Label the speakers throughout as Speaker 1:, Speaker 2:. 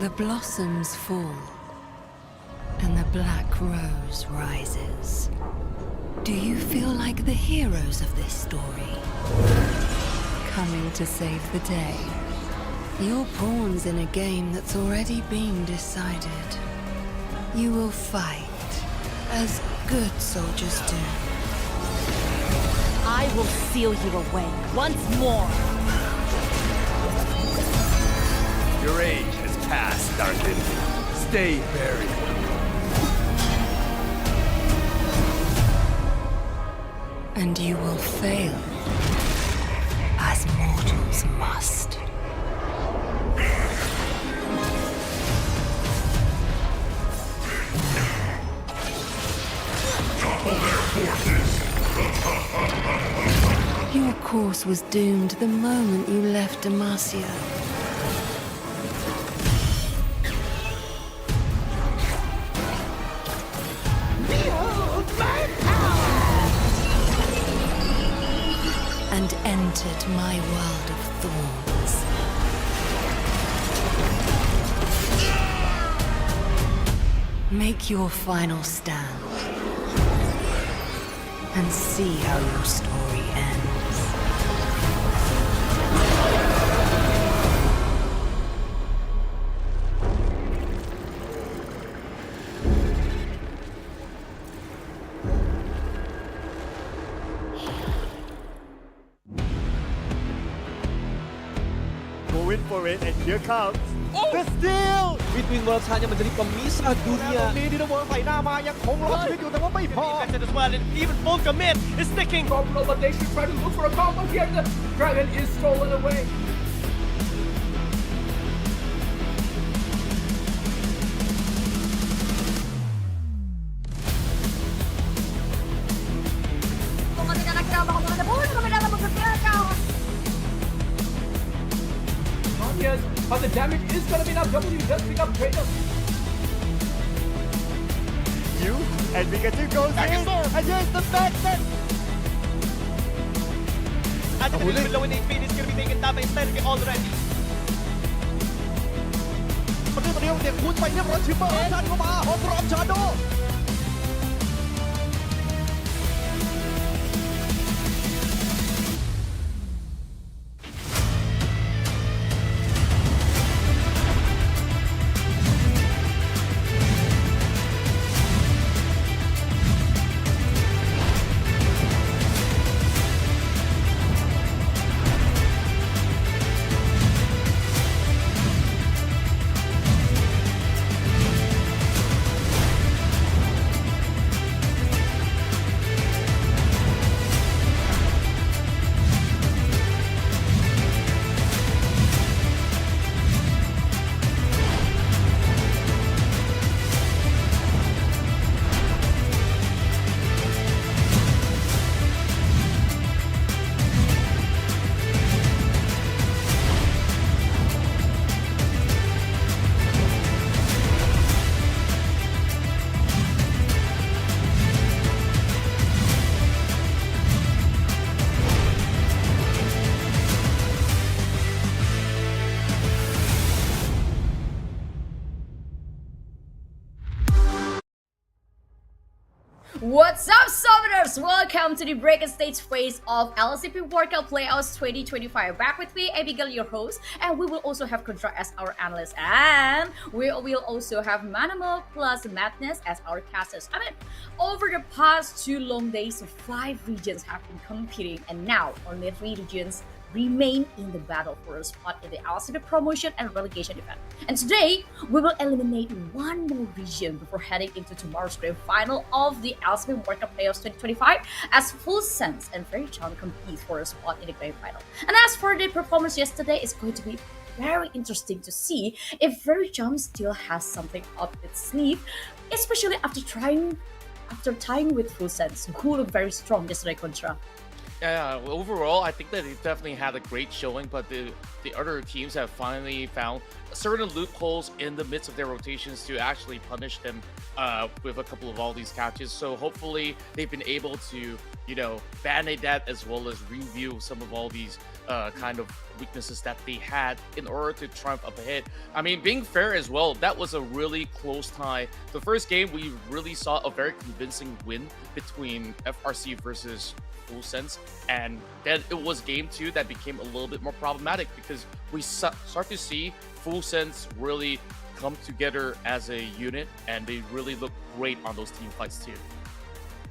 Speaker 1: The blossoms fall, and the black rose rises. Do you feel like the heroes of this story? Coming to save the day. You're pawns in a game that's already been decided. You will fight, as good soldiers do.
Speaker 2: I will seal you away once more.
Speaker 3: Your age has passed, Dark Enemy. Stay buried.
Speaker 1: And you will fail, as mortals must. Your course was doomed the moment you left Demacia. And entered my world of thorns. Make your final stand. And see how your story ends.
Speaker 4: Go in for it, and here comes the steal
Speaker 5: between World Champ ยังมันจะมีpemisah
Speaker 4: ตรง
Speaker 5: dunia
Speaker 4: นี้ที่เวิร์ไฟหน้ามายังคงรอดชีวิตอยู่แต่ว่าไม่พอ
Speaker 3: Defended as well, and even full commit is sticking.
Speaker 6: Terminal, but they should try to look for a combo here. The dragon is stolen away. Yes, but the damage is gonna be enough. W does pick up Kratos.
Speaker 4: You and Pikachu goes in, and here's the back set.
Speaker 3: At the below in HP, is going to be taken down by Sterling already.
Speaker 4: มันได้มาเรียวเด็กคุณไปเรียบร้อยชิปเปอร์ชันเข้ามาพร้อมชาโด
Speaker 7: What's up, Summoners? Welcome to the break and stage phase of LCP Wild Card Playoffs 2025. Back with me, Abigail, your host, and we will also have Contra as our analyst, and we will also have Manamo plus Madness as our casters. I mean, over the past 2 long days, 5 regions have been competing, and now only 3 regions remain in the battle for a spot in the LCP promotion and relegation event. And today, we will eliminate 1 more region before heading into tomorrow's grand final of the LCP Wild Card Playoffs 2025 as Full Sense and Faerie Charm compete for a spot in the grand final. And as for the performance yesterday, it's going to be very interesting to see if Faerie Charm still has something up its sleeve, especially after tying with Full Sense, who looked very strong yesterday, Contra.
Speaker 8: Yeah, overall, I think that they definitely had a great showing, but the other teams have finally found certain loopholes in the midst of their rotations to actually punish them with a couple of all these catches. So hopefully they've been able to, band-aid that as well as review some of all these kind of weaknesses that they had in order to triumph up ahead. I mean, being fair as well, that was a really close tie. The first game, we really saw a very convincing win between FRC versus Full Sense, and then it was game 2 that became a little bit more problematic because we start to see Full Sense really come together as a unit, and they really look great on those team fights too.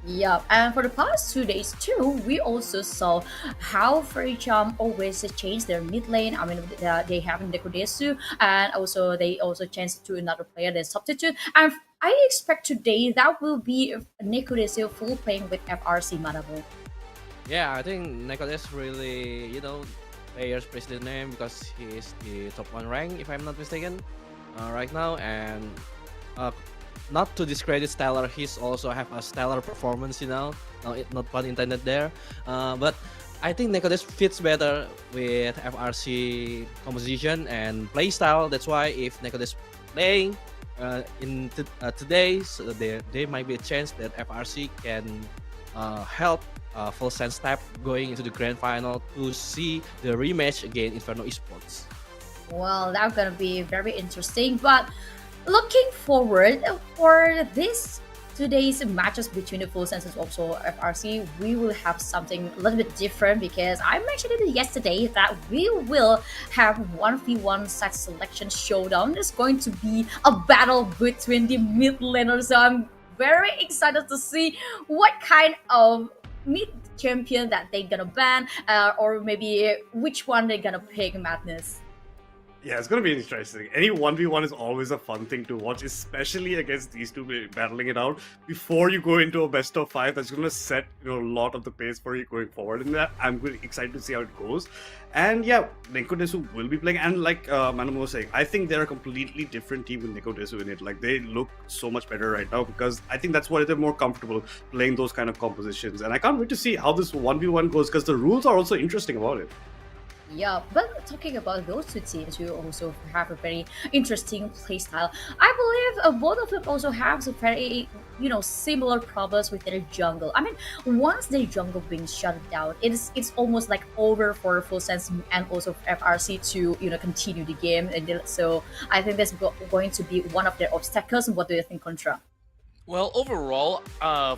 Speaker 7: Yeah, and for the past 2 days too, we also saw how Faerie Charm always change their mid lane. I mean, they have Nekodesu, and also they also changed to another player, their substitute. And I expect today that will be Nekodesu full playing with FRC Manabo.
Speaker 5: Yeah, I think Nicholas really, players praise the name because he is the top 1 rank, if I'm not mistaken, right now. And not to discredit Stellar, he's also have a stellar performance, not pun intended there. But I think Nicholas fits better with FRC composition and play style. That's why if Nicholas playing today, so there might be a chance that FRC can help Full Sense step going into the grand final to see the rematch against Inferno Esports.
Speaker 7: Well, that's gonna be very interesting. But looking forward for this today's matches between the Full Sense and also FRC, we will have something a little bit different because I mentioned it yesterday that we will have 1v1 set selection showdown. It's going to be a battle between the mid laners. So I'm very excited to see what kind of mid champion that they're gonna ban, or maybe which one they're gonna pick, Madness.
Speaker 9: Yeah, it's going to be interesting. Any 1v1 is always a fun thing to watch, especially against these two battling it out. Before you go into a best of 5, that's going to set a lot of the pace for you going forward in that. I'm really excited to see how it goes. And yeah, Nekodesu will be playing. And like Manamo was saying, I think they're a completely different team with Nekodesu in it. Like, they look so much better right now because I think that's why they're more comfortable playing those kind of compositions. And I can't wait to see how this 1v1 goes because the rules are also interesting about it.
Speaker 7: Yeah, but talking about those two teams, you also have a very interesting playstyle. I believe both of them also have some very, similar problems with their jungle. I mean, once their jungle being shut down, it's almost like over for Full Sense and also FRC to continue the game. And so I think that's going to be one of their obstacles. What do you think, Contra?
Speaker 8: Well, overall,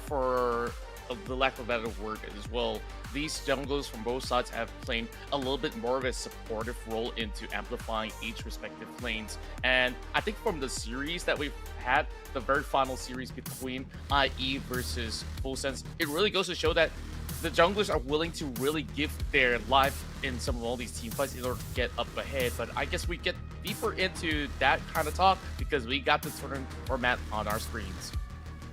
Speaker 8: for the lack of a better word as well, these junglers from both sides have played a little bit more of a supportive role into amplifying each respective lanes. And I think from the series that we've had, the very final series between IE versus Full Sense, it really goes to show that the junglers are willing to really give their life in some of all these team fights in order to get up ahead. But I guess we get deeper into that kind of talk because we got the tournament format on our screens.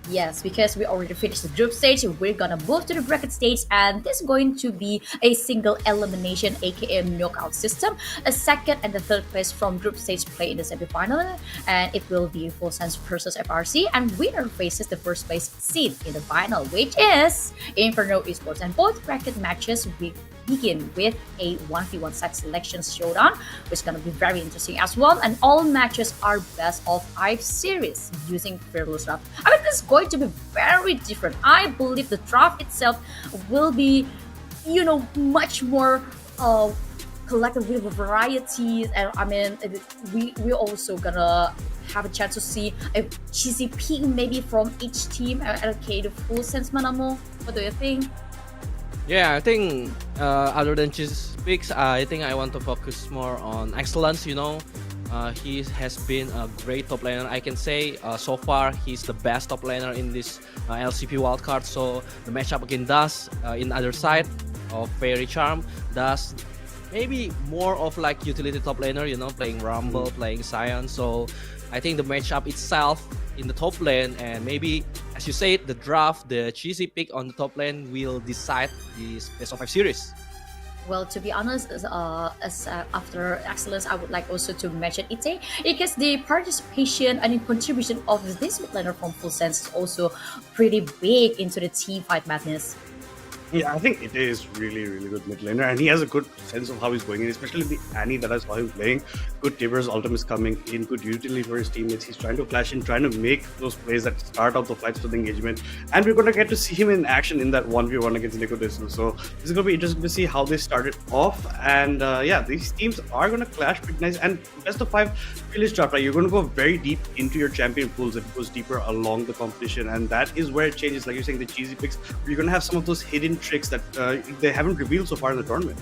Speaker 7: Yes, because we already finished the group stage, we're gonna move to the bracket stage, and this is going to be a single elimination, aka knockout system. A second and the third place from group stage play in the semifinal, and it will be Full Sense versus FRC, and winner faces the first place seed in the final, which is Inferno Esports. And both bracket matches we begin with a 1v1 set selection showdown, which is going to be very interesting as well. And all matches are best of 5 series using fearless draft. I mean, this is going to be very different. I believe the draft itself will be, much more collected with varieties. And I mean, we also gonna have a chance to see a cheesy pick maybe from each team. Okay, the Full Sense, Manamo, what do you think?
Speaker 5: Yeah, I think other than cheese picks, I think I want to focus more on excellence. He has been a great top laner. I can say so far he's the best top laner in this LCP Wild Card. So the matchup against Das in other side of Faerie Charm, Das maybe more of like utility top laner, playing Rumble, playing Sion. So I think the matchup itself in the top lane, and maybe, as you said, the draft, the cheesy pick on the top lane will decide this best of 5 series.
Speaker 7: Well, to be honest, after excellence, I would like also to mention Ite, because the participation and contribution of this mid laner from Full Sense is also pretty big into the team fight, Madness.
Speaker 9: Yeah, I think it is really, really good mid laner, and he has a good sense of how he's going in, especially the Annie that I saw him playing. Good Tiber's ultimate is coming in, good utility for his teammates. He's trying to flash in, trying to make those plays that start out the fights for the engagement, and we're going to get to see him in action in that 1v1 against Nico Disney. So this is going to be interesting to see how they started off, and yeah, these teams are going to clash pretty nice. And best of 5 village draft, right? You're going to go very deep into your champion pools. It goes deeper along the competition, and that is where it changes. Like you're saying, the cheesy picks, you're going to have some of those hidden tricks that they haven't revealed so far in the tournament.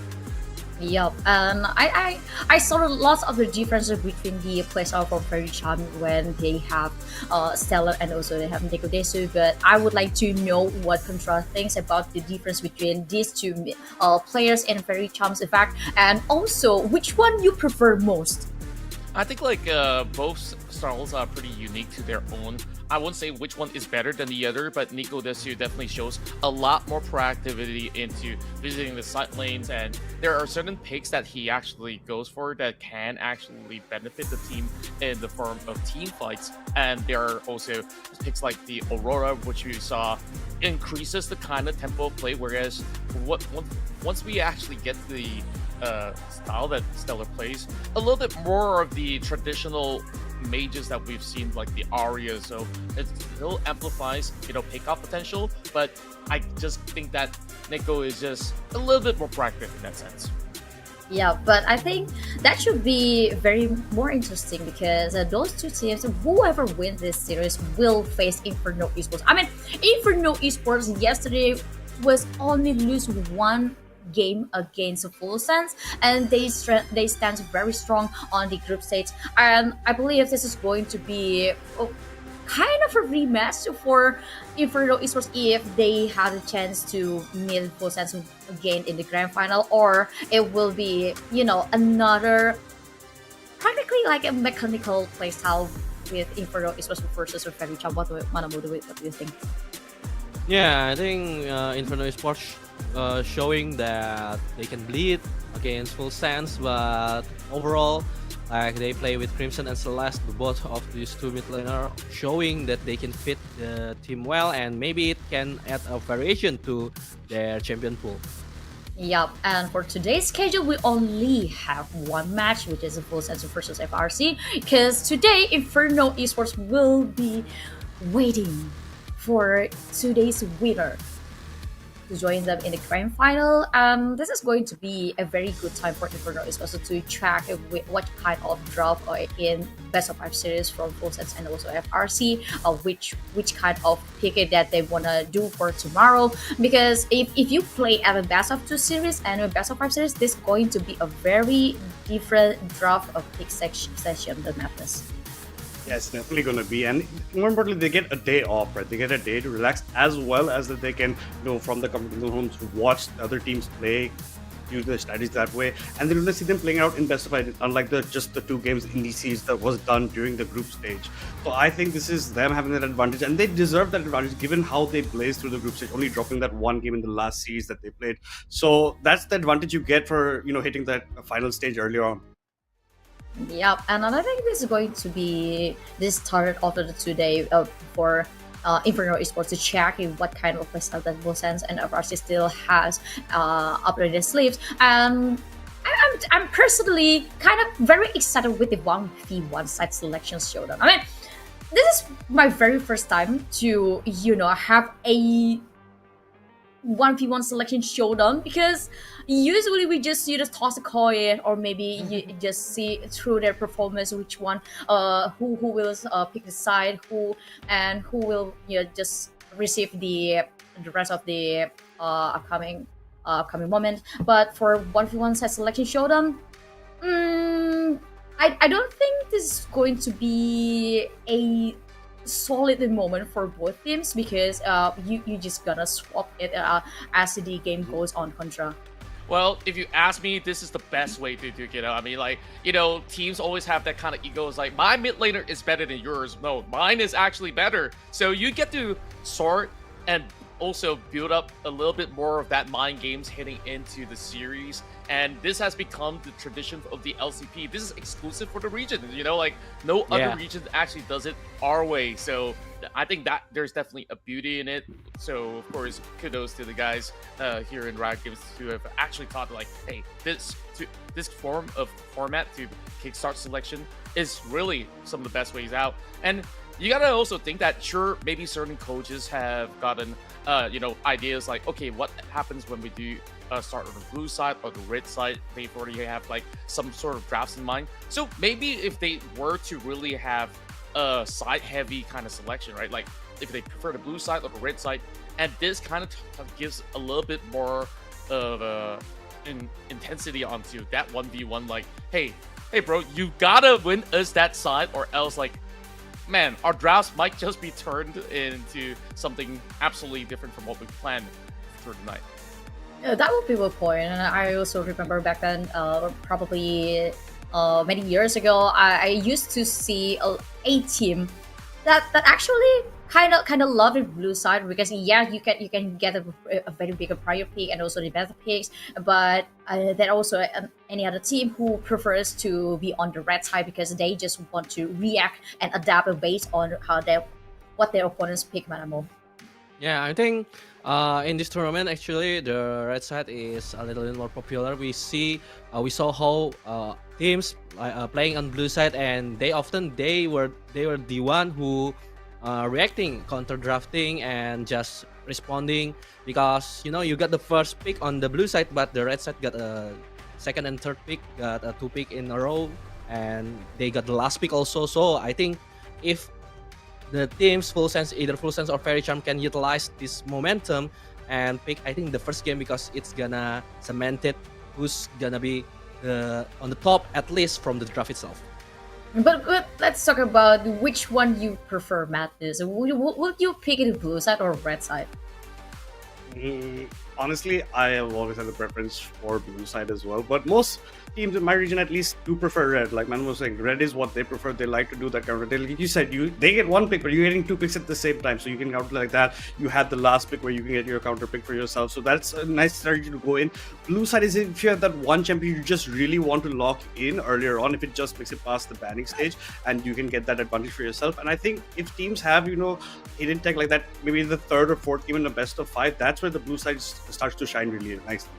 Speaker 7: Yep, and I saw lots of the differences between the playstyle from Faerie Charm when they have Stellar and also they have Nico Desu, but I would like to know what Contra thinks about the difference between these two players in Faerie Charm's effect, and also which one you prefer most.
Speaker 8: I think like both styles are pretty unique to their own. I wouldn't say which one is better than the other, but Nico Desu definitely shows a lot more proactivity into visiting the side lanes, and there are certain picks that he actually goes for that can actually benefit the team in the form of team fights. And there are also picks like the Aurora, which you saw increases the kind of tempo of play, whereas once we actually get the style that Stellar plays, a little bit more of the traditional mages that we've seen, like the Aria, so it still amplifies, pick-up potential, but I just think that Nico is just a little bit more proactive in that sense.
Speaker 7: Yeah, but I think that should be very more interesting because those two teams, whoever wins this series, will face Inferno Esports. I mean, Inferno Esports yesterday was only lose one game against Full Sense, and they stand very strong on the group stage, and I believe this is going to be kind of a rematch for Inferno Esports if they have a chance to meet Full Sense again in the grand final, or it will be another practically like a mechanical playstyle with Inferno Esports versus Faerie Charm. What do you think?
Speaker 5: Yeah, I think Inferno Esports showing that they can bleed against Full Sense, but overall, like they play with Crimson and Celeste, both of these two mid laner, showing that they can fit the team well, and maybe it can add a variation to their champion pool.
Speaker 7: Yep, and for today's schedule, we only have one match, which is a Full Sense versus FRC, because today Inferno Esports will be waiting for today's winner to join them in the grand final. This is going to be a very good time for Inferno Esports to track what kind of drop in best of 5 series from Full Sense and also FRC, which kind of pick that they want to do for tomorrow. Because if you play at a best of 2 series and a best of 5 series, this is going to be a very different draft of pick session, the madness.
Speaker 9: Yeah, it's definitely going to be, and more importantly, they get a day off, right? They get a day to relax, as well as that they can, from the comfortable homes, watch other teams play, use their strategies that way, and then we're going to see them playing out in best of 5, unlike just the 2 games in the series that was done during the group stage. So I think this is them having that advantage, and they deserve that advantage given how they blazed through the group stage, only dropping that 1 game in the last series that they played. So that's the advantage you get for hitting that final stage earlier on.
Speaker 7: Yep, and I think this is going to be this start of the today for Inferno Esports to check what kind of playstyle that Full Sense and FRC still has up their sleeves. And I'm personally kind of very excited with the 1v1 side selection showdown. I mean, this is my very first time to have a 1v1 selection showdown, because usually we just toss a coin, or maybe you just see through their performance which one who will pick the side, who will just receive the rest of the upcoming moment. But for 1v1 side selection showdown, I don't think this is going to be a solid moment for both teams, because you just gonna swap it as the game goes on, Contra.
Speaker 8: Well, if you ask me, this is the best way to do it. I mean, like, teams always have that kind of ego. It's like, my mid laner is better than yours. No, mine is actually better. So you get to sort and also build up a little bit more of that mind games heading into the series. And this has become the tradition of the LCP. This is exclusive for the region. You know, like no other region actually does it our way. So I think that there's definitely a beauty in it. So of course, kudos to the guys here in Riot Games who have actually thought like, hey, this format to kickstart selection is really some of the best ways out. And you gotta also think that sure, maybe certain coaches have gotten ideas like, okay, what happens when we do start on the blue side or the red side? They've already have like some sort of drafts in mind. So maybe if they were to really have a side heavy kind of selection, right? Like if they prefer the blue side or the red side, and this kind of gives a little bit more of intensity onto that 1v1, like, hey bro, you gotta win us that side or else, like, man, our drafts might just be turned into something absolutely different from what we planned for tonight.
Speaker 7: That would be a point. And I also remember back then, probably many years ago, I used to see a team that actually kind of love the blue side, because yeah, you can get a very big prior pick and also the better picks, but there also any other team who prefers to be on the red side because they just want to react and adapt based on what their opponents pick Manamo.
Speaker 5: Yeah, I think in this tournament, actually, the red side is a little bit more popular. We saw how teams playing on blue side, and they were the one who reacting, counter drafting, and just responding, because you got the first pick on the blue side, but the red side got a second and third pick, got a 2 pick in a row, and they got the last pick also. So I think if the teams either Full Sense or Faerie Charm can utilize this momentum and pick, I think, the first game, because it's gonna cement it who's gonna be on the top, at least from the draft itself.
Speaker 7: But let's talk about which one you prefer, Madness. Would you pick the blue side or red side?
Speaker 9: Honestly, I have always had a preference for blue side as well, but most teams in my region at least do prefer red. Like Man was saying, red is what they prefer. They like to do that counter. You said they get 1 pick, but you're getting 2 picks at the same time, so you can counter like that. You had the last pick where you can get your counter pick for yourself, so that's a nice strategy to go in. Blue side is if you have that one champion you just really want to lock in earlier on, if it just makes it past the banning stage, and you can get that advantage for yourself. And I think if teams have hidden tech like that, maybe in the third or fourth, even the best of 5, that's where the blue side starts to shine really nicely.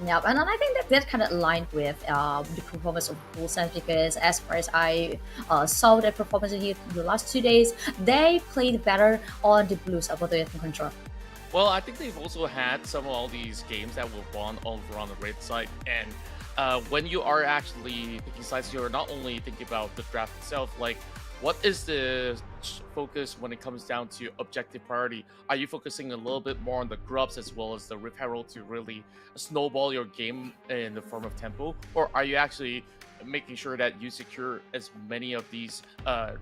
Speaker 7: Yeah, and I think that kind of aligned with the performance of Full Sense, because as far as I saw their performance in the last 2 days, they played better on the blue side. What do you think, Control?
Speaker 8: Well, I think they've also had some of all these games that were won over on the red side, and when you are actually picking sides, you're not only thinking about the draft itself, like what is the focus when it comes down to objective priority? Are you focusing a little bit more on the grubs as well as the Rift Herald to really snowball your game in the form of tempo? Or are you actually making sure that you secure as many of these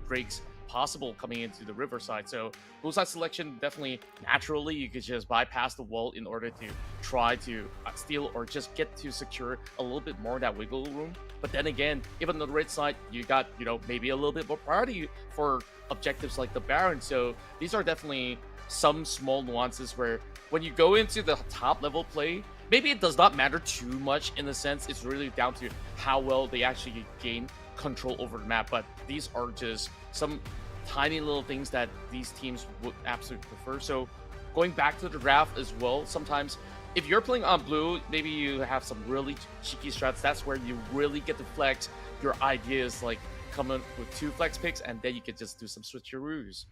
Speaker 8: drakes possible coming into the riverside? So blue side selection, definitely naturally you could just bypass the wall in order to try to steal or just get to secure a little bit more of that wiggle room. But then again, even on the red side, you got maybe a little bit more priority for objectives like the Baron. So these are definitely some small nuances where when you go into the top level play, maybe it does not matter too much in the sense it's really down to how well they actually gain control over the map. But these are just some tiny little things that these teams would absolutely prefer. So going back to the draft as well, sometimes if you're playing on blue, maybe you have some really cheeky strats. That's where you really get to flex your ideas, like coming with 2 flex picks, and then you can just do some switcheroos.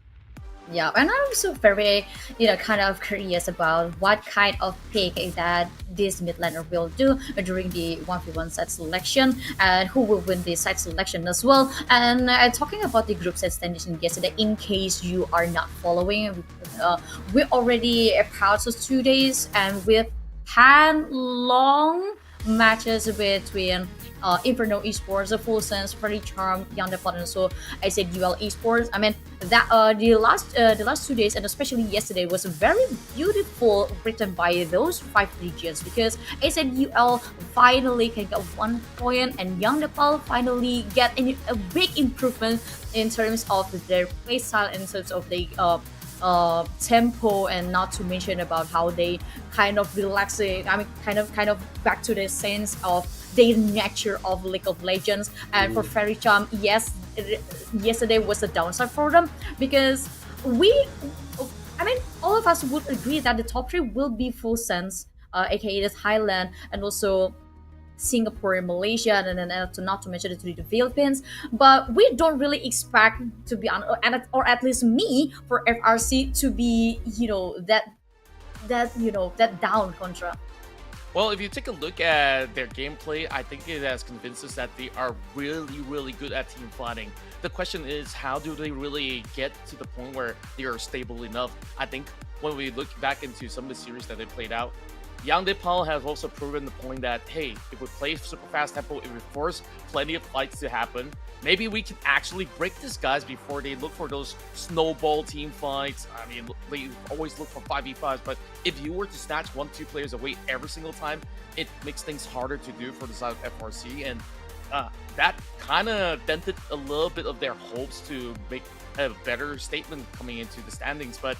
Speaker 7: Yeah, and I'm also very, kind of curious about what kind of pick that this mid laner will do during the 1v1 side selection, and who will win the side selection as well. And talking about the group set standings yesterday, in case you are not following, we already passed 2 days, and we've had long matches between Inferno Esports, Full Sense, Faerie Charm, Yandapod, and so I said UL Esports. I mean that the last 2 days, and especially yesterday, was very beautiful, written by those 5 regions, because I said UL finally can get 1 point, and Yandapod finally get a big improvement in terms of their play style, in terms of the tempo, and not to mention about how they kind of relaxing. I mean, kind of back to the sense of their nature of League of Legends. And for Faerie Charm, yes, yesterday was a downside for them because I mean, all of us would agree that the top three will be full sense, aka the Thailand and also Singapore and Malaysia, and then not to mention the Philippines. But we don't really expect to be on, or at least me, for FRC to be, that down contra.
Speaker 8: Well, if you take a look at their gameplay, I think it has convinced us that they are really, really good at team fighting. The question is, how do they really get to the point where they are stable enough? I think when we look back into some of the series that they played out, Yang Depal has also proven the point that, hey, if we play super fast tempo, if we force plenty of fights to happen, maybe we can actually break these guys before they look for those snowball team fights. I mean, they always look for 5v5s, but if you were to snatch 1-2 players away every single time, it makes things harder to do for the side of FRC, and that kind of dented a little bit of their hopes to make a better statement coming into the standings. But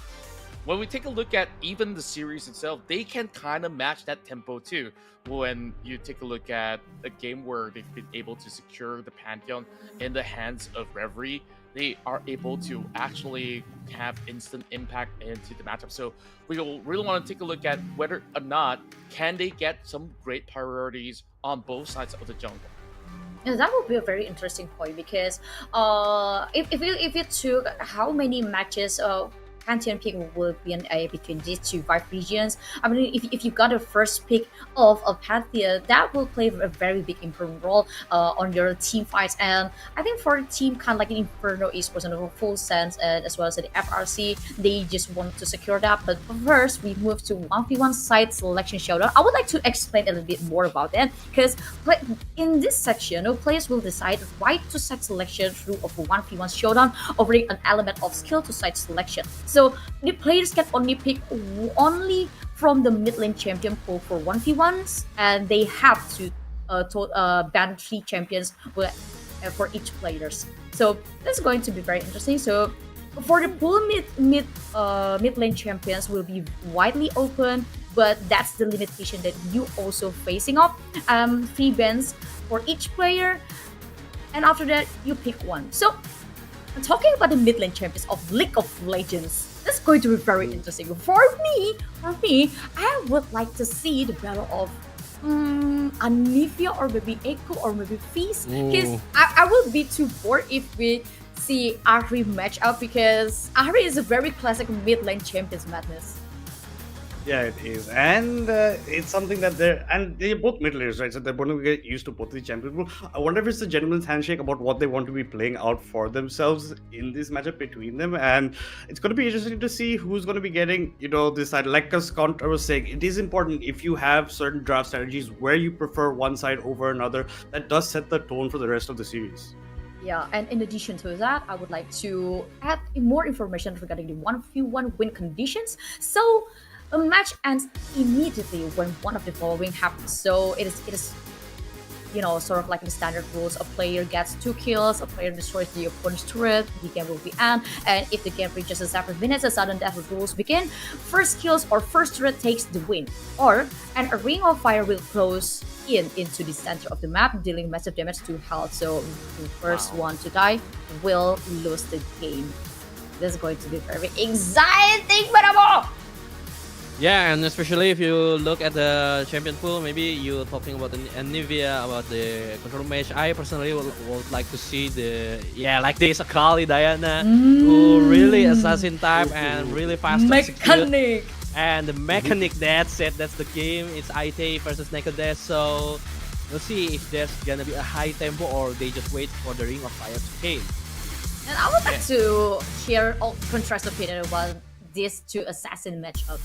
Speaker 8: when we take a look at even the series itself, they can kind of match that tempo too. When you take a look at a game where they've been able to secure the Pantheon in the hands of Reverie, they are able to actually have instant impact into the matchup. So we will really want to take a look at whether or not can they get some great priorities on both sides of the jungle.
Speaker 7: Yeah, that would be a very interesting point because if you took how many matches Pantheon pick will be between these two five regions. I mean, if you got a first pick of a Pantheon, that will play a very big important role on your team fights. And I think for a team kind of like Inferno Esports in a full sense, and as well as the FRC, they just want to secure that. But first, we move to 1v1 site selection showdown. I would like to explain a little bit more about that because in this section, players will decide right to site selection through a 1v1 showdown, offering an element of skill to site selection. So the players can only pick only from the mid lane champion pool for 1v1s, and they have to ban 3 champions for each players. So that's going to be very interesting. So for the pool mid lane champions will be widely open, but that's the limitation that you also facing up. 3 bans for each player, and after that you pick one. So talking about the mid lane champions of League of Legends, that's going to be very interesting. For me, I would like to see the battle of Anivia or maybe Echo or maybe Feast. Because I will be too bored if we see Ahri match up, because Ahri is a very classic mid lane champions madness.
Speaker 9: Yeah, it is, and it's something that they're both mid laners, right? So they're going to get used to both the champion pool. I wonder if it's a gentleman's handshake about what they want to be playing out for themselves in this matchup between them, and it's going to be interesting to see who's going to be getting, this side. Like as Contra was saying, it is important if you have certain draft strategies where you prefer one side over another. That does set the tone for the rest of the series.
Speaker 7: Yeah, and in addition to that, I would like to add more information regarding the 1v1 win conditions. So a match ends immediately when one of the following happens. So it is sort of like the standard rules. A player gets 2 kills, a player destroys the opponent's turret, the game will be end, and if the game reaches 7 minutes, a sudden death rules begin. First kills or first turret takes the win, and a ring of fire will close into the center of the map, dealing massive damage to health. So the first one to die will lose the game. This is going to be very exciting, but
Speaker 5: Yeah, and especially if you look at the champion pool, maybe you're talking about Anivia, about the control mage. I personally would like to see like this Akali Diana, who really assassin type and really fast to execute.
Speaker 7: mechanic.
Speaker 5: And the mechanic, that's it, that's the game. It's IT versus Naked Death, so we'll see if there's gonna be a high tempo or they just wait for the Ring of Fire to came.
Speaker 7: And I would like to hear contrast opinion about these 2 assassin matchup.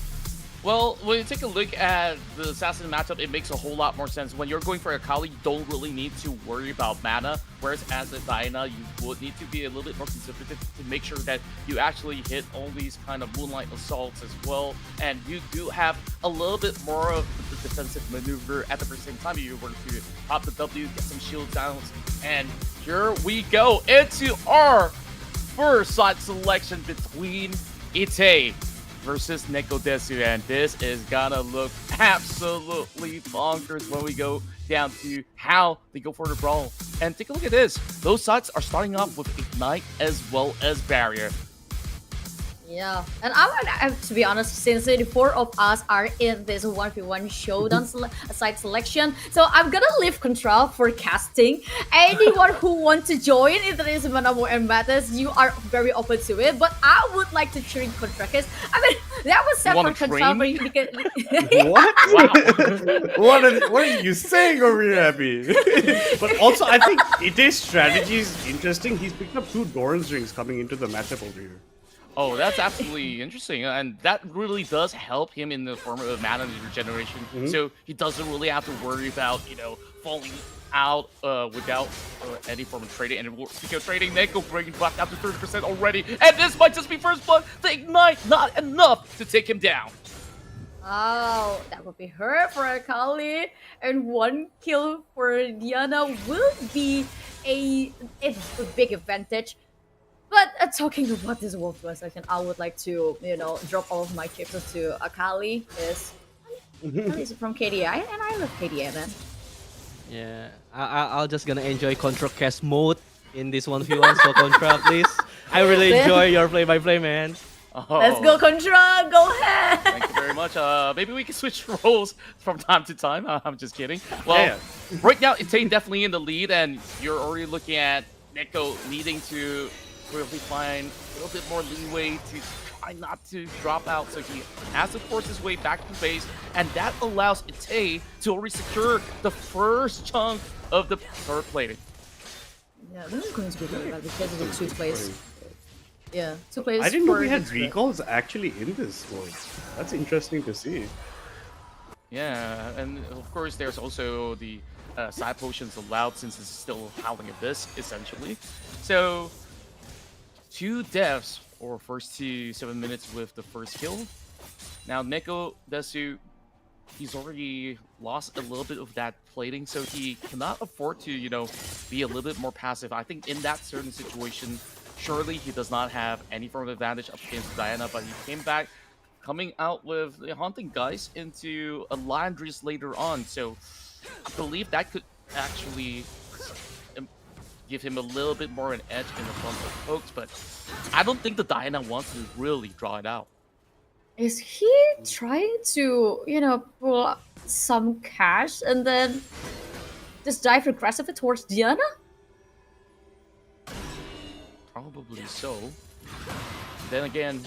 Speaker 8: Well, when you take a look at the Assassin matchup, it makes a whole lot more sense. When you're going for Akali, you don't really need to worry about mana, whereas as a Diana, you would need to be a little bit more conservative to make sure that you actually hit all these kind of Moonlight Assaults as well, and you do have a little bit more of the defensive maneuver at the same time. You were to pop the W, get some shield downs, and here we go into our first side selection between Ite versus Nekodesu, and this is gonna look absolutely bonkers when we go down to how they go for the brawl. And take a look at this. Those sides are starting off with Ignite as well as Barrier.
Speaker 7: Yeah, and I would, to be honest, since the four of us are in this 1v1 showdown site selection, so I'm gonna leave control for casting. Anyone who wants to join, if there is Manamo and Matters, you are very open to it. But I would like to train Contra, because I mean that was set for control.
Speaker 9: What? What are you saying over here, Abby? But also, I think Ite's strategy is interesting. He's picked up 2 Doran's rings coming into the matchup over here.
Speaker 8: Oh, that's absolutely interesting, and that really does help him in the form of mana regeneration. So he doesn't really have to worry about, you know, falling out without any form of trading. And speaking of trading, Neko bringing back down to 30% already, and this might just be first blood. The Ignite not enough to take him down.
Speaker 7: Oh, that would be hurt for Akali, and 1 kill for Diana will be a big advantage. But talking about this Wolf for a second, I would like to, you know, drop all of my chips to Akali. Is from KDA, and I love KDA, man.
Speaker 5: Yeah, I'll just gonna enjoy Contra cast mode in this 1v1. So Contra, please. I really enjoy your play-by-play, man.
Speaker 8: Oh.
Speaker 7: Let's go, Contra. Go ahead.
Speaker 8: Thank you very much. Maybe we can switch roles from time to time. I'm just kidding. Well, right now, Ite definitely in the lead, and you're already looking at Neko needing to really find a little bit more leeway to try not to drop out, so he has to force his way back to base, and that allows Ite to already secure the first chunk of the turret plating.
Speaker 7: Yeah, this is going to be very bad because of the 2 plays. Yeah, 2 plays.
Speaker 9: I didn't know we had recalls actually in this mode. That's interesting to see.
Speaker 8: Yeah, and of course there's also the side potions allowed, since it's still Howling Abyss, essentially. So 2 deaths or first to 7 minutes with the first kill. Now Nekodesu, he's already lost a little bit of that plating, so he cannot afford to, you know, be a little bit more passive. I think in that certain situation, surely he does not have any form of advantage up against Diana, but he came back coming out with the Haunting Geist into a Landry's later on, so I believe that could actually give him a little bit more an edge in the front of folks, but I don't think the Diana wants to really draw it out.
Speaker 7: Is he trying to, you know, pull some cash and then just dive aggressively towards Diana?
Speaker 8: Probably so. Then again,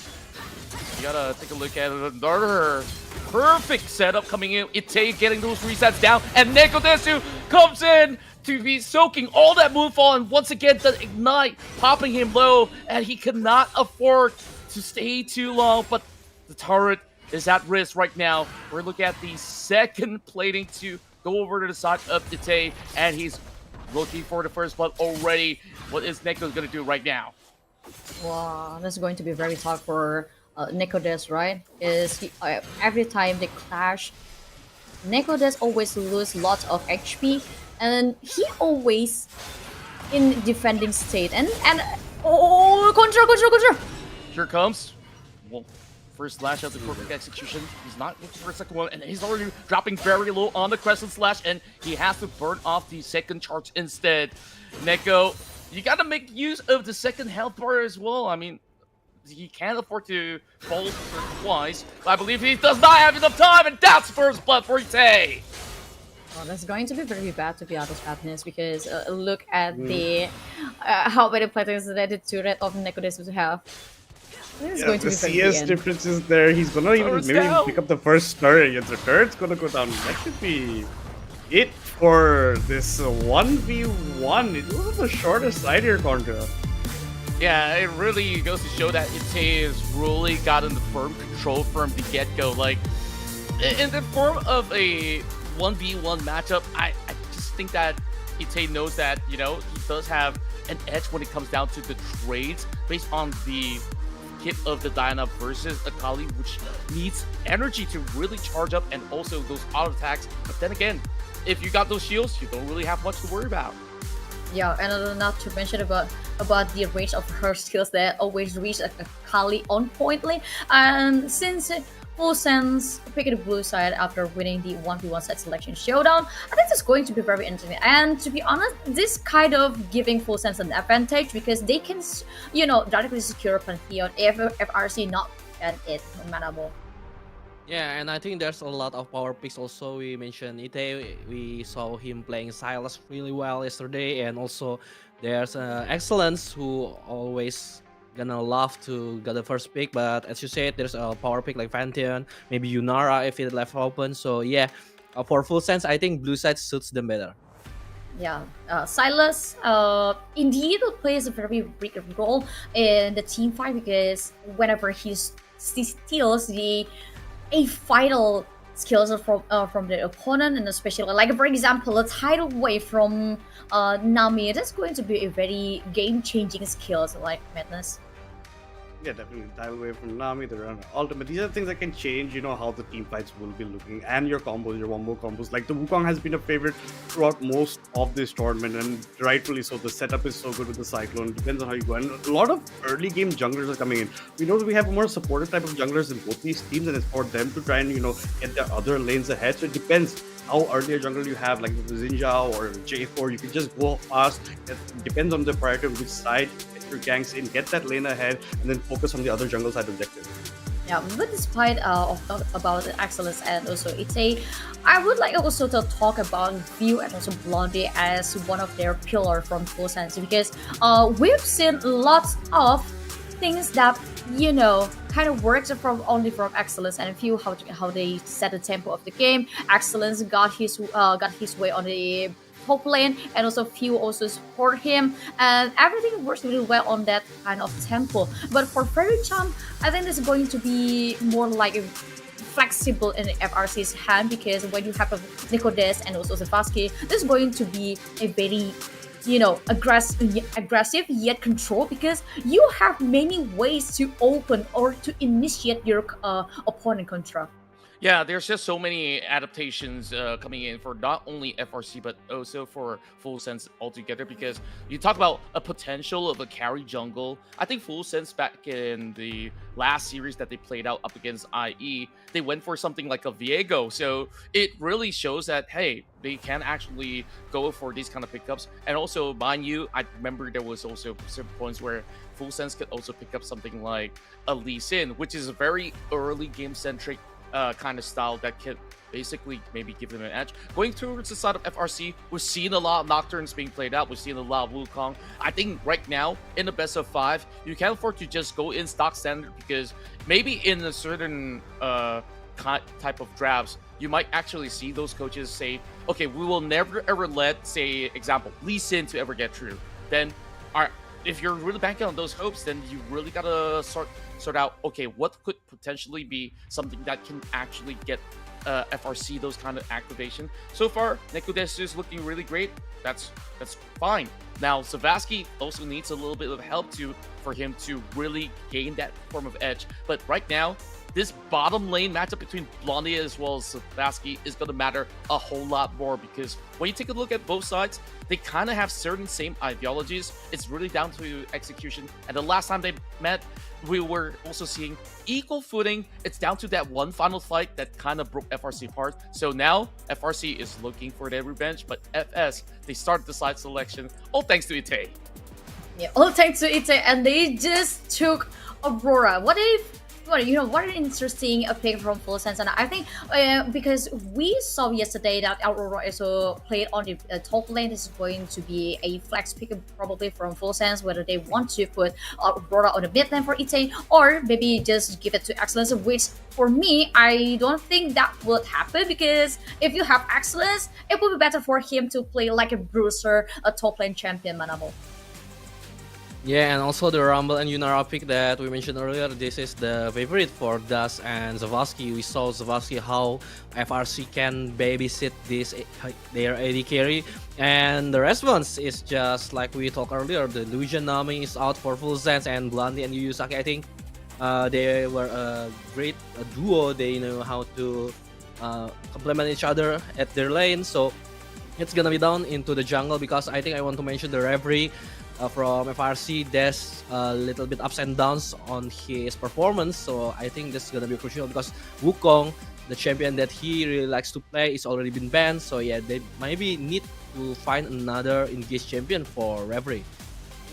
Speaker 8: you gotta take a look at another perfect setup coming in. Ite getting those resets down, and Nekodesu comes in to be soaking all that moonfall, and once again the Ignite popping him low, and he cannot afford to stay too long, but the turret is at risk right now. We're looking at the second plating to go over to the side of Ite, and he's looking for the first blood already. What is Neko gonna do right now?
Speaker 7: Wow, this is going to be very tough for Nekodes, right? Is he, every time they clash, Nekodes always lose lots of HP, and he always in defending state. And oh, control!
Speaker 8: Here comes. Well, first slash of the perfect execution. He's not looking for a second one, and he's already dropping very low on the Crescent Slash, and he has to burn off the second charge instead. Neko, you gotta make use of the second health bar as well. I mean, he can't afford to fall twice, but I believe he does not have enough time, and that's first blood for Ite.
Speaker 7: Well, that's going to be very bad, to be honest, Fatness, because look at the how many platings that the turret of Nekodes would have. This is going to
Speaker 9: the
Speaker 7: be
Speaker 9: CS differences there. He's gonna even maybe pick up the first turret against the turret's gonna go down. That should be it for this 1v1. It was the shortest side here, Contra.
Speaker 8: Yeah, it really goes to show that Ite has really gotten the firm control from the get-go. Like, in the form of a 1v1 matchup, I just think that Ite knows that, you know, he does have an edge when it comes down to the trades based on the kit of the Diana versus Akali, which needs energy to really charge up, and also those auto attacks. But then again, if you got those shields, you don't really have much to worry about.
Speaker 7: Yeah, and not to mention about the range of her skills that always reach a Kali on pointly. And since Full Sense picked the blue side after winning the 1v1 set selection showdown, I think it's going to be very interesting. And to be honest, this kind of giving Full Sense an advantage because they can, directly secure Pantheon if FRC not at it, manable.
Speaker 5: Yeah, and I think there's a lot of power picks also. We mentioned Ite, we saw him playing Silas really well yesterday, and also there's Excellence who always gonna love to get the first pick, but as you said, there's a power pick like Pantheon, maybe Yunara if it left open. So yeah, for Full Sense, I think blue side suits them better.
Speaker 7: Yeah, Silas indeed plays a very big role in the team fight because whenever he steals a vital skills from the opponent, and especially like for example a tidal wave from Nami, it is going to be a very game-changing skills like Madness.
Speaker 9: Yeah, definitely. Dive away from Nami, the run ultimate. These are things that can change, how the team fights will be looking, and your combos, your wombo combos. Like the Wukong has been a favorite throughout most of this tournament, and rightfully so. The setup is so good with the Cyclone. It depends on how you go. And a lot of early game junglers are coming in. We know that we have a more supportive type of junglers in both these teams, and it's for them to try and get their other lanes ahead. So it depends how early a jungle you have, like the Zinjao or J4. You can just go fast. It depends on the priority of which side. Your ganks in, get that lane ahead, and then focus on the other jungle side objective.
Speaker 7: Yeah, but despite about the Excellence and also Ite, I would like also to talk about View and also Blondie as one of their pillar from Full Sense because we've seen lots of things that kind of works only from Excellence and View how they set the tempo of the game. Excellence got his way on the top lane, and also Few also support him, and everything works really well on that kind of tempo. But for Faerie Charm, I think this is going to be more like flexible in FRC's hand because when you have a Nicodes and also Zavasky, this is going to be a very aggressive yet controlled because you have many ways to open or to initiate your opponent control.
Speaker 8: Yeah, there's just so many adaptations coming in for not only FRC but also for Full Sense altogether. Because you talk about a potential of a carry jungle. I think Full Sense back in the last series that they played out up against IE, they went for something like a Viego. So it really shows that hey, they can actually go for these kind of pickups. And also, mind you, I remember there was also some points where Full Sense could also pick up something like a Lee Sin, which is a very early game centric kind of style that can basically maybe give them an edge. Going towards the side of FRC, we've seen a lot of Nocturnes being played out. We've seen a lot of Wukong. I think right now, in the best of 5, you can't afford to just go in stock standard because maybe in a certain type of drafts, you might actually see those coaches say, okay, we will never ever let, say, example, Lee Sin to ever get through. Then, if you're really banking on those hopes, then you really gotta sort out, okay, what could potentially be something that can actually get FRC those kind of activation. So far, Nicodes is looking really great. That's fine. Now, Zavasky also needs a little bit of help for him to really gain that form of edge. But right now, this bottom lane matchup between Blondie as well as Zavasky is going to matter a whole lot more because when you take a look at both sides, they kind of have certain same ideologies. It's really down to execution. And the last time they met, we were also seeing equal footing. It's down to that one final fight that kind of broke FRC apart. So now FRC is looking for their revenge, but FS, they started the side selection, all thanks to Ite.
Speaker 7: Yeah, all thanks to Ite, and they just took Aurora. What an interesting pick from Full Sense, and I think because we saw yesterday that Aurora also played on the top lane, this is going to be a flex pick probably from Full Sense, whether they want to put Aurora on the mid lane for Ite or maybe just give it to Excellence, which for me, I don't think that would happen because if you have Excellence, it would be better for him to play like a Bruiser, a top lane champion, Manamo.
Speaker 5: Yeah, and also the Rumble and Yunara pick that we mentioned earlier, this is the favorite for Das and Zavasky. We saw Zavasky how FRC can babysit their AD carry, and the response is just like we talked earlier. The Illusion Nami is out for Full Sense, and Blondie and Yuyusaki, I think they were a great duo. They know how to complement each other at their lane. So it's gonna be down into the jungle because I think I want to mention the referee from FRC. There's a little bit ups and downs on his performance, so I think this is gonna be crucial because Wukong, the champion that he really likes to play, is already been banned. So yeah, they maybe need to find another engaged champion for referee.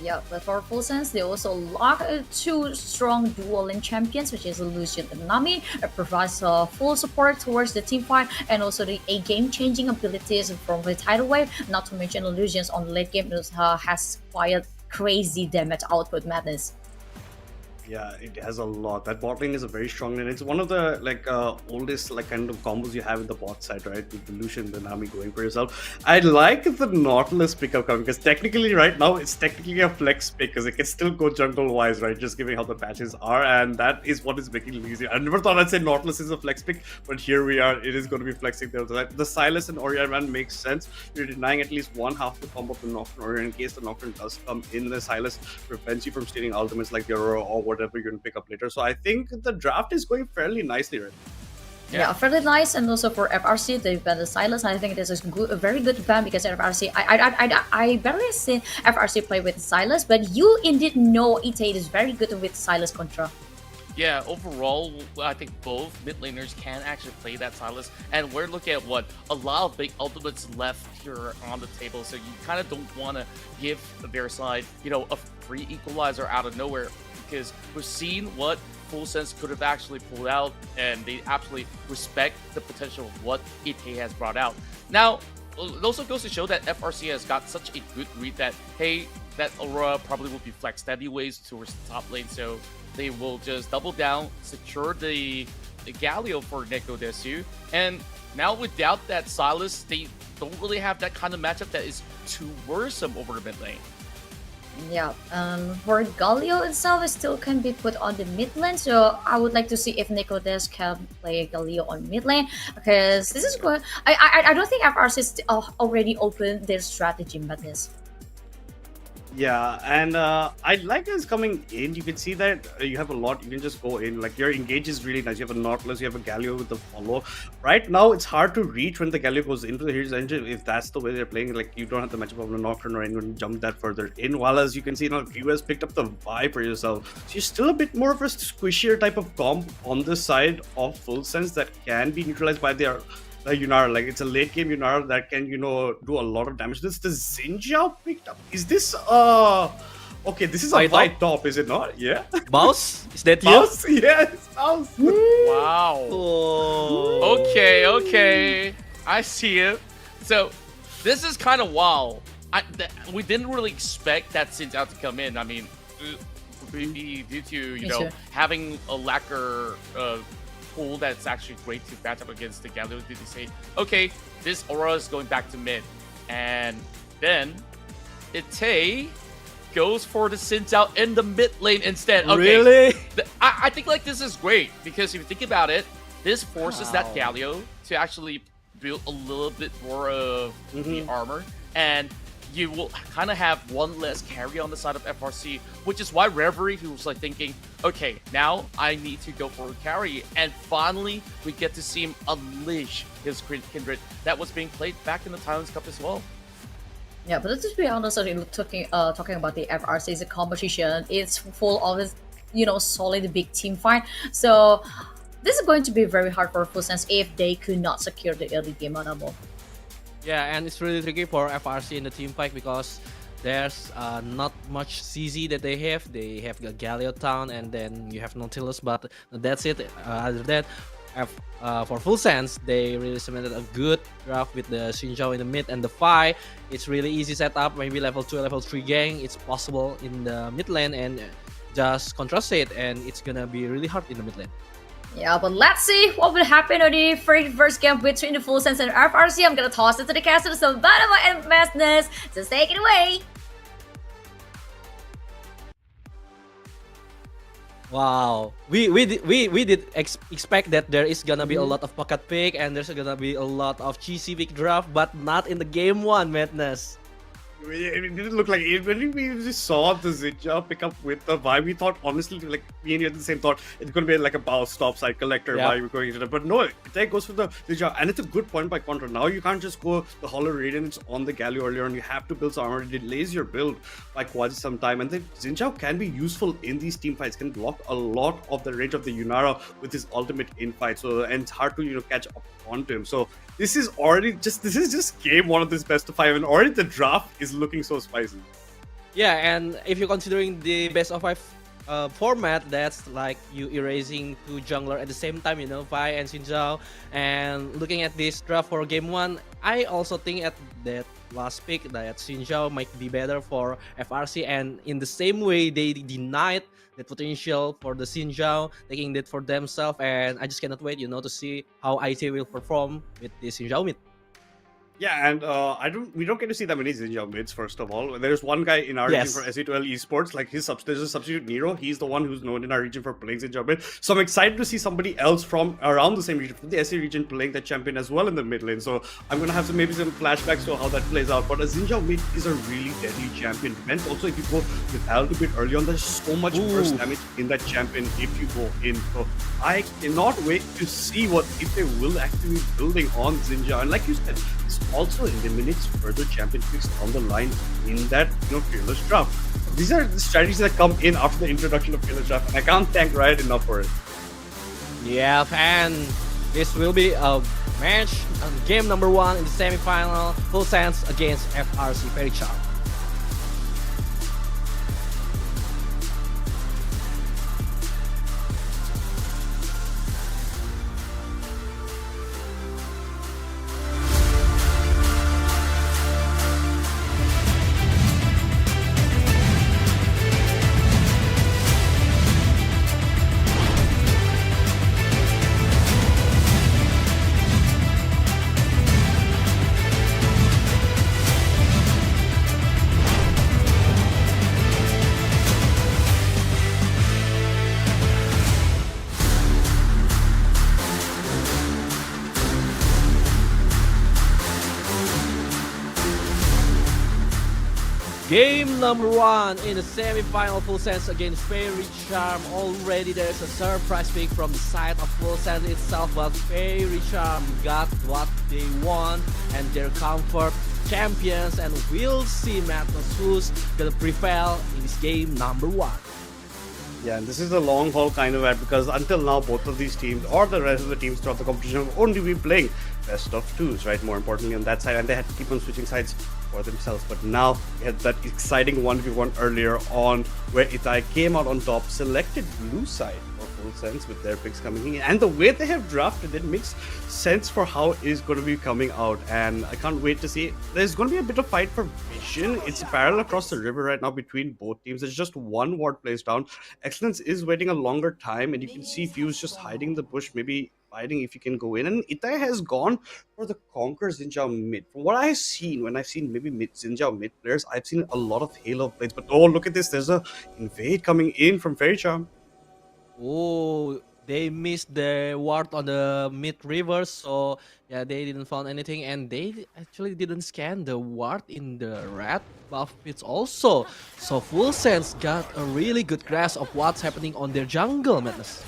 Speaker 7: Yeah, but for full sense, they also lock two strong dual lane champions, which is Lucian and Nami. It provides full support towards the team fight and also the game-changing abilities from the tidal wave. Not to mention Lucian's on late game has quite crazy damage output madness.
Speaker 9: Yeah, it has a lot. That bot lane is a very strong lane. It's one of the oldest kind of combos you have in the bot side, right? With the Lucian and the Nami going for yourself. I like the Nautilus pickup coming because technically right now it's technically a flex pick because it can still go jungle wise, right? Just giving how the patches are, and that is what is making it easy. I never thought I'd say Nautilus is a flex pick, but here we are. It is going to be flexing there. The Silas and Orion run makes sense. You're denying at least one half the combo of the Nocturne Orion in case the Nocturne does come in. The Silas prevents you from stealing ultimates like the Aurora or whatever you're going to pick up later. So I think the draft is going fairly nicely right now.
Speaker 7: Yeah, fairly nice. And also for FRC, they've banned the Silas. I think this is a very good ban because FRC, I barely seen FRC play with Silas, but you indeed know Ite is very good with Silas contra.
Speaker 8: Yeah, overall, I think both mid laners can actually play that Silas, and we're looking at what a lot of big ultimates left here on the table. So you kind of don't want to give their side, a free equalizer out of nowhere, because we've seen what Full Sense could have actually pulled out, and they absolutely respect the potential of what Ite has brought out. Now, it also goes to show that FRC has got such a good read that, hey, that Aurora probably will be flexed anyways towards the top lane, so they will just double down, secure the Galio for Neko Desu, and now without that Silas, they don't really have that kind of matchup that is too worrisome over the mid lane.
Speaker 7: Yeah, for Galio itself, it still can be put on the mid lane. So I would like to see if Nicodes can play Galio on mid lane because this is good. I don't think FRC is already opened their strategy madness.
Speaker 9: Yeah, and I like this coming in. You can see that you have a lot. You can just go in. Like your engage is really nice. You have a Nautilus, you have a Galio with the follow. Right now, it's hard to reach when the Galio goes into the Hero's Engine. If that's the way they're playing, like you don't have the matchup of a Nocturne or anyone jump that further in. While as you can see, you has picked up the vibe for yourself. So you're still a bit more of a squishier type of comp on the side of Full Sense that can be neutralized by their Yunara. Like it's a late game Yunara that can do a lot of damage. This the Xinjiao picked up. Is this okay, this is a white top, is it not? Yeah.
Speaker 5: Mouse? Is that you?
Speaker 9: Mouse? Yes, Mouse.
Speaker 8: Wow.
Speaker 5: Oh.
Speaker 8: Okay. I see it. So this is kind of wild. We didn't really expect that Xinjiao to come in. I mean, due to having a lacquer pool that's actually great to match up against the Galio, did they say, okay, this Aurora is going back to mid, and then Ite goes for the Xinjiao in the mid lane instead. Okay.
Speaker 5: Really?
Speaker 8: I think like this is great because if you think about it, this forces that Galio to actually build a little bit more of the armor, and you will kind of have one less carry on the side of FRC, which is why Reverie, he was like thinking, okay, now I need to go for a carry, and finally we get to see him unleash his Kindred that was being played back in the Thailand's Cup as well.
Speaker 7: Yeah, but let's just be honest, talking about the FRC's competition, it's full of solid big team fight. So this is going to be very hard for Full Sense if they could not secure the early game on a ball.
Speaker 5: Yeah, and it's really tricky for FRC in the team fight because there's not much CZ that they have. They have the Galio Town and then you have Nautilus, but that's it. Other than that, for Full Sense, they really cemented a good draft with the Xinjiao in the mid and the Fi. It's really easy setup, maybe level 2 level 3 gang. It's possible in the mid lane and just contrast it, and it's gonna be really hard in the mid lane.
Speaker 7: Yeah, but let's see what will happen on the first game between the Full Sense and FRC. I'm gonna toss it to the caster, so Banama and Madness, just take it away.
Speaker 5: Wow, we did expect that there is gonna be a lot of pocket pick and there's gonna be a lot of cheesy pick draft, but not in the game one, Madness.
Speaker 9: It didn't look like it. When we just saw the Zinja pick up with the vibe, we thought, honestly, like me and you had the same thought, it's going to be like a bow stop side collector vibe we're going into that. But no, it goes for the Zinja, and it's a good point by Contra. Now you can't just go the Hollow Radiance on the Galio earlier on. You have to build some armor. It delays your build by quite some time, and the Zinja can be useful in these team fights, can block a lot of the range of the Yunara with his ultimate in fight. So, and it's hard to catch up onto him. So this is just game one of this best of 5, and already the draft is looking so spicy.
Speaker 5: Yeah, and if you're considering the best of 5 format, that's like you erasing 2 jungler at the same time, Vi and Xin Zhao. And looking at this draft for game 1, I also think at that last pick that Xin Zhao might be better for FRC, and in the same way they denied the potential for the Xin Zhao, taking that for themselves, and I just cannot wait, to see how IT will perform with the Xin Zhao mid.
Speaker 9: Yeah, and we don't get to see that many Zinja mids, first of all. There's one guy in our region for SE2L Esports, like there's a substitute Nero. He's the one who's known in our region for playing Zinja mid. So I'm excited to see somebody else from around the same region, from the SE region, playing that champion as well in the mid lane. So I'm gonna have maybe some flashbacks to how that plays out. But a Zinja mid is a really deadly champion. And also, if you go with Alt a bit early on, there's so much burst damage in that champion if you go in. So I cannot wait to see if they will actually be building on Zinja. And like you said, also eliminates further champion picks down the line in that Fearless draft. These are the strategies that come in after the introduction of Fearless draft, and I can't thank Riot enough for it.
Speaker 5: Yeah, and this will be a match on game number 1 in the semi-final, Full Sense against FRC Faerie Charm. Game number 1 in the semi-final, Full Sense against Faerie Charm. Already there's a surprise pick from the side of Full Sense itself, but Faerie Charm got what they want and their comfort champions, and we'll see Madness who's gonna prevail in this game number 1.
Speaker 9: Yeah, and this is a long haul kind of ad, because until now both of these teams or the rest of the teams throughout the competition have only been playing best of 2s, right? More importantly on that side, and they had to keep on switching sides for themselves. But now we had that exciting 1v1 earlier on where Itai came out on top, selected blue side for Full Sense with their picks coming in, and the way they have drafted it makes sense for how it is going to be coming out, and I can't wait to see. There's going to be a bit of fight for vision. It's parallel across the river right now between both teams. There's just one ward placed down. Excellence is waiting a longer time, and you can see Fuse just hiding in the bush, maybe fighting if you can go in, and Itai has gone for the Conquer Zinja mid. From what I've seen, when I've seen maybe Zinja mid players, I've seen a lot of Halo plays, but oh, look at this, there's a invade coming in from Faerie Charm.
Speaker 5: Oh, they missed the ward on the mid river, so yeah, they didn't find anything, and they actually didn't scan the ward in the red buff pits also. So Full Sense got a really good grasp of what's happening on their jungle, Madness.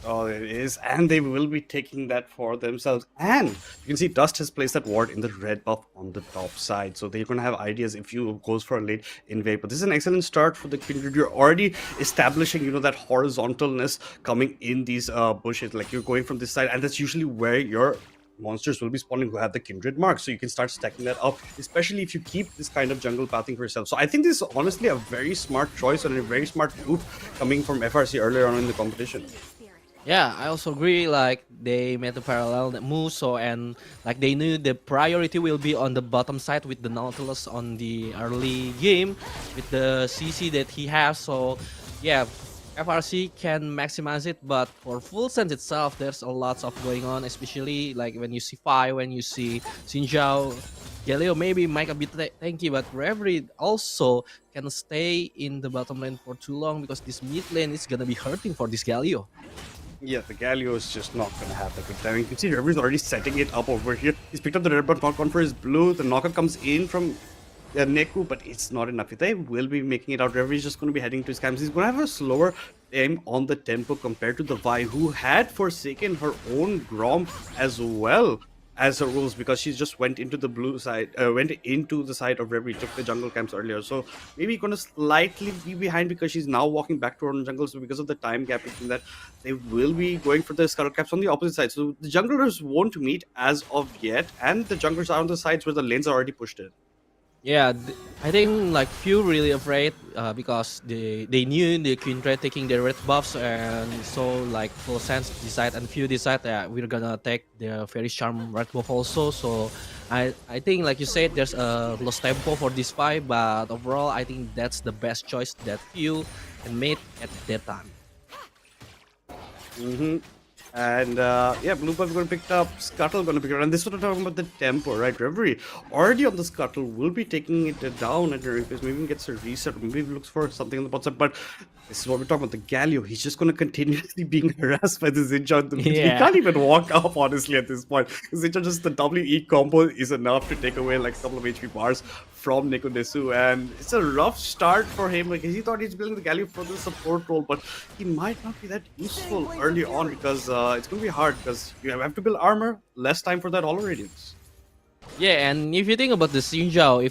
Speaker 9: Oh, it is, and they will be taking that for themselves. And you can see Dust has placed that ward in the red buff on the top side, so they're going to have ideas if you goes for a late invade. But this is an excellent start for the Kindred. You're already establishing, that horizontalness coming in these bushes. Like, you're going from this side, and that's usually where your monsters will be spawning who have the Kindred mark, so you can start stacking that up, especially if you keep this kind of jungle pathing for yourself. So I think this is honestly a very smart choice and a very smart move coming from FRC earlier on in the competition.
Speaker 5: Yeah, I also agree, like, they made the parallel move, so, and like they knew the priority will be on the bottom side with the Nautilus on the early game with the CC that he has. So yeah, FRC can maximize it, but for Full Sense itself, there's a lot of going on, especially like when you see Fi, when you see Xin Zhao. Galio maybe might a bit tanky, but Reverie also can stay in the bottom lane for too long, because this mid lane is gonna be hurting for this Galio.
Speaker 9: Yeah, the Galio is just not going to have a good time. You can see Reverie is already setting it up over here. He's picked up the red, but not gone for his blue. The knocker comes in from Neku, but it's not enough. They will be making it out. Reverie just going to be heading to his camps. He's going to have a slower aim on the tempo compared to the Vi, who had forsaken her own Grom as well as her rules, because she just went into the blue side, went into the side of Reverie, took the jungle camps earlier. So maybe going to slightly be behind because she's now walking back to her own jungle. So because of the time gap between that, they will be going for the scuttle caps on the opposite side. So the junglers won't meet as of yet, and the junglers are on the sides where the lanes are already pushed in.
Speaker 5: Yeah, I think like few really afraid because they knew the Queen taking their red buffs, and so like full sense decide and few decide that we're gonna take the Faerie Charm red buff also. So I think like you said, there's a lost tempo for this fight, but overall I think that's the best choice that few can made at that time.
Speaker 9: And yeah, Blue Buff going to pick it up, Scuttle going to pick it up, and this is what I'm talking about, the tempo, right? Reverie already on the Scuttle will be taking it down at the replace, maybe even gets a reset, maybe looks for something on the bot side, but this is what we're talking about, the Galio, he's just going to continuously being harassed by the Xinjiao in the mid. He can't even walk up, honestly, at this point. Xinjiao, just the WE combo is enough to take away like a couple of HP bars from Nekodesu, and it's a rough start for him. Like, he thought he's building the Galio for the support role, but he might not be that useful early on because it's going to be hard because you have to build armor, less time for that Hollow Radiance.
Speaker 5: Yeah, and if you think about the Xinjiao,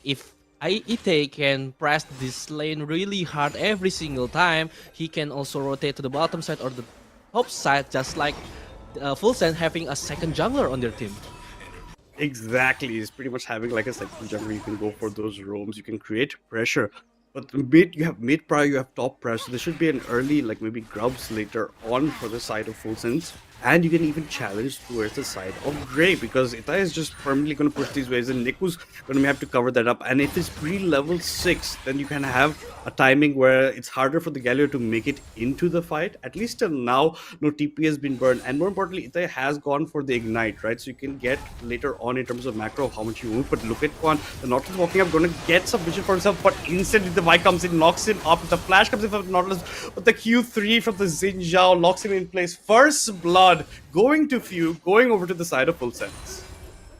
Speaker 5: if Ite can press this lane really hard every single time, he can also rotate to the bottom side or the top side, just like Full Send having a second jungler on their team.
Speaker 9: Exactly, it's pretty much having like a second jungler. You can go for those roams, you can create pressure. But mid, you have mid prior, you have top prior, so there should be an early, like maybe grubs later on for the side of Full Sense. And you can even challenge towards the side of Grey, because Ita is just permanently going to push these waves, and Niku's going to have to cover that up. And if it's pre-level 6, then you can have a timing where it's harder for the Galio to make it into the fight. At least till now, no TP has been burned. And more importantly, Ita has gone for the Ignite, right? So you can get later on in terms of macro how much you move. But look at Quan, the Nautilus walking up, going to get some vision for himself, but instantly the Vi comes in, knocks him up. The flash comes in from the Nautilus, but the Q3 from the Xinjiao locks him in place. First blood going to Few, going over to the side of Full Sense.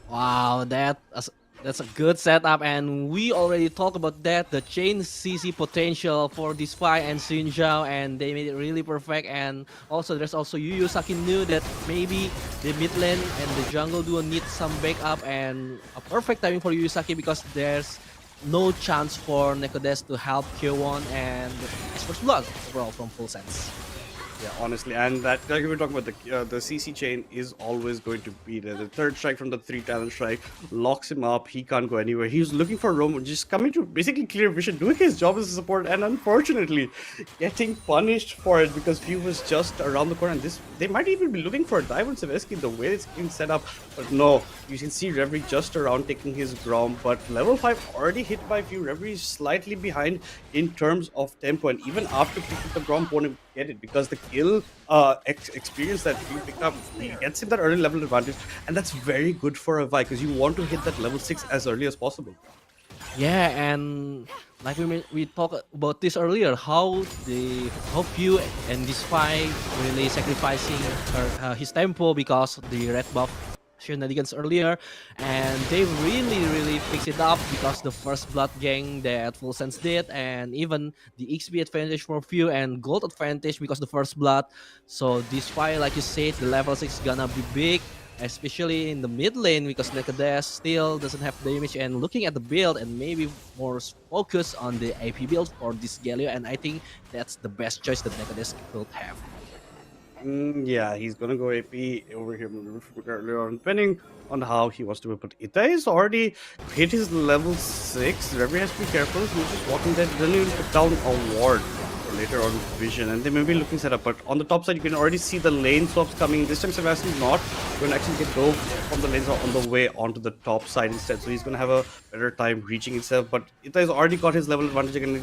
Speaker 5: Wow, that's a good setup, and we already talked about that, the chain CC potential for this fight and Xinjiao, and they made it really perfect. And also there's also Yu Saki knew that maybe the mid lane and the jungle duo need some backup, and a perfect timing for Yu Saki because there's no chance for Nekodes to help Q1 and his first blood overall from Full Sense.
Speaker 9: Yeah, honestly, and that, like we were talking about, the CC chain is always going to be there. The third strike from the 3 talent strike locks him up. He can't go anywhere. He's looking for roam, just coming to basically clear vision, doing his job as a support, and unfortunately getting punished for it because Few was just around the corner. And this, they might even be looking for a dive on Seveski the way it's being set up, but no. You can see Reverie just around taking his Grom, but level 5 already hit by Few. Reverie is slightly behind in terms of tempo, and even after picking the Grom, won't get it because the kill experience that Few picked up gets him that early level advantage, and that's very good for a Vi because you want to hit that level 6 as early as possible.
Speaker 5: Yeah, and like we talked about this earlier, how Few and this fight really sacrificing his tempo because of the red buff shenanigans earlier, and they really fixed it up because the first blood gang that Full Sense did, and even the XP advantage for Few and gold advantage because the first blood. So this fight, like you said, the level 6 is gonna be big, especially in the mid lane because Nekodes still doesn't have damage, and looking at the build and maybe more focus on the AP build for this Galio, and I think that's the best choice that Nekodes could have.
Speaker 9: Yeah, he's gonna go AP over here earlier on, depending on how he wants to do it. But Ita is already hit his level 6. Reverie has to be careful. He's just walking there. Then he'll put down a ward for later on vision, and they may be looking set up. But on the top side, you can already see the lane swaps coming. This time, Sebastian's not going to actually get go from the lanes on the way onto the top side instead. So he's going to have a better time reaching himself. But Ita has already got his level advantage again.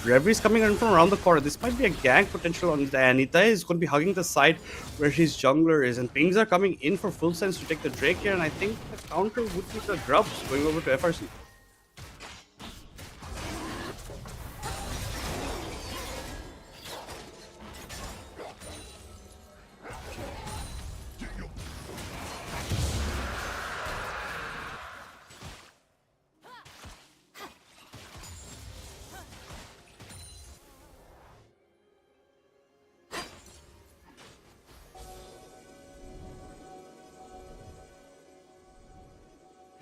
Speaker 9: Reverie is coming in from around the corner. This might be a gank potential on Ita, and Ita is going to be hugging the side where his jungler is. And pings are coming in for Full Sense to take the Drake here, and I think the counter would be the grubs going over to FRC.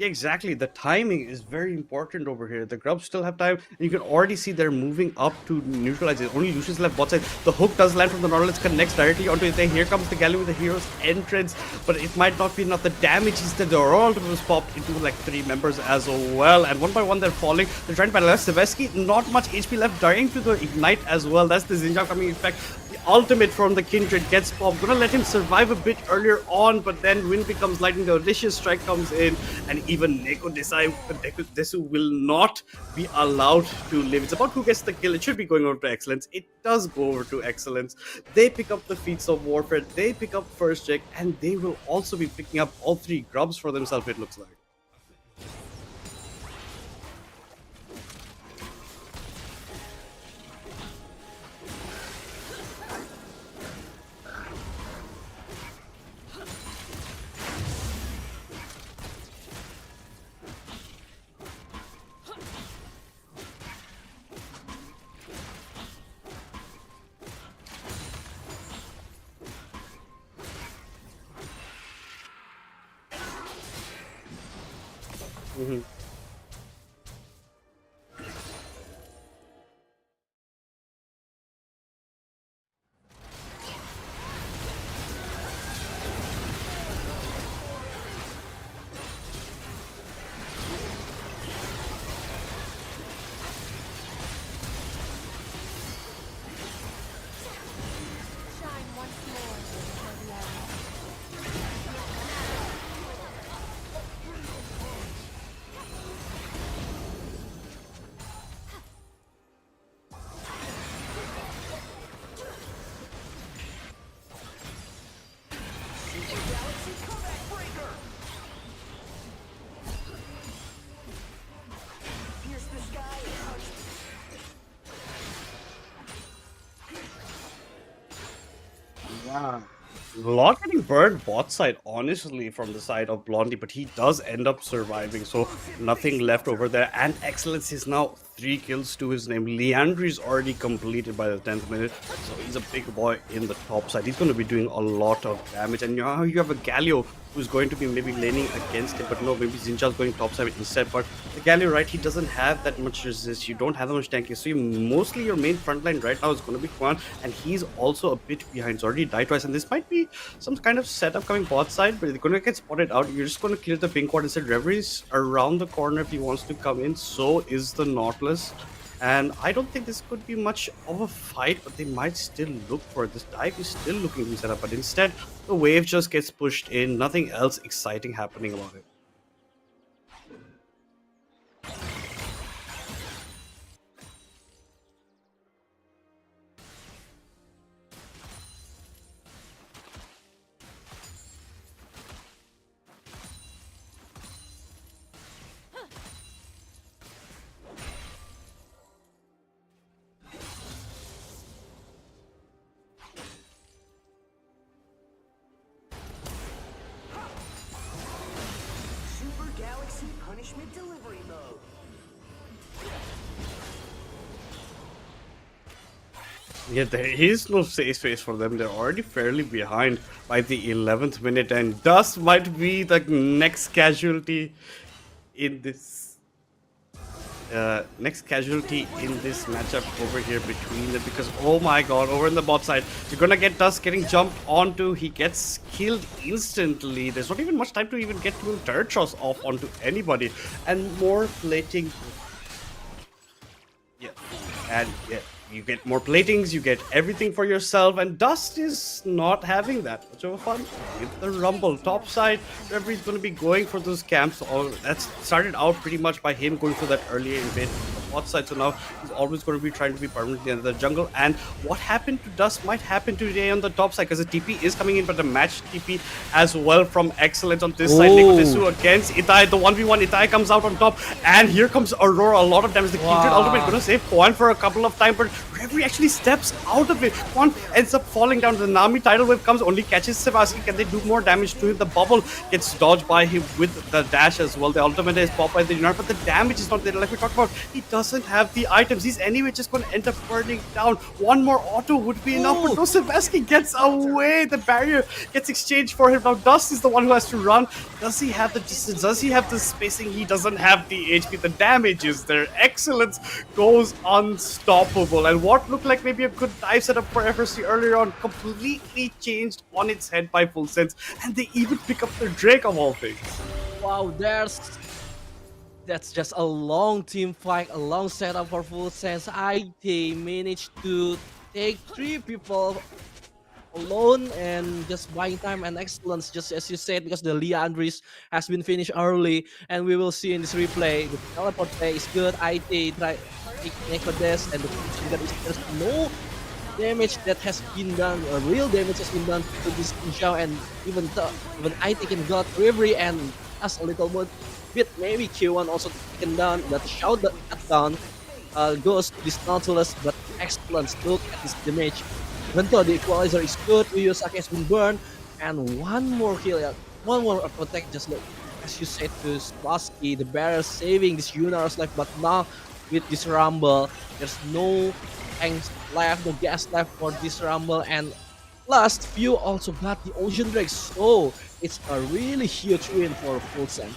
Speaker 9: Yeah, exactly. The timing is very important over here. The Grubs still have time, and you can already see they're moving up to neutralize it. Only Lucius left bot side. The hook does land from the Nautilus, connects directly onto it. Here comes the Galleon with the hero's entrance, but it might not be enough. The damage is that the ultimate was popped into like 3 members as well, and one by one they're falling. They're trying to battle left. Seveski, not much HP left, dying to the Ignite as well. That's the Xinjiang coming in fact. Ultimate from the Kindred gets popped. Gonna let him survive a bit earlier on, but then wind becomes lightning. The Audacious Strike comes in, and even Neko Desu will not be allowed to live. It's about who gets the kill. It should be going over to Excellence. It does go over to Excellence. They pick up the Feats of Warfare, they pick up First Check, and they will also be picking up all 3 Grubs for themselves, it looks like. Yeah. Lot getting burned bot side, honestly, from the side of Blondie, but he does end up surviving, so nothing left over there. And Excellence is now 3 kills to his name. Leandri is already completed by the 10th minute, so he's a big boy in the top side. He's going to be doing a lot of damage, and now you have a Galio who's going to be maybe laning against it, but no, maybe Xinjiang's going top side instead. But the Galio, right, he doesn't have that much resist, you don't have that much tanking, so mostly your main frontline right now is going to be Quan, and he's also a bit behind. He's already died twice, and this might be some kind of setup coming bot side, but they're going to get spotted out. You're just going to clear the pink ward instead. Reverie's around the corner if he wants to come in, so is the Nautilus. And I don't think this could be much of a fight, but they might still look for it. This dive is still looking to be set up, but instead the wave just gets pushed in. Nothing else exciting happening about it. Yeah, there is no safe space for them. They're already fairly behind by the 11th minute, and Dust might be the next casualty in this matchup over here between them, because oh my god, over in the bot side, you're gonna get Dust getting jumped onto. He gets killed instantly. There's not even much time to even get to turret shots off onto anybody, and more plating. Yeah, and yeah. You get more platings, you get everything for yourself, and Dust is not having that much of a fun with the Rumble. Top side, everybody's going to be going for those camps. That's started out pretty much by him going for that earlier invade on the bot side, so now he's always going to be trying to be permanently in the jungle. And what happened to Dust might happen today on the top side, because the TP is coming in, but the match TP as well from Excellence on this side. Nekodesu against Itai, the 1v1, Itai comes out on top, and here comes Aurora, a lot of damage. The Kindred ultimate going to save Quan for a couple of times, but Reverie actually steps out of it. Quan ends up falling down. The Nami tidal wave comes, only catches Sevaski. Can they do more damage to him? The bubble gets dodged by him with the dash as well. The ultimate is popped by the Dinar, but the damage is not there. Like we talked about, he does doesn't have the items. He's anyway just going to end up burning down. One more auto would be enough, but no, Sebastian gets away. The barrier gets exchanged for him. Now Dust is the one who has to run. Does he have the distance? Does he have the spacing? He doesn't have the HP. The damage is there. Excellence goes unstoppable. And what looked like maybe a good dive setup for FRC earlier on completely changed on its head by Full Sense. And they even pick up their Drake of all things.
Speaker 5: Wow, that's just a long team fight, a long setup for Full Sense. IT managed to take 3 people alone and just buying time and excellence, just as you said, because the Leandris has been finished early, and we will see in this replay the teleport play is good. IT try take Nekodes, and there's no damage that has been done, real damage has been done to this Xiao, and even IT can got Reverie and us a little bit maybe Q1 also taken down. That shot down goes to this Nautilus, but excellence. Look at this damage. Even though the equalizer is good, Uyosaki has been burned, and one more kill, one more protect, just like as you said to Slasky, the barrier saving this Yunar's life, but now with this Rumble, there's no tanks left, no gas left for this Rumble, and last few also got the Ocean Drake, so it's a really huge win for Full Sense.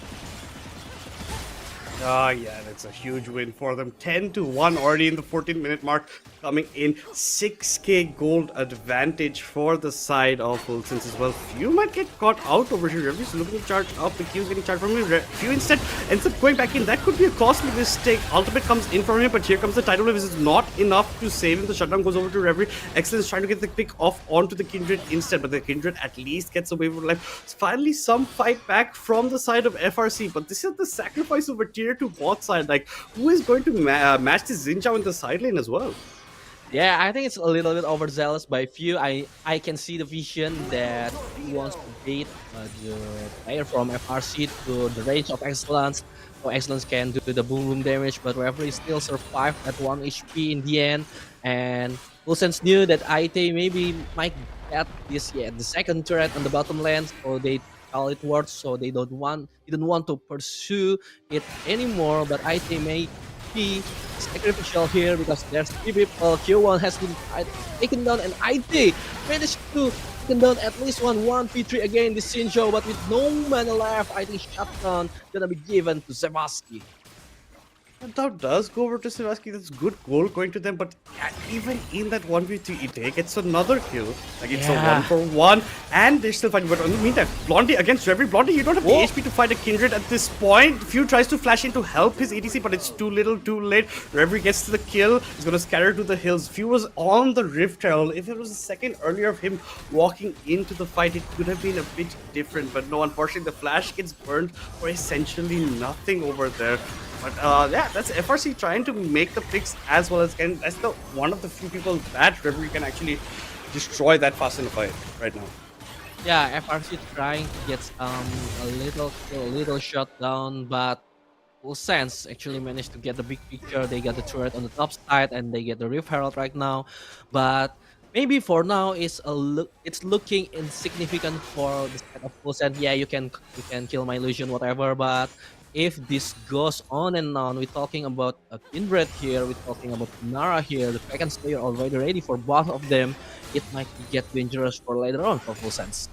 Speaker 9: Oh yeah, that's a huge win for them. 10-1 already in the 14-minute mark, coming in 6k gold advantage for the side of Full Sense as well. Few might get caught out over here. Revere's looking to charge up. The Q's getting charged from him. Few instead ends up going back in. That could be a costly mistake. Ultimate comes in from him, but here comes the tidal wave. This is not enough to save him. The shutdown goes over to Reverie. Excellence trying to get the pick off onto the Kindred instead, but the Kindred at least gets away with life. Finally, some fight back from the side of FRC, but this is the sacrifice over tier to bot side. Like, who is going to match this Xin Zhao in the side lane as well?
Speaker 5: Yeah, I think it's a little bit overzealous by few. I can see the vision that he wants to bait the player from FRC to the range of Excellence, so Excellence can do the boom damage, but Reverie still survived at 1 HP in the end, and Full Sense knew that IT maybe might get this, the second turret on the bottom lane, so they call it worth, so they didn't want to pursue it anymore, but IT may be sacrificial here because there's 3 people. Q1 has been taken down, and IT managed to take down at least 1v3 again this Shinjo, but with no mana left, I think shutdown gonna be given to Sebastian.
Speaker 9: And that does go over to Sebastian. That's good goal going to them, but even in that 1v3, it gets another kill. Like, it's a 1-for-1, and they're still fighting. But in the meantime, Blondie against Reverie. Blondie, you don't have the HP to fight a Kindred at this point. Few tries to flash in to help his ADC, but it's too little, too late. Reverie gets to the kill. He's going to scatter to the hills. Few was on the Rift Trail. If it was a second earlier of him walking into the fight, it could have been a bit different. But no, unfortunately, the flash gets burned for essentially nothing over there. But yeah, that's FRC trying to make the picks as well as can. That's the one of the few people that Reverie can actually destroy that fast in the fight right now.
Speaker 5: Yeah, FRC trying to get a little shot down, but Full Sense actually managed to get the big picture. They got the turret on the top side, and they get the Rift Herald right now. But maybe for now it's looking insignificant for the side of Full Sense. Yeah, you can kill my illusion, whatever, but if this goes on and on, we're talking about a Kindred here, we're talking about Nara here, the second player already ready for both of them, it might get dangerous for later on for Full Sense.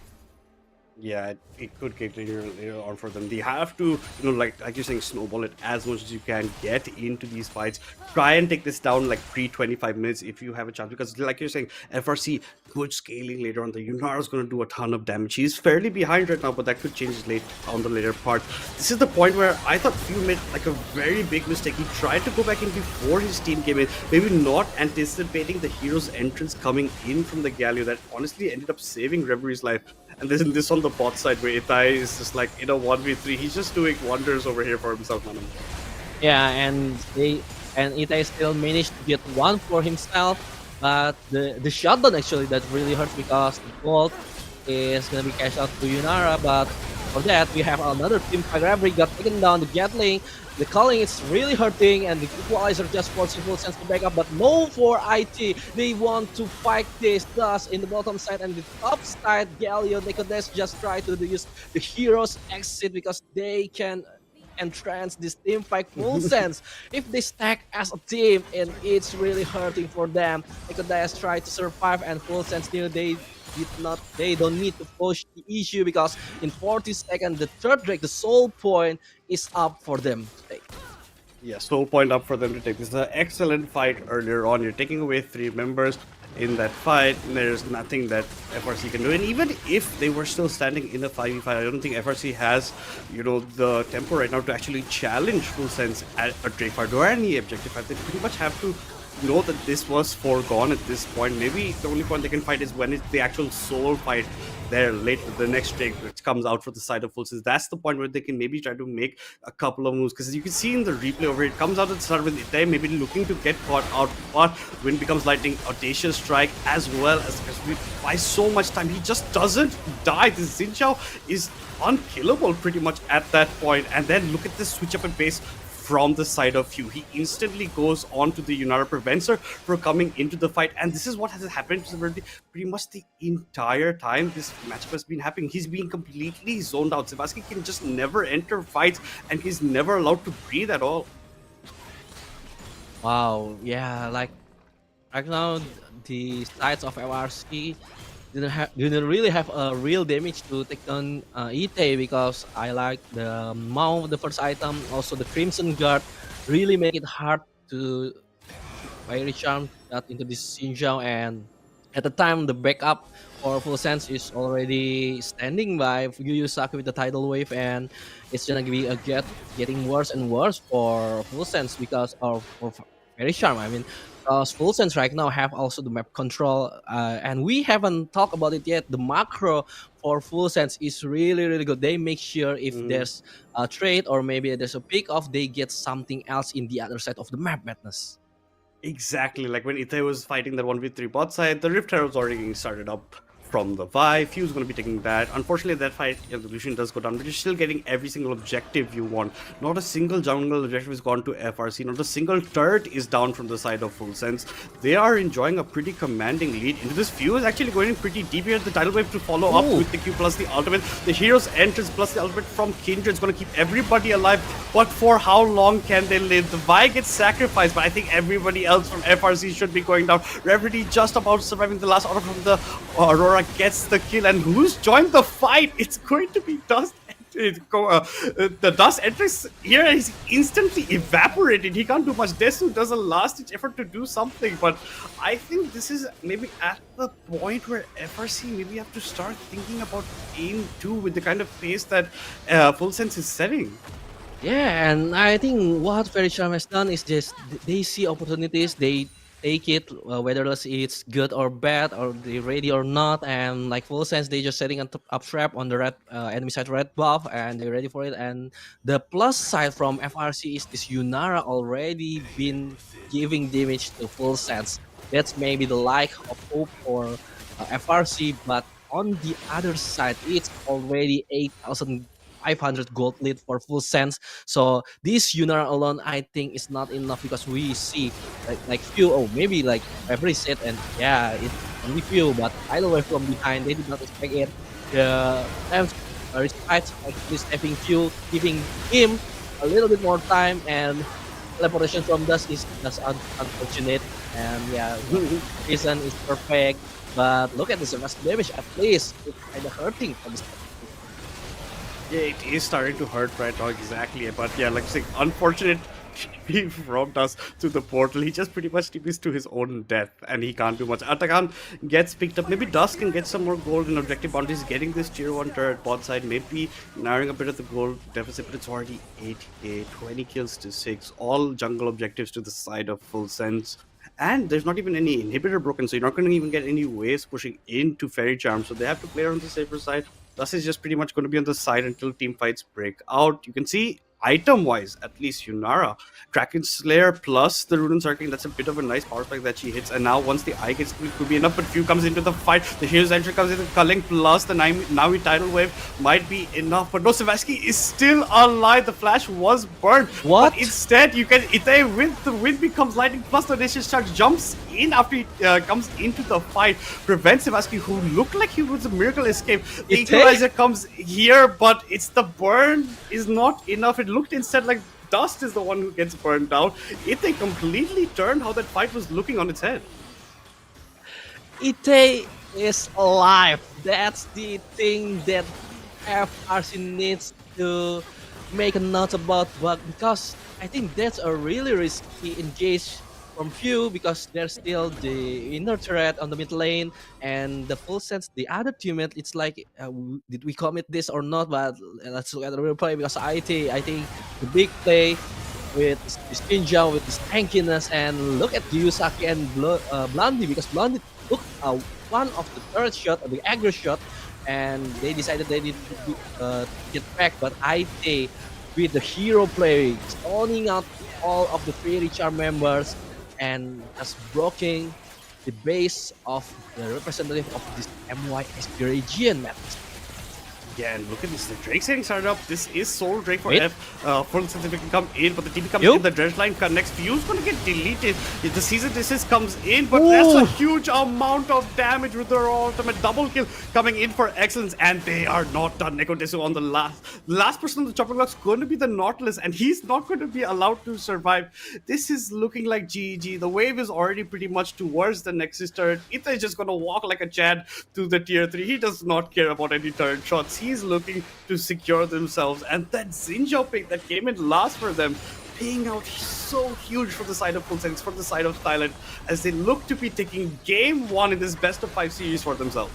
Speaker 9: Yeah, it could get later on for them. They have to, like you're saying, snowball it as much as you can, get into these fights, try and take this down like pre-25 minutes if you have a chance, because like you're saying, FRC, good scaling later on. The Yunara's going to do a ton of damage. He's fairly behind right now, but that could change late on the later part. This is the point where I thought Few made like a very big mistake. He tried to go back in before his team came in, maybe not anticipating the hero's entrance coming in from the Galio. That honestly ended up saving Reverie's life. And then this on the bot side where Itai is just like in a 1v3, he's just doing wonders over here for himself, man.
Speaker 5: Yeah, and Itai still managed to get one for himself, but the shotgun actually that really hurts because the gold is gonna be cashed out to Yunara, but for that we have another team fight. Reverie got taken down, the Gatling, the calling is really hurting, and the equalizer just forcing Full Sense to back up, but no for IT. They want to fight this, thus in the bottom side and the top side, Galio, Nekodes just try to use the hero's exit because they can entrance this team fight full sense. If they stack as a team, and it's really hurting for them. Nicodemus try to survive, and full sense knew they don't need to push the issue because in 40 seconds the third Drake, the soul point, is up for them to take.
Speaker 9: Yeah, soul point up for them to take. This is an excellent fight earlier on. You're taking away 3 members in that fight. There's nothing that FRC can do. And even if they were still standing in a 5v5, I don't think FRC has, the tempo right now to actually challenge Full Sense at a Drake fight or any objective fight. They pretty much have to know that this was foregone at this point. Maybe the only point they can fight is when it's the actual soul fight there later, the next Drake which comes out for the side of Full Sense. That's the point where they can maybe try to make a couple of moves, because you can see in the replay over it comes out at the start with Itay maybe looking to get caught out, but when becomes lightning, audacious strike as well as we buy so much time. He just doesn't die. This Xin Zhao is unkillable pretty much at that point. And then look at this switch up in pace from the side of Hugh. He instantly goes on to the Yunara, prevents her from coming into the fight, and this is what has happened to pretty much the entire time this matchup has been happening. He's been completely zoned out. Sebastian can just never enter fights, and he's never allowed to breathe at all.
Speaker 5: Wow, yeah, like right now the sides of FRC didn't really have a real damage to take down Ite, because I like the Mount, the first item, also the Crimson Guard, really make it hard to Faerie Charm got into this Xin Zhao, and at the time the backup for Full Sense is already standing by Yu Yu Saki with the tidal wave, and it's gonna be getting worse and worse for Full Sense because of Faerie Charm. I mean, Full Sense right now have also the map control, and we haven't talked about it yet. The macro for Full Sense is really good. They make sure if there's a trade or maybe there's a pick off, they get something else in the other side of the map, Madness.
Speaker 9: Exactly, like when Itay was fighting that 1v3 bot side, the Rift Herald was already getting started up from the Vi. Few's going to be taking that. Unfortunately, that fight, the Lucian does go down, but you're still getting every single objective you want. Not a single jungle objective has gone to FRC. Not a single turret is down from the side of Full Sense. They are enjoying a pretty commanding lead into this. Few is actually going in pretty deep here. The tidal wave to follow up with the Q plus the ultimate. The hero's entrance plus the ultimate from Kindred is going to keep everybody alive. But for how long can they live? The Vi gets sacrificed, but I think everybody else from FRC should be going down. Revity just about surviving. The last order from the Aurora gets the kill, and who's joined the fight? It's going to be Dust. The Dust enters here and he's instantly evaporated. He can't do much. Desu does a last-ditch effort to do something, but I think this is maybe at the point where FRC maybe have to start thinking about Aim 2 with the kind of pace that Full Sense is setting.
Speaker 5: Yeah, and I think what Faerie Charm has done is just they see opportunities, they take it, whether it's good or bad, or they ready or not. And like Full Sense, they just setting up trap on the red enemy side red buff, and they're ready for it. And the plus side from FRC is this Yunara already been giving damage to Full Sense. That's maybe the lack of hope for FRC, but on the other side, it's already 8,500 gold lead for Full Sense. So this Yunara alone, I think, is not enough, because we see like few, maybe like every set, and yeah, it's only few, but either way from behind, they did not expect it. The times respect actually stepping few, giving him a little bit more time, and teleportation from Dust is just unfortunate. And yeah, reason is perfect, but look at the surface damage. At least it's kind of hurting from this.
Speaker 9: Yeah, it is starting to hurt right now, exactly. But yeah, like I say, unfortunate TP from Dust to the portal. He just pretty much TPs to his own death, and he can't do much. Atakan gets picked up. Maybe Dust can get some more gold in objective bounties, getting this tier 1 turret bot side, maybe narrowing a bit of the gold deficit, but it's already 8k, 20 kills to 6, all jungle objectives to the side of Full Sense. And there's not even any inhibitor broken, so you're not going to even get any waves pushing into Faerie Charm, so they have to play on the safer side. Thus is just pretty much going to be on the side until team fights break out. You can see item-wise, at least Yunara, Kraken Slayer plus the Rune Circling, that's a bit of a nice power spike that she hits. And now once the eye gets it could be enough, but Few comes into the fight. The hero's entry comes in, the culling plus the Navi tidal wave might be enough. But no, Savasky is still alive. The flash was burned.
Speaker 5: What?
Speaker 9: But instead, you can Itay with the wind becomes lightning plus the Audacious Charge jumps in after he comes into the fight. Prevents Savasky, who looked like he was a miracle escape. The Equalizer comes here, but it's the burn is not enough. It looked instead like Dust is the one who gets burned down. They completely turned how that fight was looking on its head.
Speaker 5: Ite is alive. That's the thing that FRC needs to make a note about, but because I think that's a really risky engage from few because there's still the inner threat on the mid lane and the full sense the other teammate. It's like did we commit this or not? But let's look at the real play because I think the big play with this ninja with this tankiness and look at Yusaki and Blondie because Blondie took one of the third shot, the aggro shot, and they decided they need to get back. But IT with the hero play, stoning out all of the Faerie Charm members and just blocking the base of the representative of this MYSP region, man.
Speaker 9: Yeah, and look at this. The Drake's getting started up. This is Soul Drake for
Speaker 5: Wait.
Speaker 9: F. Full Sensitive can come in, but the TP comes
Speaker 5: You?
Speaker 9: in. The Dredge line connects. Fuse going to get deleted. The Season Desist comes in, but that's a huge amount of damage with their ultimate double kill coming in for Excellence, and they are not done. Neko Desu on the last person on the chopping block is going to be the Nautilus, and he's not going to be allowed to survive. This is looking like GG. The wave is already pretty much towards the Nexus turret. Ita is just going to walk like a Chad to the tier 3. He does not care about any turret shots. He's looking to secure themselves, and that Xinjiao pick that came in last for them, paying out so huge for the side of Full Sense, for the side of Thailand, as they look to be taking game 1 in this best of 5 series for themselves.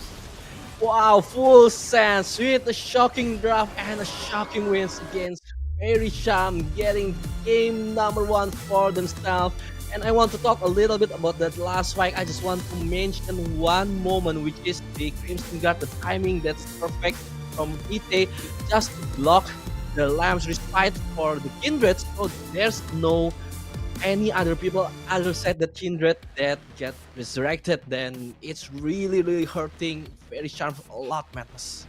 Speaker 5: Wow, Full Sense with a shocking draft and a shocking wins against Faerie Charm, getting game number 1 for themselves. And I want to talk a little bit about that last fight. I just want to mention one moment, which is the Crimson Guard, the timing that's perfect from Ite, just to block the Lamb's respite for the Kindred. So there's no any other people other side the Kindred that get resurrected. Then it's really hurting Faerie Charm a lot, Madness.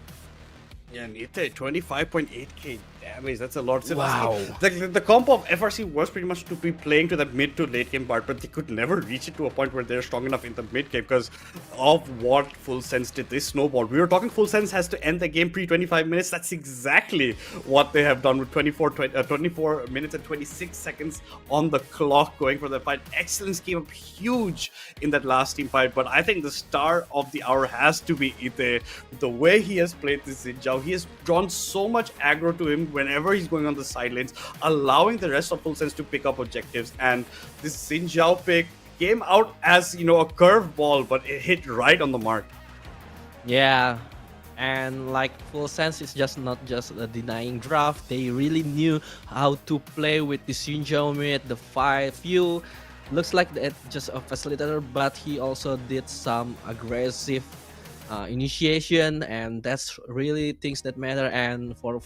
Speaker 9: Yeah, and Ite, 25.8k damage. That's a lot.
Speaker 5: Wow.
Speaker 9: The comp of FRC was pretty much to be playing to that mid to late game part, but they could never reach it to a point where they're strong enough in the mid game because of what Full Sense did. They snowballed. We were talking Full Sense has to end the game pre 25 minutes. That's exactly what they have done with 24 minutes and 26 seconds on the clock going for the fight. Excellence came up huge in that last team fight, but I think the star of the hour has to be Ite. The way he has played this Xinjiao, he has drawn so much aggro to him whenever he's going on the side lanes, allowing the rest of Full Sense to pick up objectives. And this Xinjiao pick came out as, you know, a curveball, but it hit right on the mark.
Speaker 5: Yeah, and like Full Sense is just not just a denying draft. They really knew how to play with the Xinjiao mid, the 5U. Looks like that just a facilitator, but he also did some aggressive initiation, and that's really things that matter. And for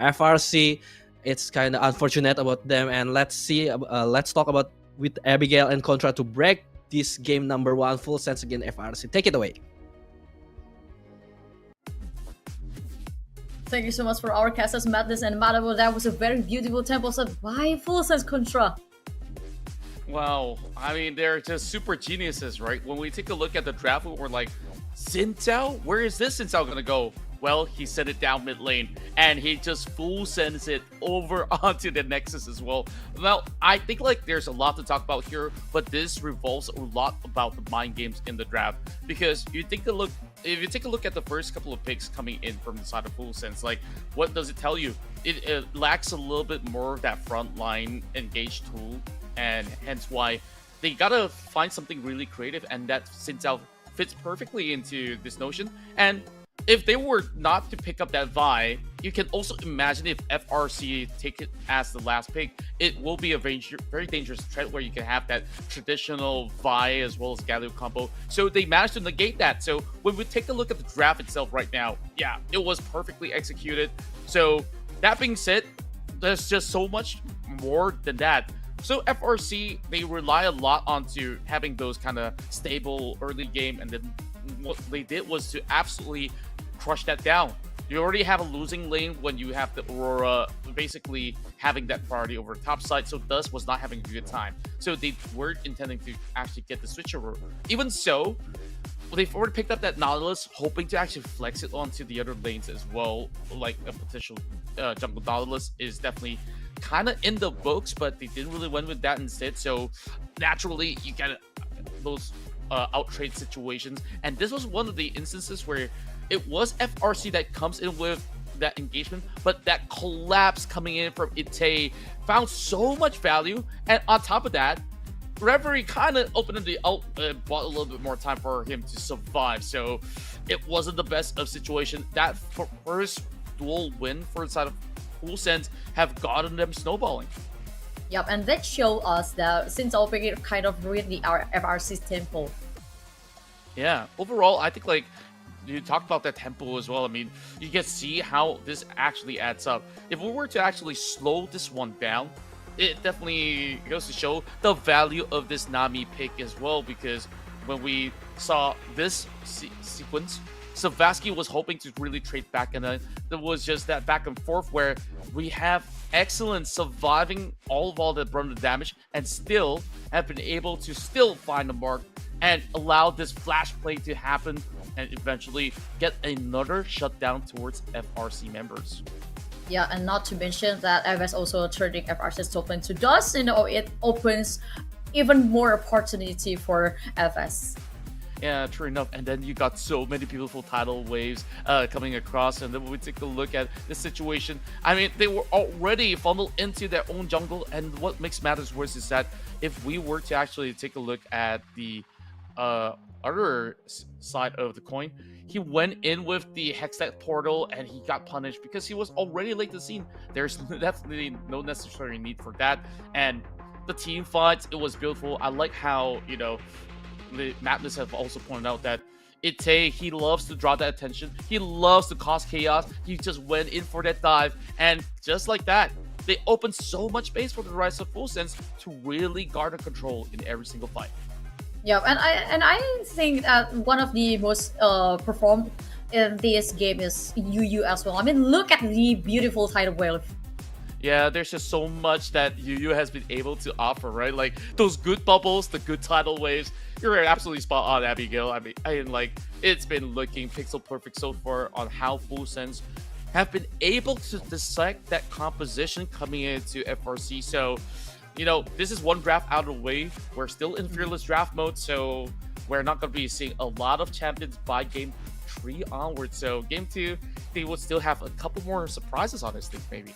Speaker 5: FRC, it's kind of unfortunate about them. And let's talk about with Abigail and Contra to break this game number 1 Full Sense against FRC. Take it away.
Speaker 7: Thank you so much for our casters, Madness and Madabo. That was a very beautiful tempo set by Full Sense Contra.
Speaker 8: Wow, I mean, they're just super geniuses, right? When we take a look at the draft, we're like, Xinjiao? Where is this Xinjiao gonna go? Well, he sent it down mid lane, and he just full sends it over onto the Nexus as well. Well, I think like there's a lot to talk about here, but this revolves a lot about the mind games in the draft. Because if you take a look at the first couple of picks coming in from the side of Full Sense, like what does it tell you? It lacks a little bit more of that frontline engage tool, and hence why they gotta find something really creative, and that Xinjiao fits perfectly into this notion. And if they were not to pick up that Vi, you can also imagine if FRC take it as the last pick, it will be a very dangerous threat where you can have that traditional Vi as well as Galio combo. So they managed to negate that. So when we take a look at the draft itself right now, yeah, it was perfectly executed. So that being said, there's just so much more than that. So FRC, they rely a lot onto having those kind of stable early game, and then what they did was to absolutely crush that down. You already have a losing lane when you have the Aurora basically having that priority over top side, so Dust was not having a good time. So they weren't intending to actually get the switch over. Even so, they've already picked up that Nautilus, hoping to actually flex it onto the other lanes as well. Like a potential jungle Nautilus is definitely kind of in the books, but they didn't really win with that instead. So naturally, you get those out trade situations, and this was one of the instances where it was FRC that comes in with that engagement, but that collapse coming in from Ite found so much value, and on top of that, Reverie kind of opened the out, bought a little bit more time for him to survive. So it wasn't the best of situation. That first dual win for the side of Full Sense have gotten them snowballing.
Speaker 7: Yep, and that showed us that since opening it kind of ruined the FRC's tempo.
Speaker 8: Yeah, overall, I think like you talked about that tempo as well. I mean, you can see how this actually adds up. If we were to actually slow this one down, it definitely goes to show the value of this Nami pick as well, because when we saw this sequence, Savasky was hoping to really trade back, and then there was just that back and forth where we have Excellence surviving all the brunt of damage and still have been able to still find the mark and allow this flash play to happen and eventually get another shutdown towards FRC members.
Speaker 7: Yeah, and not to mention that FS also turning FRC's top lane to dust, it opens even more opportunity for FS.
Speaker 8: Yeah, true enough. And then you got so many beautiful tidal waves coming across. And then when we take a look at the situation, I mean, they were already funneled into their own jungle. And what makes matters worse is that if we were to actually take a look at the other side of the coin, he went in with the Hextech portal and he got punished because he was already late to the scene. There's definitely no necessary need for that. And the team fights, it was beautiful. I like how, you know, the Madness have also pointed out that Ite, he loves to draw that attention. He loves to cause chaos. He just went in for that dive. And just like that, they opened so much space for the Rise of Full Sense to really garner control in every single fight.
Speaker 7: Yeah, and I think that one of the most performed in this game is UU as well. I mean, look at the beautiful tidal wave.
Speaker 8: Yeah, there's just so much that UU has been able to offer, right? Like those good bubbles, the good tidal waves. You're absolutely spot on, Abigail. I mean, like it's been looking pixel perfect so far on how Full Sense have been able to dissect that composition coming into FRC. So, you know, this is one draft out of the way. We're still in fearless draft mode, so we're not going to be seeing a lot of champions by game 3 onwards. So game 2, they will still have a couple more surprises on this thing, maybe.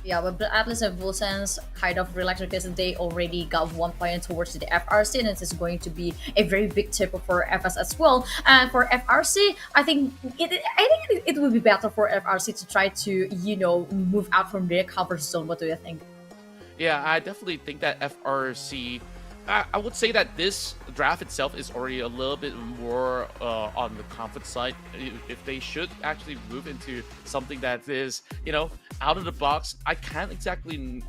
Speaker 7: Yeah, but the Atlas and Full Sense kind of relaxed because they already got 1 point towards the FRC, and it is going to be a very big tip for FS as well. And for FRC, I think it would be better for FRC to try to, you know, move out from their comfort zone. What do you think?
Speaker 8: Yeah, I definitely think that FRC, I would say that this draft itself is already a little bit more on the confident side. If they should actually move into something that is, you know, out of the box, I can't exactly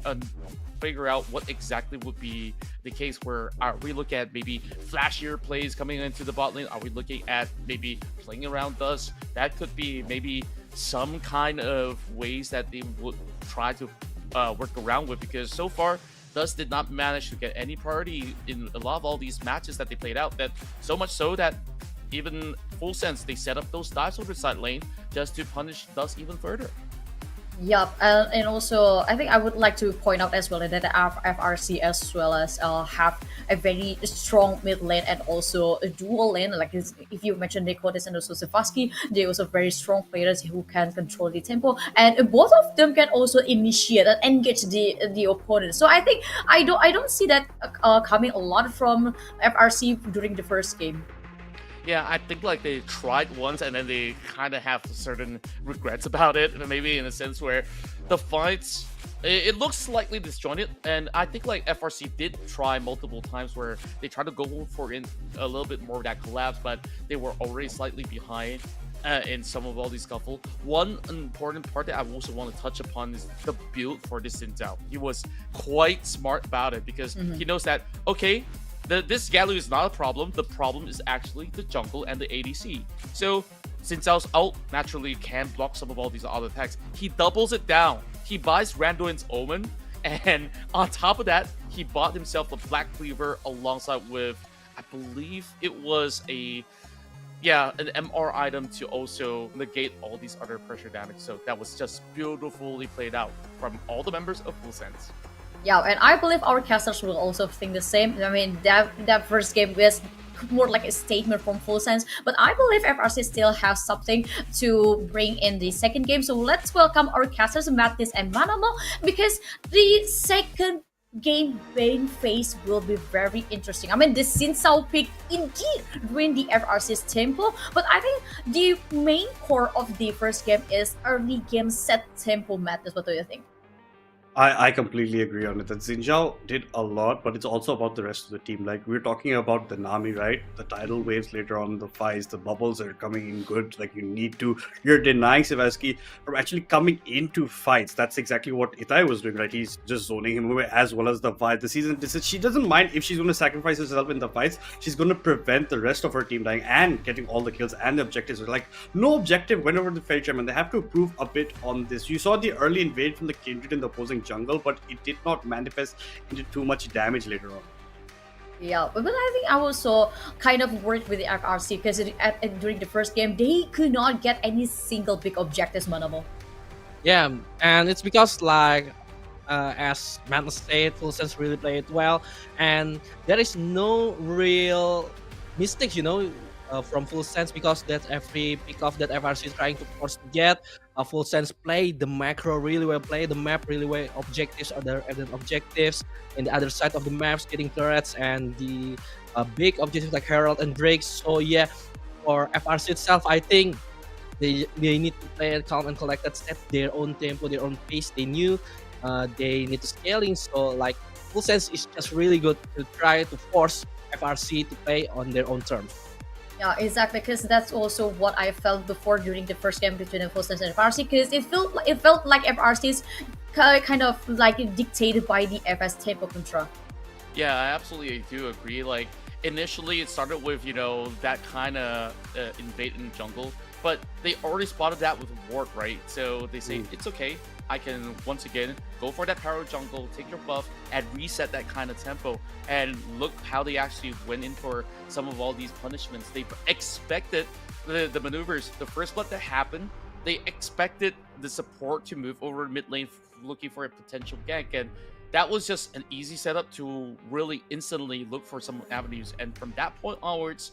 Speaker 8: figure out what exactly would be the case. Where are we looking at maybe flashier plays coming into the bot lane? Are we looking at maybe playing around Dust? That could be maybe some kind of ways that they would try to work around with, because so far Dust did not manage to get any priority in a lot of all these matches that they played out. That so much so that even Full Sense, they set up those dives over the side lane just to punish Dust even further.
Speaker 7: Yep, and also I think I would like to point out as well that the FRC as well as have a very strong mid lane and also a dual lane. Like if you mentioned Nicotis and also Savasky, they also very strong players who can control the tempo, and both of them can also initiate and engage the opponent. So I think I don't see that coming a lot from FRC during the first game.
Speaker 8: Yeah, I think like they tried once and then they kind of have certain regrets about it. Maybe in a sense where the fights, it looks slightly disjointed. And I think like FRC did try multiple times where they tried to go for a little bit more of that collapse, but they were already slightly behind in some of all these scuffle. One important part that I also want to touch upon is the build for this Xin Zhao. He was quite smart about it because he knows that, okay, this Galu is not a problem. The problem is actually the jungle and the ADC. So Xin Zhao's ult naturally can block some of all these other attacks. He doubles it down. He buys Randuin's Omen, and on top of that, he bought himself the Black Cleaver alongside with, I believe it was a yeah, an MR item to also negate all these other pressure damage. So that was just beautifully played out from all the members of Full Sense.
Speaker 7: Yeah, and I believe our casters will also think the same. I mean, that first game was more like a statement from Full Sense, but I believe FRC still has something to bring in the second game. So let's welcome our casters, Madness and Manamo, because the second game main phase will be very interesting. I mean, the Xin Sao pick indeed ruined the FRC's tempo, but I think the main core of the first game is early game set tempo. Madness, what do you think?
Speaker 9: I completely agree on it. That Xinjiao did a lot, but it's also about the rest of the team. Like, we're talking about the Nami, right? The tidal waves later on, the fights, the bubbles are coming in good. Like, you're denying Sivaski from actually coming into fights. That's exactly what Itai was doing, right? He's just zoning him away, as well as the fight. The season, she doesn't mind if she's going to sacrifice herself in the fights. She's going to prevent the rest of her team dying and getting all the kills and the objectives. Like, no objective went over the Faerie Charm, and they have to improve a bit on this. You saw the early invade from the Kindred in the opposing jungle, but it did not manifest into too much damage later on.
Speaker 7: Yeah, but I think I also kind of worked with the FRC because during the first game, they could not get any single big objectives, Manamo.
Speaker 5: Yeah, and it's because like as Madness said, Full Sense really played well, and there is no real mistakes, from Full Sense, because that's every pick off that FRC is trying to force to get. Full Sense play the macro really well, play the map really well, objectives, other evident objectives, and the other side of the maps, getting turrets and the big objectives like Herald and Drake. So yeah, for FRC itself, I think they need to play it calm and collected, set their own tempo, their own pace. They knew they need to scaling, so like Full Sense is just really good to try to force FRC to play on their own terms.
Speaker 7: Yeah, exactly, because that's also what I felt before during the first game between Full Sense and FRC, because it felt like FRC is kind of like dictated by the FS tempo control.
Speaker 8: Yeah, I absolutely do agree. Like, initially it started with, that kind of invade in the jungle, but they already spotted that with Ward, right? So they say, it's okay, I can once again go for that power jungle, take your buff, and reset that kind of tempo. And look how they actually went in for some of all these punishments. They expected the maneuvers. The first blood that happened, they expected the support to move over mid lane looking for a potential gank. And that was just an easy setup to really instantly look for some avenues. And from that point onwards,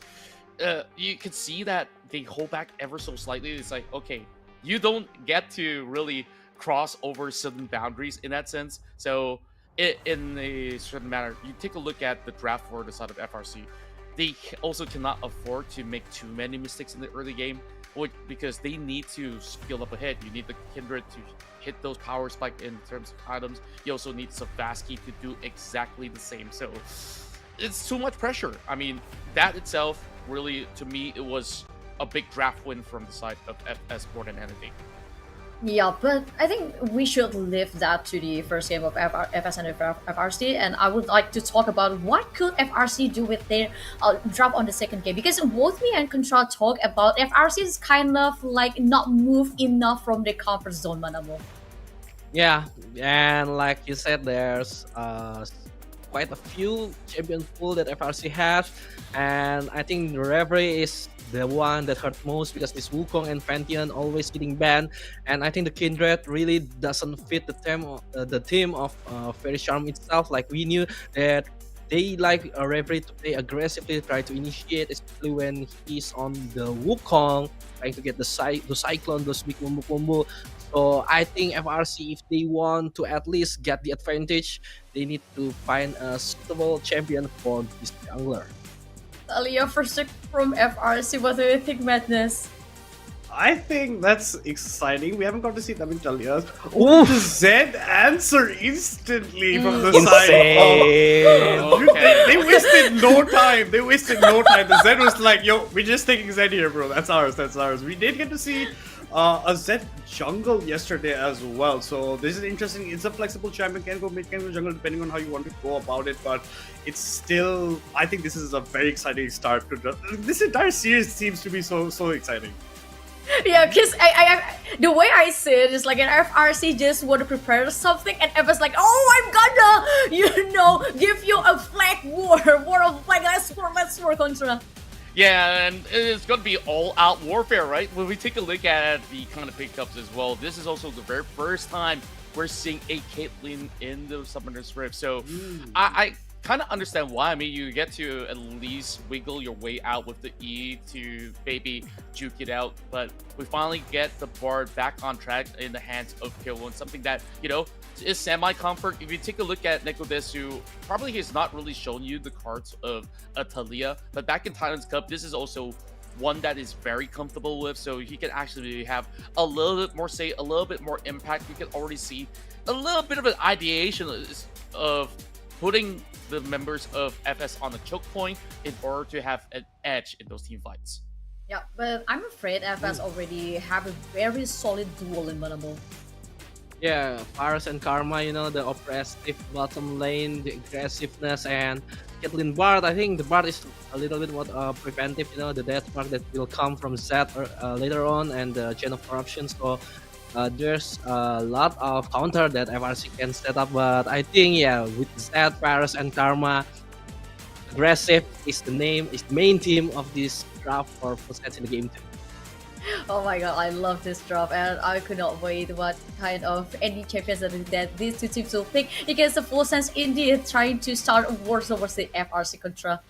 Speaker 8: you could see that they hold back ever so slightly. It's like, okay, you don't get to really cross over certain boundaries in that sense. So in a certain manner, you take a look at the draft for the side of FRC. They also cannot afford to make too many mistakes in the early game, because they need to skill up ahead. You need the Kindred to hit those power spike in terms of items. You also need Savaski to do exactly the same. So it's too much pressure. I mean, that itself, really, to me, it was a big draft win from the side of FS more than anything.
Speaker 7: Yeah, but I think we should leave that to the first game of FS and FRC, and I would like to talk about what could FRC do with their drop on the second game, because both me and Control talk about FRC is kind of like not move enough from the comfort zone, Manamo.
Speaker 5: Yeah, and like you said, there's quite a few champion pool that FRC has, and I think the Reverie is the one that hurt most, because this Wukong and Pantheon always getting banned, and I think the Kindred really doesn't fit the team of Faerie Charm itself. Like, we knew that they like Reverie to play aggressively, try to initiate, especially when he's on the Wukong, trying to get the Cyclone, those big combo. So I think FRC, if they want to at least get the advantage, they need to find a suitable champion for this jungler.
Speaker 7: Talia first from FRC, what do you think, Madness?
Speaker 9: I think that's exciting. We haven't got to see them in Talia's. Oh, the Zed answer instantly from the side.
Speaker 8: Okay.
Speaker 9: They wasted no time. The Zed was like, yo, we're just taking Zed here, bro. That's ours. We did get to see a Zed jungle yesterday as well. So this is interesting. It's a flexible champion. Can go mid, can go jungle, depending on how you want to go about it. But it's still, I think this is a very exciting start to this entire series. Seems to be so exciting.
Speaker 7: Yeah, because I the way I see it is like an FRC just want to prepare something, and FS like, oh, I'm gonna, give you a flag war of flag. Let's war contra.
Speaker 8: Yeah, and it's going to be all-out warfare, right? When we take a look at the kind of pickups as well, this is also the very first time we're seeing a Caitlyn in the Summoner's Rift. So I kind of understand why. I mean, you get to at least wiggle your way out with the E to maybe juke it out. But we finally get the Bard back on track in the hands of Killone, something that, you know, is semi-comfort. If you take a look at Nekodesu, probably has not really shown you the cards of a Talia, but back in Thailand's Cup, this is also one that is very comfortable with, so he can actually have a little bit more say, a little bit more impact. You can already see a little bit of an ideation of putting the members of FS on the choke point in order to have an edge in those team fights.
Speaker 7: Yeah, but I'm afraid FS already have a very solid duel in Manamo.
Speaker 5: Yeah, Faris and Karma, you know, the oppressive bottom lane, the aggressiveness, and Caitlyn Bard. I think the Bard is a little bit more preventive, you know, the death mark that will come from Zed later on, and the chain of corruption. So there's a lot of counter that FRC can set up, but I think, yeah, with Zed, Faris, and Karma, aggressive is the main theme of this draft for Full in the game too.
Speaker 7: Oh my god, I love this drop, and I could not wait what kind of any champions that these two teams will pick against the Full Sense India trying to start a war towards the FRC Contra.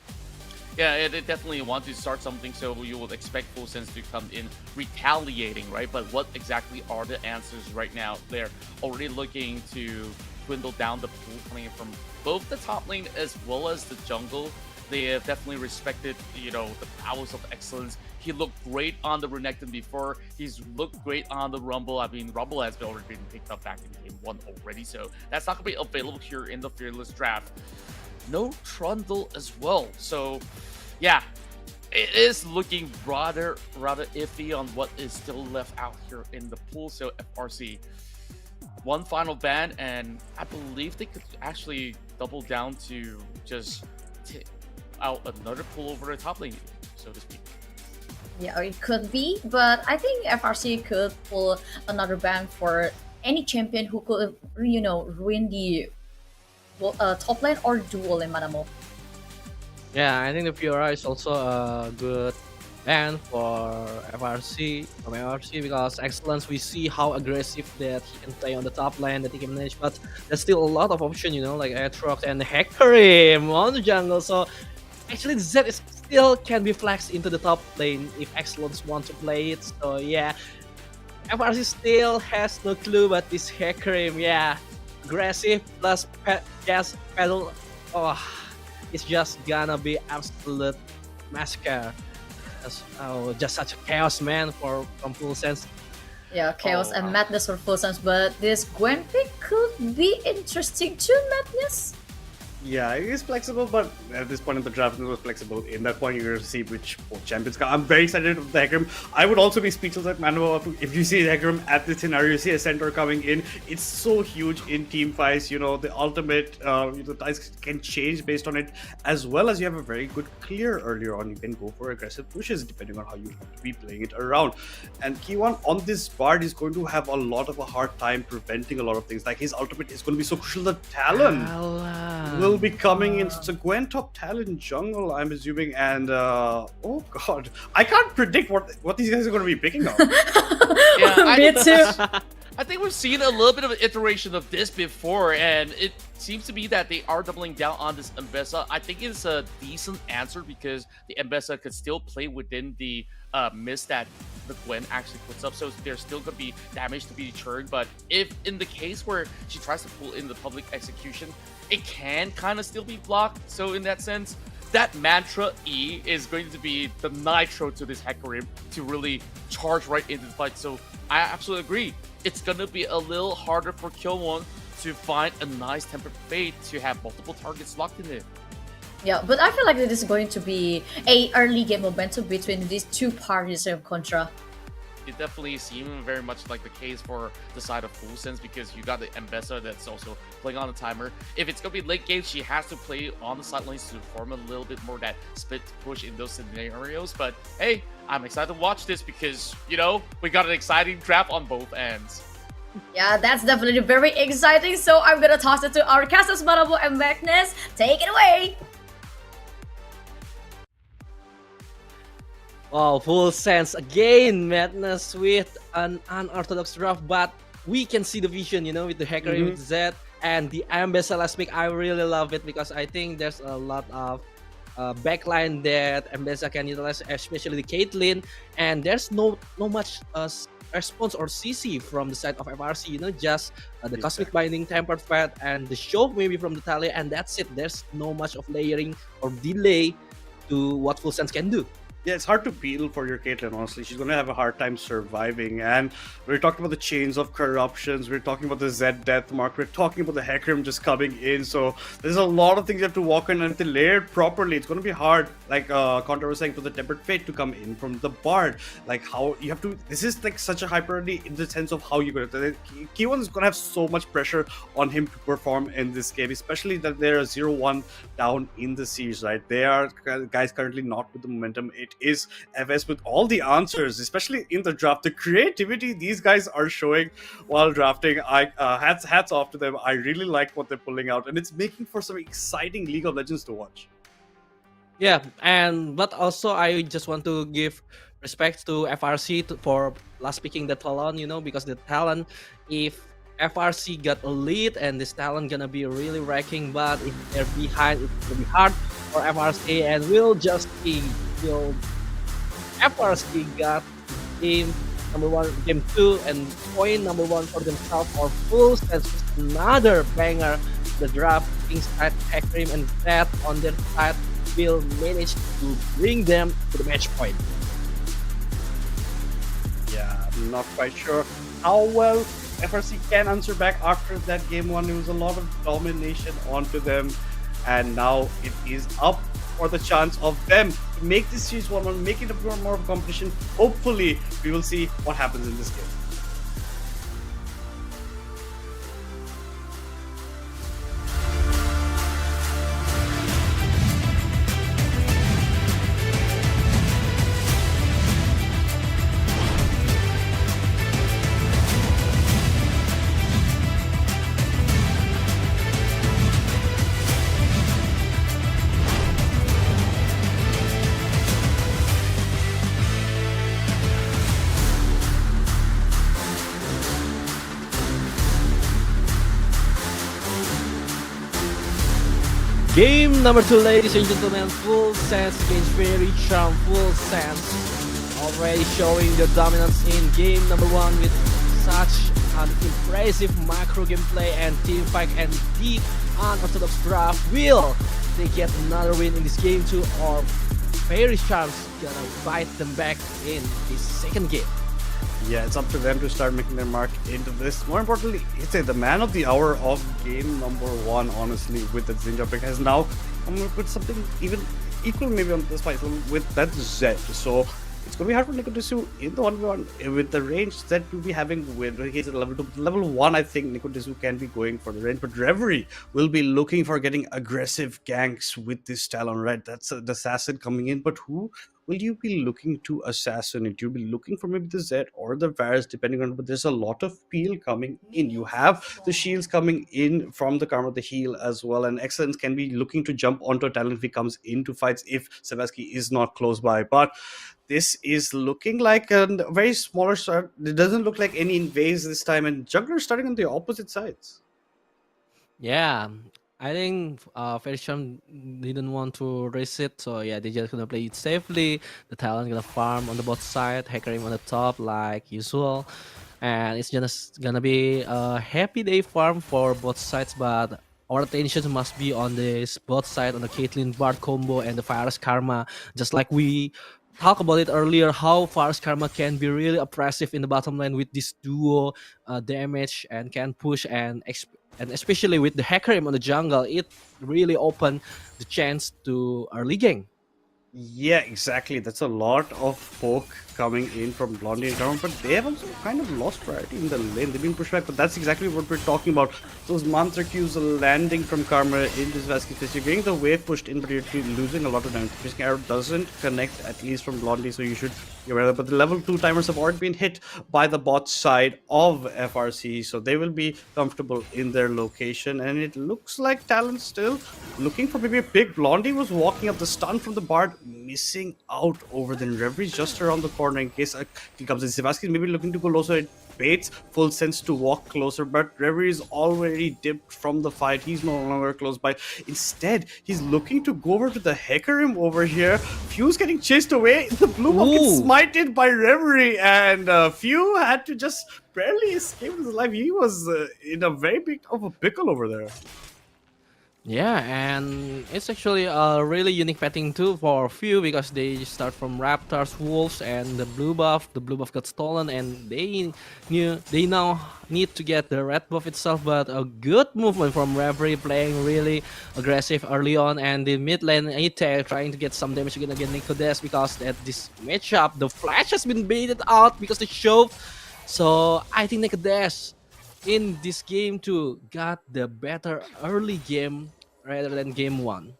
Speaker 8: Yeah, they definitely want to start something, so you would expect Full Sense to come in retaliating, right? But what exactly are the answers right now? They're already looking to dwindle down the pool coming in from both the top lane as well as the jungle. They have definitely respected, you know, the powers of excellence. He looked great on the Renekton before. He's looked great on the Rumble. I mean, Rumble has already been picked up back in game 1 already, so that's not going to be available here in the Fearless draft. No Trundle as well. So, yeah, it is looking rather iffy on what is still left out here in the pool. So, FRC, one final ban, and I believe they could actually double down to just take out another pull over the top lane, so to speak.
Speaker 7: Yeah, it could be, but I think FRC could pull another ban for any champion who could, you know, ruin the top lane or duel in Manamo.
Speaker 5: Yeah, I think the Fiora is also a good ban for FRC, because Excellence, we see how aggressive that he can play on the top lane, that he can manage, but there's still a lot of options, you know, like Aatrox and Hecarim on the jungle. So actually Zed is still can be flexed into the top lane if Excellence want to play it. So yeah, FRC still has no clue about this Hecarim. Yeah, aggressive plus just pedal. Oh, it's just gonna be absolute massacre. Just such a chaos, man, from Full Sense.
Speaker 7: Yeah, chaos and madness for Full Sense, but this Gwen pick could be interesting too, madness.
Speaker 9: Yeah, it is flexible, but at this point in the draft, it was flexible. In that point, you're going to see which both champions come. I'm very excited with the Hecarim. I would also be speechless at Manoa if you see Hecarim at this scenario. You see a center coming in. It's so huge in team fights. You know, the ultimate, the dice can change based on it, as well as you have a very good clear earlier on. You can go for aggressive pushes depending on how you want to be playing it around. And Kiwan on this Bard is going to have a lot of a hard time preventing a lot of things. Like his ultimate is going to be so crucial. The Talon will be coming in. It's a Gwen top Talon jungle, I'm assuming, and oh god, I can't predict what these guys are going to be picking up.
Speaker 8: Yeah,
Speaker 7: Me too.
Speaker 8: I think we've seen a little bit of an iteration of this before, and it seems to be that they are doubling down on this Mbessa. I think it's a decent answer because the Mbessa could still play within the miss that the Gwen actually puts up, so there's still going to be damage to be deterred. But if in the case where she tries to pull in the public execution, it can kind of still be blocked. So in that sense, that Mantra E is going to be the nitro to this Hecarim to really charge right into the fight. So I absolutely agree. It's going to be a little harder for Killone to find a nice tempered fate to have multiple targets locked in it.
Speaker 7: Yeah, but I feel like this is going to be a early game momentum between these two parties of Contra.
Speaker 8: It definitely seemed very much like the case for the side of Full Sense, because you got the Mbessa that's also playing on the timer. If it's going to be late game, she has to play on the sidelines to form a little bit more that split push in those scenarios. But hey, I'm excited to watch this because, you know, we got an exciting draft on both ends.
Speaker 7: Yeah, that's definitely very exciting. So I'm going to toss it to our casters, Marabo and Magnus. Take it away!
Speaker 5: Wow, full sense again, madness with an unorthodox draft, but we can see the vision, with the hacker with Z and the Ambassador last pick. I really love it because I think there's a lot of backline that Ambassador can utilize, especially the Caitlyn, and there's no much response or CC from the side of FRC, just the Cosmic Binding, Tempered Fat, and the Shove maybe from the Talia, and that's it. There's no much of layering or delay to what Full Sense can do.
Speaker 9: Yeah, it's hard to peel for your Caitlyn, honestly. She's going to have a hard time surviving. And we're talking about the chains of corruptions. We're talking about the Z death mark. We're talking about the Hecarim just coming in. So there's a lot of things you have to walk in. And if they layer it properly, it's going to be hard. Like Contra was saying, for the Tempered Fate to come in from the Bard. Like how you have to... This is like such a high priority in the sense of how you're going to... K1 is going to have so much pressure on him to perform in this game. Especially that they're 0-1 down in the series, right? They are guys currently not with the momentum. It is FS with all the answers, especially in the draft. The creativity these guys are showing while drafting, hats off to them. I really like what they're pulling out, and it's making for some exciting League of Legends to watch.
Speaker 5: Yeah, but also I just want to give respect to FRC for last picking the Talon, because the Talon, if FRC got a lead and this Talon gonna be really wrecking, but if they're behind, it's gonna be hard for FRC, and we'll just see. FRC got game number 1, game 2, and point number 1 for themselves, or Full Sense with another banger. The draft inside Hecarim and that on their side will manage to bring them to the match point.
Speaker 9: Yeah, I'm not quite sure how well FRC can answer back after that game 1. It was a lot of domination onto them, and now it is up for the chance of them to make this series 1-1, make it a bit more of a competition. Hopefully, we will see what happens in this game.
Speaker 5: Game number 2, ladies and gentlemen. Full Sense against Faerie Charm. Full Sense already showing their dominance in game number 1 with such an impressive macro gameplay and team fight and deep unorthodox draft. Will they get another win in this game 2, or Faerie Charm's gonna bite them back in this second game?
Speaker 9: Yeah, it's up to them to start making their mark into this. More importantly, it's the man of the hour of game number 1, honestly, with the Zinja pick, has now come up with something even equal maybe on this fight with that Z. So it's going to be hard for Nikodesu in the 1v1 with the range that we'll be having with he's at level 2. Level 1, I think Nikodesu can be going for the range, but Reverie will be looking for getting aggressive ganks with this Talon, right? That's the assassin coming in, but who will you be looking to assassinate? You'll be looking for maybe the Z or the Varus, depending on, but there's a lot of peel coming in. You have the shields coming in from the Karma, the heal as well, and Excellence can be looking to jump onto a Talon if he comes into fights, if Sebaski is not close by. But this is looking like a very smaller start. It doesn't look like any invades this time, and Juggler starting on the opposite sides.
Speaker 5: Yeah, I think Faerie Charm didn't want to risk it, so yeah, they just gonna play it safely. The Talon gonna farm on the both side, Hecarim on the top like usual, and it's just gonna be a happy day farm for both sides. But our attention must be on this both side, on the Caitlyn Bard combo and the Faerie Karma, just like we talked about it earlier, how Faerie Karma can be really oppressive in the bottom lane with this duo damage and can push, and especially with the Hecarim on the jungle, it really opened the chance to early game.
Speaker 9: Yeah, exactly. That's a lot of poke coming in from Blondie and Karma, but they have also kind of lost priority in the lane. They've been pushed back, but that's exactly what we're talking about. Those mantra Qs landing from Karma into Sebaski space. You're getting the wave pushed in, but you're losing a lot of damage. This arrow doesn't connect, at least from Blondie, so you should be aware of that. But the level 2 timers have already been hit by the bot side of FRC, so they will be comfortable in their location. And it looks like Talon still looking for maybe a pick. Blondie was walking up, the stun from the Bard missing out over then. Referee's just around the corner in case he comes in. Sebastian maybe looking to go closer. It baits full sense to walk closer, but Reverie is already dipped from the fight. He's no longer close by. Instead, he's looking to go over to the Hecarim over here. Few's getting chased away. The blue buff gets smited by Reverie, and Few had to just barely escape his life. He was in a very big of a pickle over there.
Speaker 5: Yeah, and it's actually a really unique petting too for Few because they start from Raptors, Wolves, and the blue buff. The blue buff got stolen, and they now need to get the red buff itself. But a good movement from Reverie, playing really aggressive early on, and the mid lane Ite trying to get some damage against Nicodes because at this matchup the flash has been baited out because the show. So I think Nicodes in this game too got the better early game rather than game 1.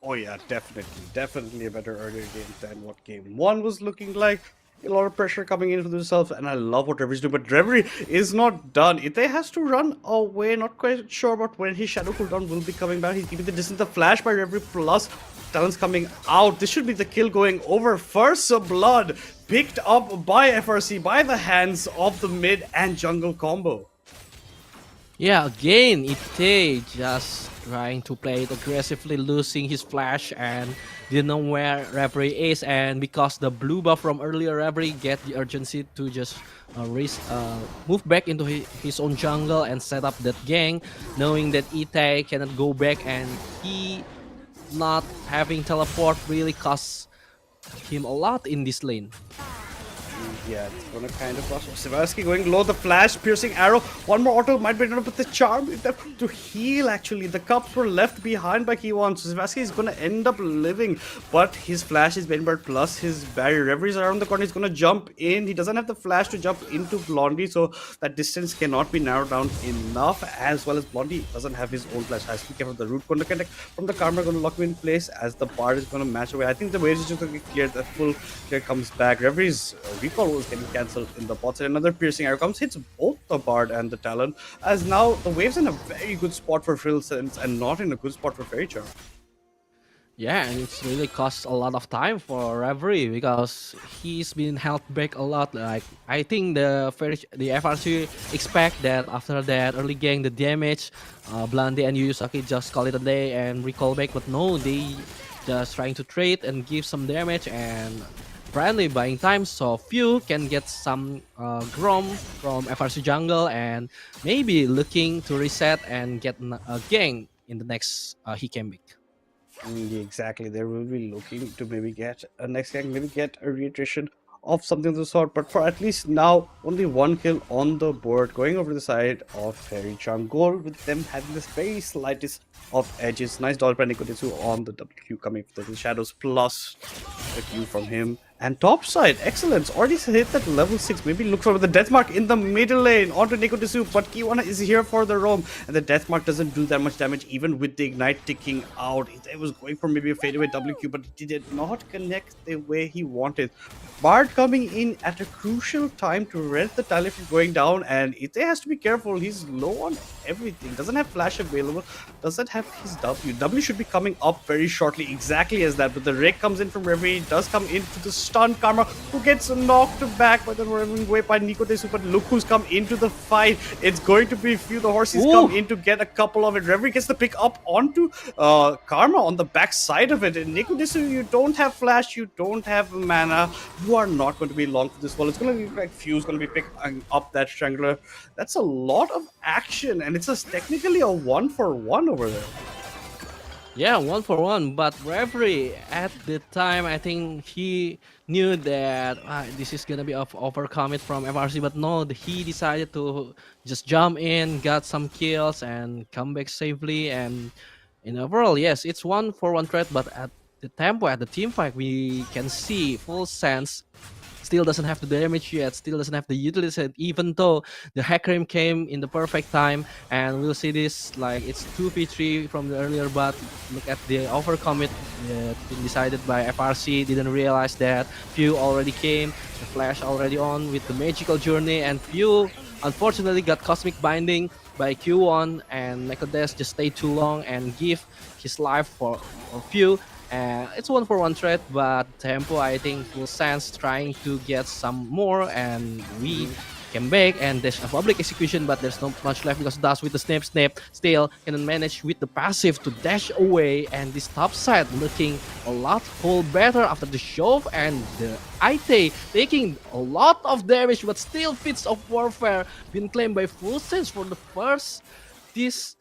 Speaker 9: Oh yeah, definitely a better earlier game than what game 1 was looking like. A lot of pressure coming in for themselves, and I love what Reverie's doing, but Reverie is not done. Ite has to run away, not quite sure about when his shadow cooldown will be coming back. He's keeping the distance. The flash by Reverie plus talents coming out. This should be the kill going over. First blood picked up by FRC by the hands of the mid and jungle combo.
Speaker 5: Yeah, again, Ite just trying to play it aggressively, losing his flash and didn't know where Reverie is. And because the blue buff from earlier, Reverie get the urgency to just move back into his own jungle and set up that gang, knowing that Ite cannot go back, and he not having teleport really costs him a lot in this lane.
Speaker 9: Yeah, it's gonna kind of rush. Sevarsky going low, the flash, piercing arrow. One more auto might be enough, but the charm to heal actually. The cups were left behind by Kiwan, so Sevarsky is gonna end up living. But his flash is Benbird plus his barrier. Reverie's around the corner, he's gonna jump in. He doesn't have the flash to jump into Blondie, so that distance cannot be narrowed down enough. As well as Blondie doesn't have his own flash. Has to be careful. The root gonna connect from the Karma, gonna lock him in place as the Bard is gonna match away. I think the wave is just gonna get cleared. The full clear comes back. Reverie's recall was getting cancelled in the bots, and another piercing arrow comes, hits both the Bard and the Talon, as now the wave's in a very good spot for Frill Sense and not in a good spot for Faerie Charm.
Speaker 5: Yeah, and it's really cost a lot of time for Reverie because he's been held back a lot. Like, I think the FRC expect that after that early gang, the damage, Blondie and Yuyusaki just call it a day and recall back, but no, they just trying to trade and give some damage and apparently buying time so Few can get some Grom from FRC jungle and maybe looking to reset and get a gang in the next he came back.
Speaker 9: Exactly, they will be looking to maybe get a next gang, maybe get a reiteration of something of the sort, but for at least now, only one kill on the board going over the side of Faerie Charm. Goal with them having this very slightest of edges. Nice dollar by Nicodesu on the WQ coming for the shadows plus the Q from him. And top side, excellence. Already hit that level 6. Maybe look for the death mark in the middle lane onto Nicodesu, but Kiwana is here for the roam. And the death mark doesn't do that much damage even with the ignite ticking out. It was going for maybe a fadeaway WQ, but it did not connect the way he wanted. Bard coming in at a crucial time to rent the tally from going down, and Ite has to be careful. He's low on everything. Doesn't have flash available. Doesn't have his W. W should be coming up very shortly, exactly as that. But the rake comes in from Reverie, does come into the stun. Karma, who gets knocked back by the running way by Nicodesu, but look who's come into the fight. It's going to be Few. The horses come in to get a couple of it. Reverie gets the pick up onto Karma on the back side of it. And Nicodesu, you don't have flash, you don't have mana. You are not going to be long for this wall. It's going to be like Few's going to be picking up that Strangler. That's a lot of action, and it's technically a 1-for-1 over there.
Speaker 5: Yeah, 1-for-1, but Reverie at the time, I think he knew that this is gonna be overcome it from FRC, but no, he decided to just jump in, got some kills, and come back safely. And in overall, yes, it's 1-for-1 threat, but at the tempo, at the team fight, we can see full sense still doesn't have the damage yet, still doesn't have the utility, even though the Hecarim came in the perfect time. And we'll see this, like, it's 2v3 from the earlier, but look at the overcommit decided by FRC. Didn't realize that Few already came, the flash already on with the magical journey, and Few unfortunately got cosmic binding by Q1, and Nicodes just stayed too long and give his life for Few. It's 1-for-1 trade, but Tempo, I think, full sense trying to get some more, and we came back, and there's a public execution, but there's not much left because Dash with the snap still can manage with the passive to dash away, and this top side looking a lot whole better after the shove, and the IT taking a lot of damage, but still Fits of Warfare been claimed by Full Sense for the first these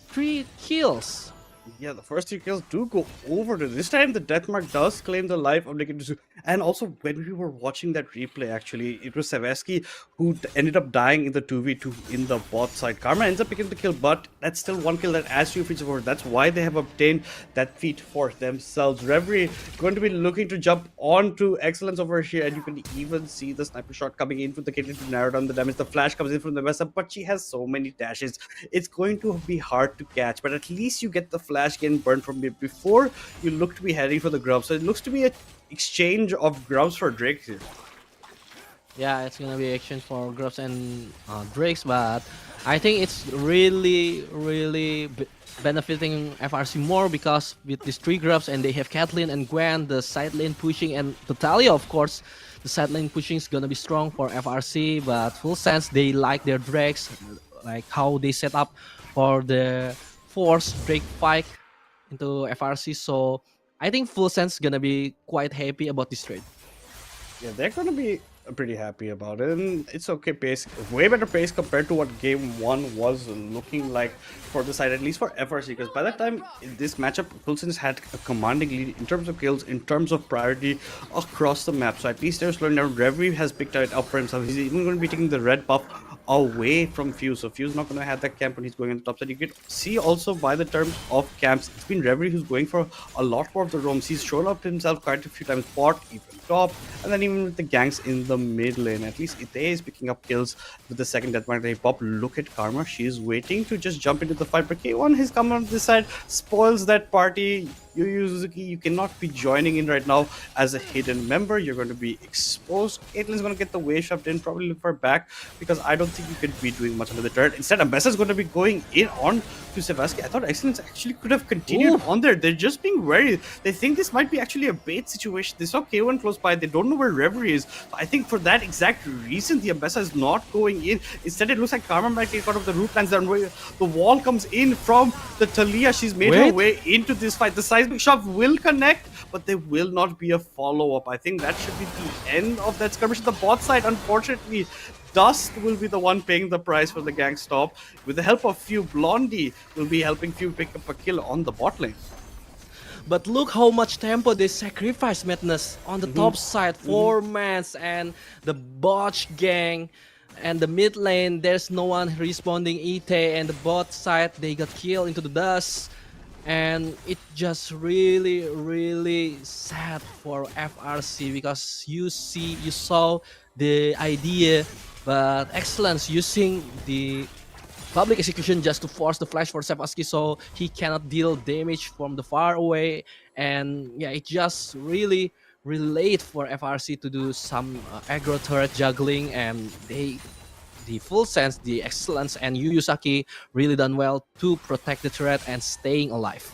Speaker 5: 3 kills.
Speaker 9: Yeah, the first 3 kills do go over to this time. The Deathmark does claim the life of Nikitu. And also, when we were watching that replay, actually, it was Savasky who ended up dying in the 2v2 in the bot side. Karma ends up picking the kill, but that's still 1 kill that adds 2 feats forward. That's why they have obtained that feat for themselves. Reverie going to be looking to jump onto Excellence over here, and you can even see the sniper shot coming in from the Caitlyn to narrow down the damage. The flash comes in from the Mesa, but she has so many dashes. It's going to be hard to catch, but at least you get the flash getting burned from it before you look to be heading for the grub. So it looks to be an exchange of grubs for Drakes here.
Speaker 5: Yeah, it's gonna be exchange for grubs and Drakes, but I think it's really benefiting FRC more because with these 3 grubs and they have Caitlyn and Gwen, the side lane pushing, and Talia, of course. The side lane pushing is gonna be strong for FRC, but Full Sense, they like their Drakes, like how they set up for the force Drake fight into FRC, so I think Full Sense gonna be quite happy about this trade.
Speaker 9: Yeah, they're gonna be pretty happy about it, and it's okay pace, way better pace compared to what game 1 was looking like for the side, at least for FRC, because by that time in this matchup, Fulsen's had a commanding lead in terms of kills, in terms of priority across the map. So at least they're slowing down. Reverie has picked it up for himself. He's even going to be taking the red buff away from Fuse. So Fuse not going to have that camp when he's going on the top side. You can see also by the terms of camps, it's been Reverie who's going for a lot more of the roams. He's shown up himself quite a few times, bot, even top, and then even with the ganks in the mid lane. At least Ite is picking up kills with the second deathmark they pop. Look at Karma. She's waiting to just jump into the fight. But K1 has come on this side, spoils that party. Yu Suzuki, you cannot be joining in right now as a hidden member. You're going to be exposed. Caitlyn's going to get the wave shoved in, probably look for back, because I don't think you could be doing much under the turret. Instead, Ambessa's going to be going in on to Savasky. I thought Excellence actually could have continued on there. They're just being wary. They think this might be actually a bait situation. They saw K1 close by. They don't know where Reverie is. So I think for that exact reason, the Ambessa is not going in. Instead, it looks like Karma might take out of the root lands down where the wall comes in from the Talia. She's made her way into this fight. The seismic shove will connect, but there will not be a follow-up. I think that should be the end of that skirmish. The bot side, unfortunately, Dust will be the one paying the price for the gang stop. With the help of Few, Blondie will be helping Few pick up a kill on the bot lane.
Speaker 5: But look how much tempo they sacrifice, Madness, on the top side. 4 mans and the botch gang. And the mid lane, there's no one responding. Ite and the bot side, they got killed into the dust. And it just really sad for FRC because you saw the idea, but Excellence using the public execution just to force the flash for Savasky so he cannot deal damage from the far away. And yeah, it just really late for FRC to do some aggro turret juggling, and the Full Sense, the Excellence, and Yuyusaki really done well to protect the turret and staying alive.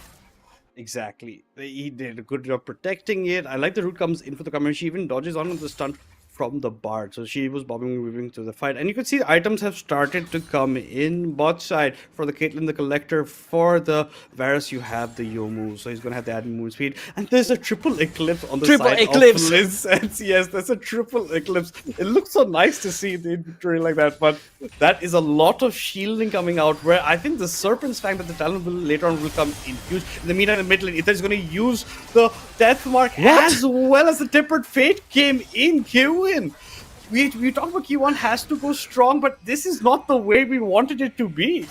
Speaker 9: Exactly. He did a good job protecting it. I like the root comes in for the cover. She even dodges on the stun from the Bard. So she was bobbing and weaving through the fight. And you can see the items have started to come in bot side. For the Caitlyn the Collector, for the Varus, you have the Yomu. So he's going to have the added move speed. And there's a triple eclipse on the side of Liz. And yes, there's a triple eclipse. It looks so nice to see the inventory like that. But that is a lot of shielding coming out, where I think the Serpent's Fang that the Talon will later on will come in huge. In the meantime, in the mid lane, Ether is going to use the Deathmark as well as the Tempered Fate came in. We talk about Q1 has to go strong, but this is not the way we wanted it to be.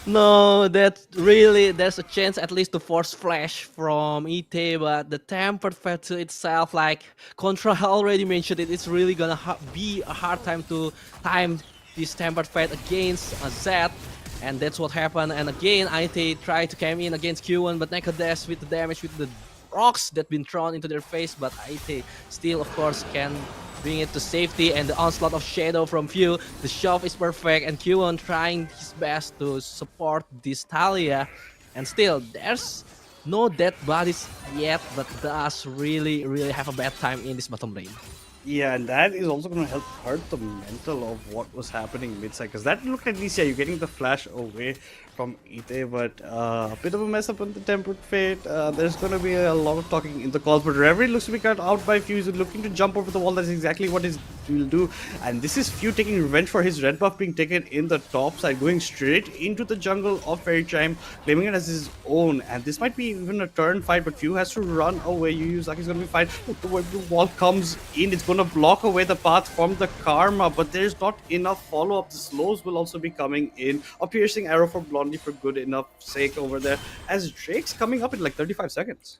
Speaker 5: No, there's a chance at least to force flash from Ite, but the Tempered Fate itself, like Contra already mentioned it, it's really gonna be a hard time to time this Tempered Fate against a Zed. And that's what happened. And again, Ite tried to come in against Q1, but Nekadesh with the damage with the rocks that been thrown into their face, but Ite still of course can bring it to safety, and the onslaught of Shadow from Few, the shove is perfect, and Q1 trying his best to support this Talia, and still there's no dead bodies yet, but does really have a bad time in this bottom lane.
Speaker 9: Yeah, and that is also going to help hurt the mental of what was happening mid-side. Because that looked at least, yeah, you're getting the flash away from Ite, but a bit of a mess up on the Tempered Fate. There's going to be a lot of talking in the calls, but Reverie looks to be cut out by Fuse, looking to jump over the wall. That's exactly what he'll do. And this is Fuse taking revenge for his red buff being taken in the top side, going straight into the jungle of Faerie Charm, claiming it as his own. And this might be even a turn fight, but Fuse has to run away. Yuzuki's going to be fine. The way the wall comes in, it's going to block away the path from the Karma, but there's not enough follow-up. The slows will also be coming in. A piercing arrow for Blondie for good enough sake over there, as Drake's coming up in like 35 seconds.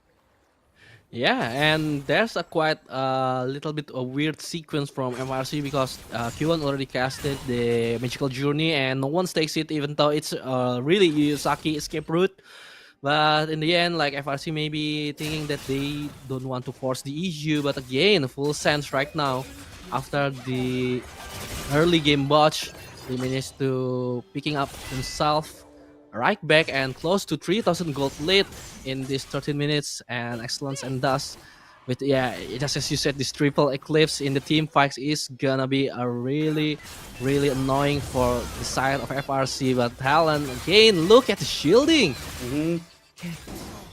Speaker 5: Yeah, and there's a quite little bit of weird sequence from FRC because Q1 already casted the Magical Journey and no one takes it, even though it's really Yuzaki escape route. But in the end, like FRC maybe thinking that they don't want to force the issue, but again, full sense right now. After the early game botch, they managed to picking up himself right back and close to 3,000 gold lead in this 13 minutes, and Excellence and Dust. With just as you said, this triple eclipse in the team fights is gonna be a really annoying for the side of FRC. But Talon again, look at the shielding.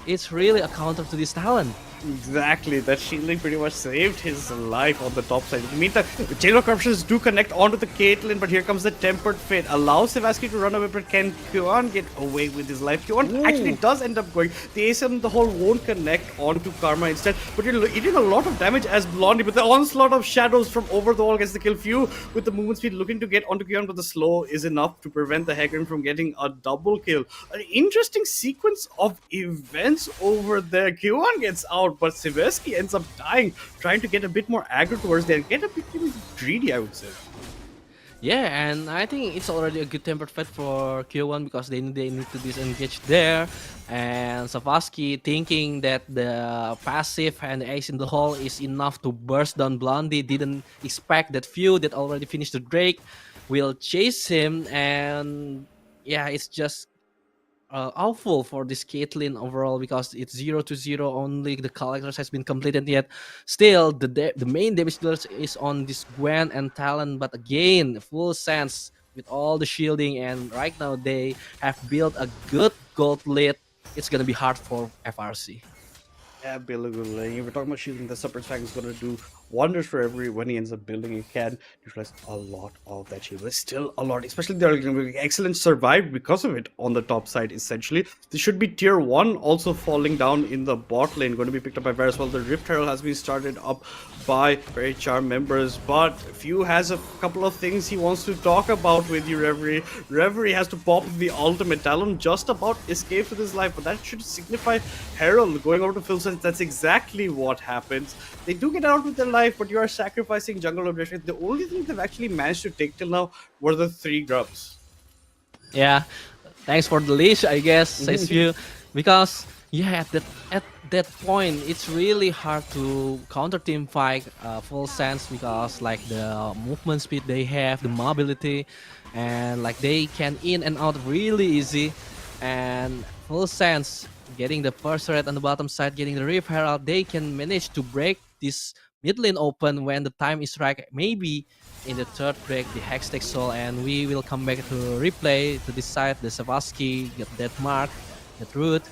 Speaker 5: It's really a counter to this Talon.
Speaker 9: Exactly, that shielding pretty much saved his life on the top side. In the meantime, the Chain of Corruptions do connect onto the Caitlyn, but here comes the Tempered Fate. Allows Sevaski to run away, but can Kyon get away with his life? Kyon actually does end up going. The Ace and the whole won't connect onto Karma instead, but you're eating a lot of damage as Blondie, but the onslaught of shadows from over the wall gets the kill. Few with the movement speed looking to get onto Kyon, but the slow is enough to prevent the Hecarim from getting a double kill. An interesting sequence of events over there. Kyon gets out, but Seversky ends up dying, trying to get a bit more aggro towards there, get a bit greedy, I would say.
Speaker 5: Yeah, and I think it's already a good tempered fight for Q1 because they need to disengage there. And Savaski thinking that the passive and the ace in the hole is enough to burst down Blondie, didn't expect that Few that already finished the Drake will chase him, and yeah, it's just awful for this Caitlyn overall because it's 0-0, only the collectors has been completed yet. Still, the main damage dealers is on this Gwen and Talon, but again, full sense with all the shielding, and right now they have built a good gold lead. It's gonna be hard for FRC.
Speaker 9: Yeah, build a good lane. If we're talking about shielding, the Supper Stack is going to do wonders for every when he ends up building. He can utilize a lot of that shield. It's still a lot, especially they're going to be excellent survive because of it on the top side. Essentially, this should be tier 1 also falling down in the bot lane, going to be picked up by Varus. Well, the Rift Herald has been started up by Faerie Charm members, but Few has a couple of things he wants to talk about with you, Reverie. Reverie has to pop the ultimate. Talon just about escaped with his life, but that should signify Herald going over to Phil. That's exactly what happens. They do get out with their life, but you are sacrificing jungle objectives. The only thing they've actually managed to take till now were the 3 grubs.
Speaker 5: Yeah, thanks for the leash, I guess, says Few, because yeah, at that point it's really hard to counter team fight full sense, because like the movement speed they have, the mobility, and like they can in and out really easy, and full sense getting the first red on the bottom side, getting the Rift Herald, they can manage to break this mid lane open when the time is right. Maybe in the third break, the Hex takes soul, and we will come back to replay to decide the Savaski get that mark, that root,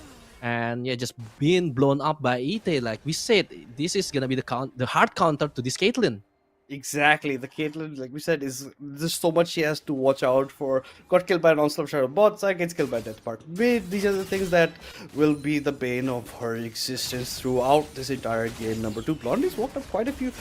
Speaker 5: and yeah, just being blown up by Ite. Like we said, this is gonna be the hard counter to this Caitlyn.
Speaker 9: Exactly, the Caitlyn, like we said, is there's so much she has to watch out for. Got killed by an onslaught shadow bot side, gets killed by Death Part mid. These are the things that will be the bane of her existence throughout this entire game. Number 2, Blondie's walked up quite a few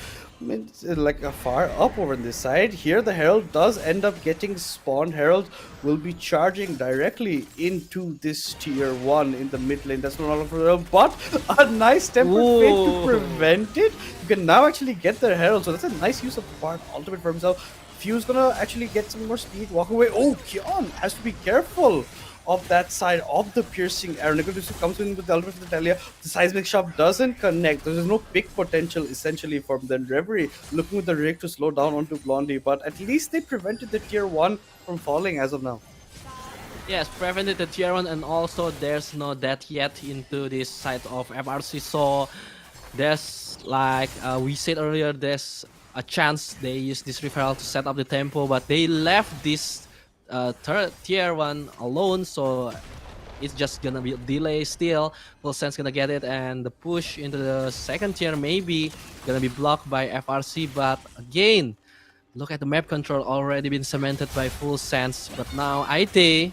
Speaker 9: minutes, like far up over on this side. Here the Herald does end up getting spawned. Herald will be charging directly into this tier 1 in the mid lane. That's not all for Herald, but a nice Tempered Fate to prevent it. You can now actually get their Herald, so that's a nice use of the Bard ultimate for himself. Few's gonna actually get some more speed, walk away. Oh, Kyon has to be careful of that side of the piercing arrow. Nicholas comes in with the ultimate for the Talia. The seismic shot doesn't connect. There's no big potential essentially from the Reverie looking with the rig to slow down onto Blondie, but at least they prevented the tier 1 from falling as of now.
Speaker 5: Yes, prevented the tier 1, and also there's no death yet into this side of FRC, so there's like we said earlier, there's a chance they use this referral to set up the tempo, but they left this third tier 1 alone, so it's just gonna be a delay still. Full Sense gonna get it, and the push into the second tier maybe gonna be blocked by FRC, but again, look at the map control already been cemented by Full Sense, but now IT.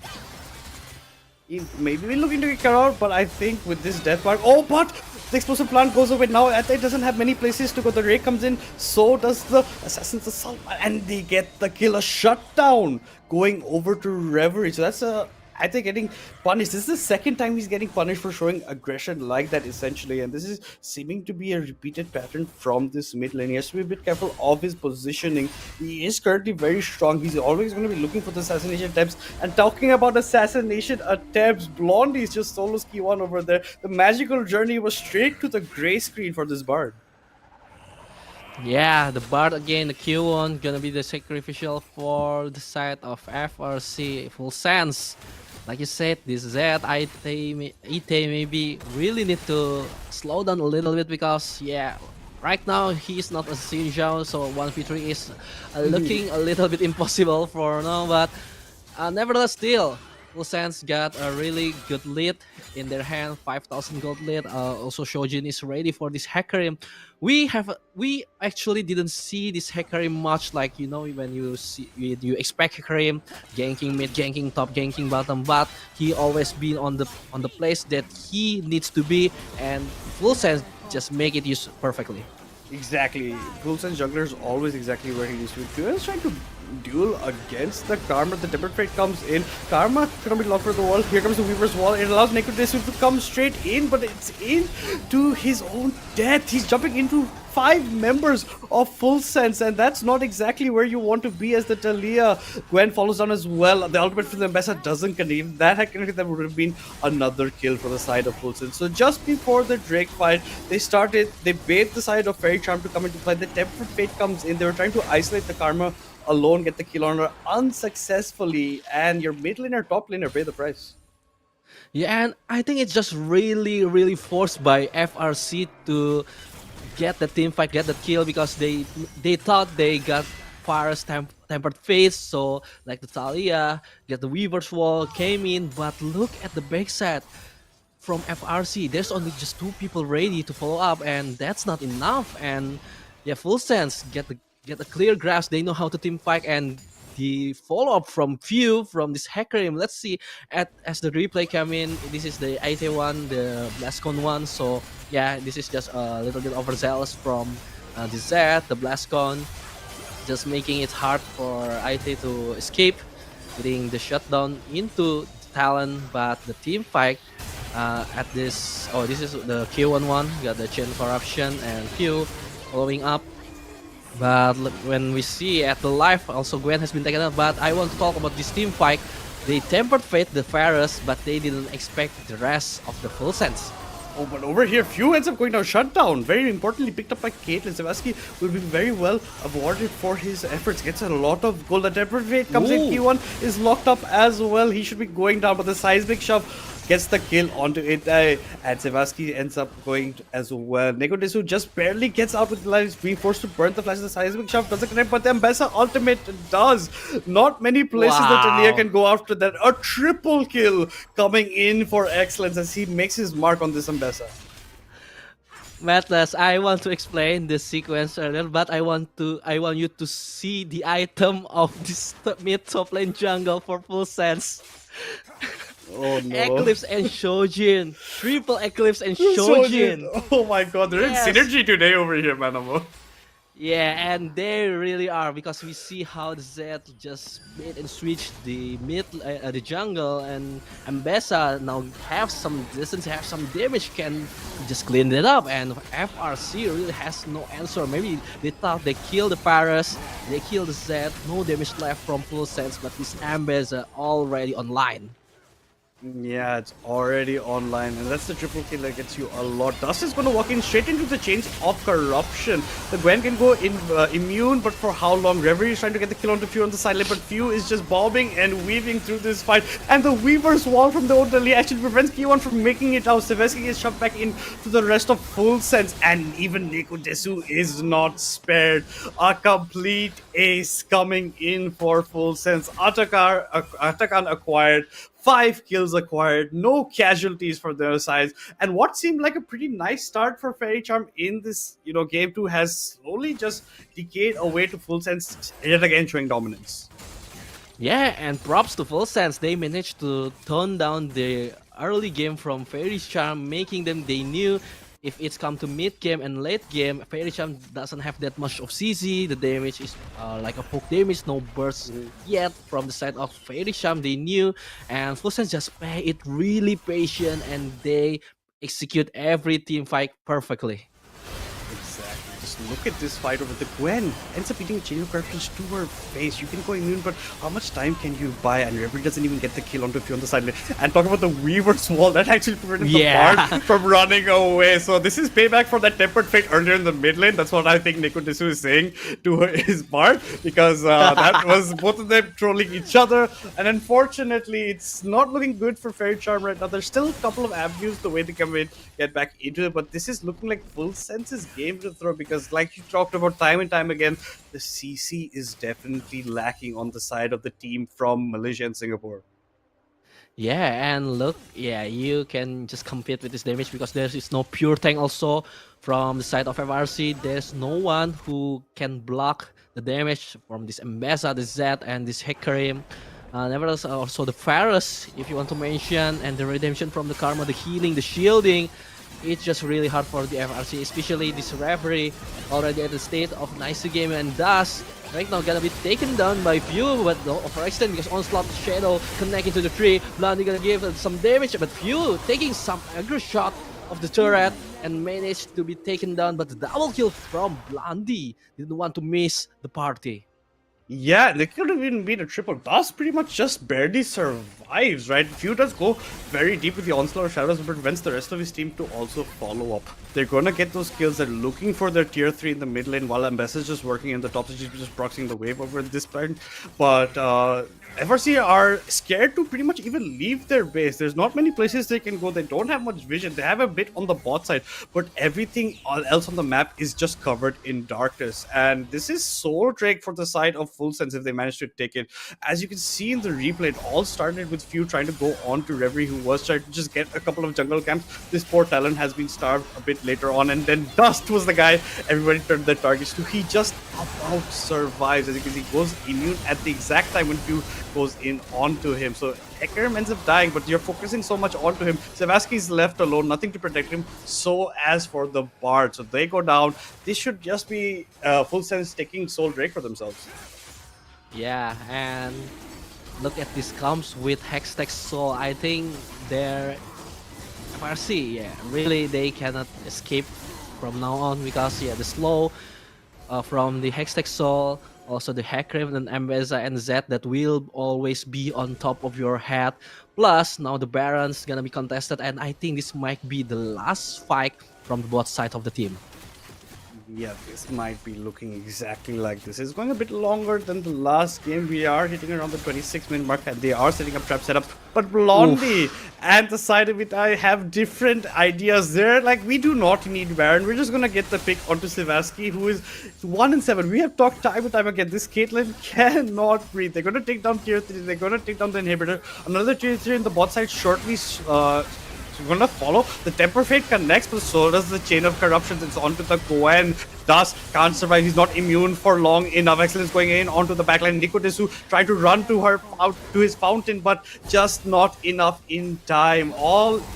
Speaker 9: He maybe will look into kick her out, but I think with this death mark, oh, but the explosive plant goes away now. It doesn't have many places to go. The Ray comes in, so does the Assassin's Assault, and they get the kill. A shutdown going over to Reverie. So that's I think getting punished. This is the second time he's getting punished for showing aggression like that, essentially, and this is seeming to be a repeated pattern from this mid lane. He has to be a bit careful of his positioning. He is currently very strong. He's always going to be looking for the assassination attempts. And talking about assassination attempts, Blondie's just solos key one over there. The magical journey was straight to the gray screen for this Bard.
Speaker 5: Yeah, the Bard again, the Q1 gonna be the sacrificial for the side of FRC. Full Sense. Like you said, this Z, IT maybe really need to slow down a little bit because, yeah, right now he's not a Xinjiao, so 1v3 is looking a little bit impossible for now, but nevertheless still, Full Sense got a really good lead in their hand, 5,000 gold lead. Also Shojin is ready for this Hecarim. We actually didn't see this Hecarim much, like, you know, when you expect Hecarim ganking mid, ganking top, ganking bottom, but he always been on the place that he needs to be, and Full Sense just make it use perfectly.
Speaker 9: Exactly. Full Sense jungler is always exactly where he needs to be. Fuel is trying to duel against the Karma. The Tempered Fate comes in. Karma gonna be locked for the wall. Here comes the Weaver's Wall. It allows Necrodesu to come straight in, but it's in to his own death. He's jumping into 5 members of Full Sense, and that's not exactly where you want to be as the Talia. Gwen follows down as well. The ultimate for the Ambassador doesn't connect. That would have been another kill for the side of Full Sense. So just before the Drake fight, they bait the side of Faerie Charm to come into play. The Tempered Fate comes in. They were trying to isolate the Karma alone, get the kill on her unsuccessfully, and your mid laner, top laner pay the price.
Speaker 5: Yeah, and I think it's just really forced by FRC to get the team fight, get the kill, because they thought they got Farah's Tempered Fate, so like the Talia, get the Weaver's Wall, came in, but look at the backside from FRC. There's only just 2 people ready to follow up, and that's not enough. And yeah, Full Sense get a clear grasp. They know how to team fight, and the follow-up from Few from this Hecarim. Let's see as the replay come in. This is the IT one, the Blastcon one. So yeah, this is just a little bit overzealous from the Z, the Blastcon, just making it hard for IT to escape, getting the shutdown into Talon. But the team fight at this, this is the Q1 one. Got the Chain Corruption and Few following up. But when we see at the live, also Gwen has been taken out. But I want to talk about this team fight. They Tempered Fate the Pharahs, but they didn't expect the rest of the Full Sense.
Speaker 9: Oh, but over here, Few ends up going down shutdown. Very importantly picked up by Caitlyn. Sebaski will be very well awarded for his efforts. Gets a lot of gold. The Tempered Fate comes in. Q1 is locked up as well. He should be going down, but the Seismic Shove gets the kill onto it, and Sebaski ends up going as well. Necrodesu just barely gets out with the line. He's being forced to burn the flash. The Seismic Shove doesn't connect, but the Ambessa ultimate does. Not many places that Talia can go after that. A triple kill coming in for excellence as he makes his mark on this Ambessa.
Speaker 5: Matlas, I want to explain this sequence earlier, but I want you to see the item of this mid top lane jungle for Full Sense.
Speaker 9: Oh no.
Speaker 5: Eclipse and Shojin. Triple Eclipse and Shojin.
Speaker 9: Oh my god, they're in synergy today over here, Manamo.
Speaker 5: Yeah, and they really are, because we see how the Z just made and switched the the jungle, and Ambessa now have some distance, have some damage, can just clean it up, and FRC really has no answer. Maybe they thought they killed the Pharahs, they killed the Z, no damage left from Full Sense, but this Ambessa already online.
Speaker 9: Yeah, it's already online, and that's the triple kill that gets you a lot. Dust is going to walk in straight into the chains of corruption. The Gwen can go in immune, but for how long? Reverie is trying to get the kill onto Few on the side lane, but Few is just bobbing and weaving through this fight. And the Weaver's wall from the Odali actually prevents K1 from making it out. Seveski gets shoved back in to the rest of Full Sense, and even Neko Desu is not spared. A complete ace coming in for Full Sense. Atakan acquired. 5 kills acquired, no casualties for their sides, and what seemed like a pretty nice start for Faerie Charm in this, game 2 has slowly just decayed away to Full Sense, yet again showing dominance.
Speaker 5: Yeah, and props to Full Sense. They managed to tone down the early game from Faerie Charm, making them, they knew if it's come to mid game and late game, Faerie Charm doesn't have that much of CC. The damage is like a poke damage, no burst yet from the side of Faerie Charm. They knew, and Full Sense just play it really patient, and they execute every team fight perfectly.
Speaker 9: Exactly. Just look at this fight over the Gwen. Ends up eating Chain of Corruptions to her face. You can go immune, but how much time can you buy? And Reverie doesn't even get the kill onto Few on the side lane. And talk about the Weaver's wall, that actually prevented the Bard from running away. So this is payback for that Tempered Fate earlier in the mid lane. That's what I think Neko Desu is saying to his Bard, because that was both of them trolling each other. And unfortunately, it's not looking good for Faerie Charm right now. There's still a couple of avenues the way they come in, get back into it, but this is looking like Full Sense's game to throw, because like you talked about time and time again, the CC is definitely lacking on the side of the team from Malaysia and Singapore.
Speaker 5: Yeah, and look, yeah, you can just compete with this damage because there is no pure tank also from the side of FRC. There's no one who can block the damage from this Embeza, the Zed, and this Hecarim. Nevertheless, also the Pharros, if you want to mention, and the redemption from the Karma, the healing, the shielding. It's just really hard for the FRC, especially this Reverie already at the state of nice game, and thus right now gonna be taken down by Few, but no overextend because Onslaught Shadow connecting to the tree. Blondie gonna give some damage, but Few taking some aggro shot of the turret and managed to be taken down, but the double kill from Blondie didn't want to miss the party.
Speaker 9: Yeah, they could have even been a triple. Dust pretty much just barely survives, right? Few does go very deep with the Onslaught of Shadows, but prevents the rest of his team to also follow up. They're gonna get those kills. They're looking for their tier 3 in the mid lane, while Ambessa is just working in the top, she's just proxying the wave over at this point. But FRC are scared to pretty much even leave their base. There's not many places they can go. They don't have much vision. They have a bit on the bot side, but everything else on the map is just covered in darkness. And this is Soul Drake for the side of Full Sense if they manage to take it. As you can see in the replay, it all started with Few trying to go on to Reverie, who was trying to just get a couple of jungle camps. This poor talent has been starved a bit later on, and then Dust was the guy everybody turned their targets to. He just about survives. As you can see, goes immune at the exact time when Few goes in onto him. So Hecarim ends up dying, but you're focusing so much onto him. Sevaski is left alone, nothing to protect him. So as for the Bard, so they go down. This should just be Full Sense taking Soul Drake for themselves.
Speaker 5: Yeah, and look at this comes with Hextech Soul. I think their FRC, yeah, really they cannot escape from now on, because yeah, the slow from the Hextech Soul, also the Hecarim and Embeza and Zed that will always be on top of your head. Plus now the Baron's gonna be contested, and I think this might be the last fight from both sides of the team.
Speaker 9: Yeah, this might be looking exactly like this. It's going a bit longer than the last game. We are hitting around the 26-minute mark, and they are setting up trap setup. But Blondie and the side of it, I have different ideas there. Like, we do not need Baron. We're just going to get the pick onto Sevaski, who is 1-7. We have talked time and time again. This Caitlyn cannot breathe. They're going to take down tier 3. They're going to take down the inhibitor. Another tier 3 in the bot side shortly. We're gonna follow. The Temper Fate connects, but so does the Chain of Corruptions. It's onto the Gwen. Dust can't survive. He's not immune for long enough. Excellence going in onto the backline. Neko Desu trying to run to her out to his fountain, but just not enough in time.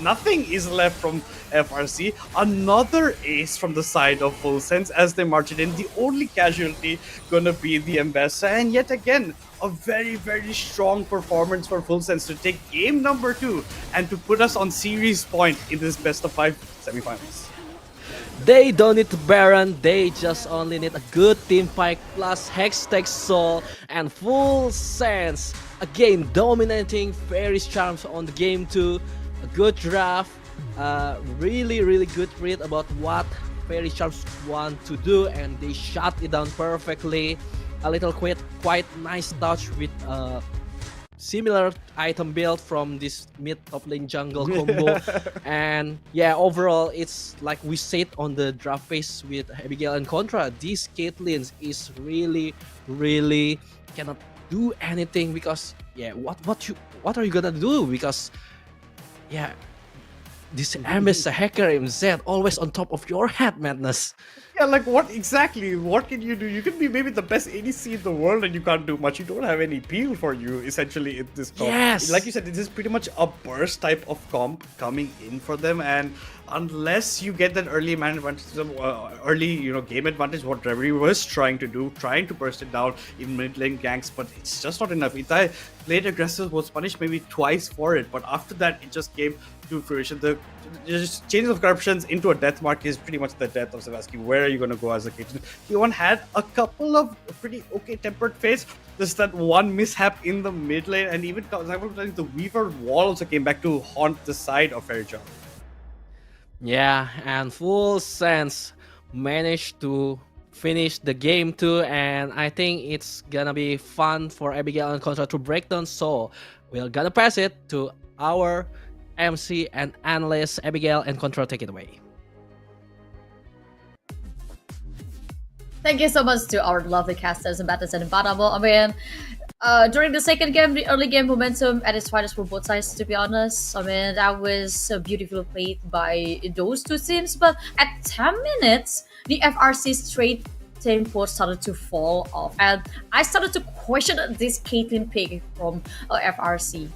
Speaker 9: Nothing is left from FRC. Another ace from the side of Full Sense as they march it in. The only casualty gonna be the Embessa, and yet again, a very, very strong performance for Full Sense to take game number 2 and to put us on series point in this best of 5 semifinals.
Speaker 5: They don't need Baron, they just only need a good team fight plus Hextech Soul, and Full Sense again dominating Faerie Charms on the game 2. A good draft, really good read about what Faerie Charms want to do, and they shut it down perfectly. A little quite nice touch with similar item build from this mid top lane jungle combo. And yeah, overall it's like we said on the draft phase with Abigail and Contra, this Caitlyn is really cannot do anything, because yeah, what are you gonna do, because yeah, this MS Hecarim Z always on top of your head, Madness.
Speaker 9: Yeah, like what exactly? What can you do? You can be maybe the best ADC in the world and you can't do much. You don't have any peel for you, essentially, in this comp.
Speaker 5: Yes!
Speaker 9: Like you said, this is pretty much a burst type of comp coming in for them, and unless you get that early man advantage, early game advantage, what Reverie was trying to do, trying to burst it down in mid lane ganks, but it's just not enough. Itai played aggressive, was punished maybe twice for it, but after that it just came to fruition. The just change of corruptions into a death mark is pretty much the death of Savasky. Where are you going to go as a Caitlyn? He had a couple of pretty okay tempered phase. Just that one mishap in the mid lane, and even the Weaver wall also came back to haunt the side of Faerie Charm.
Speaker 5: Yeah, and Full Sense managed to finish the game too, and I think it's gonna be fun for Abigail and Contra to break down. So we're gonna pass it to our MC and analyst. Abigail and Contra, take it away.
Speaker 7: Thank you so much to our lovely casters and batters and Badabo. I mean, during the second game, the early game momentum at its finest for both sides, to be honest. I mean, that was beautifully played by those two teams. But at 10 minutes, the FRC's trade tempo started to fall off. And I started to question this Caitlyn pick from FRC.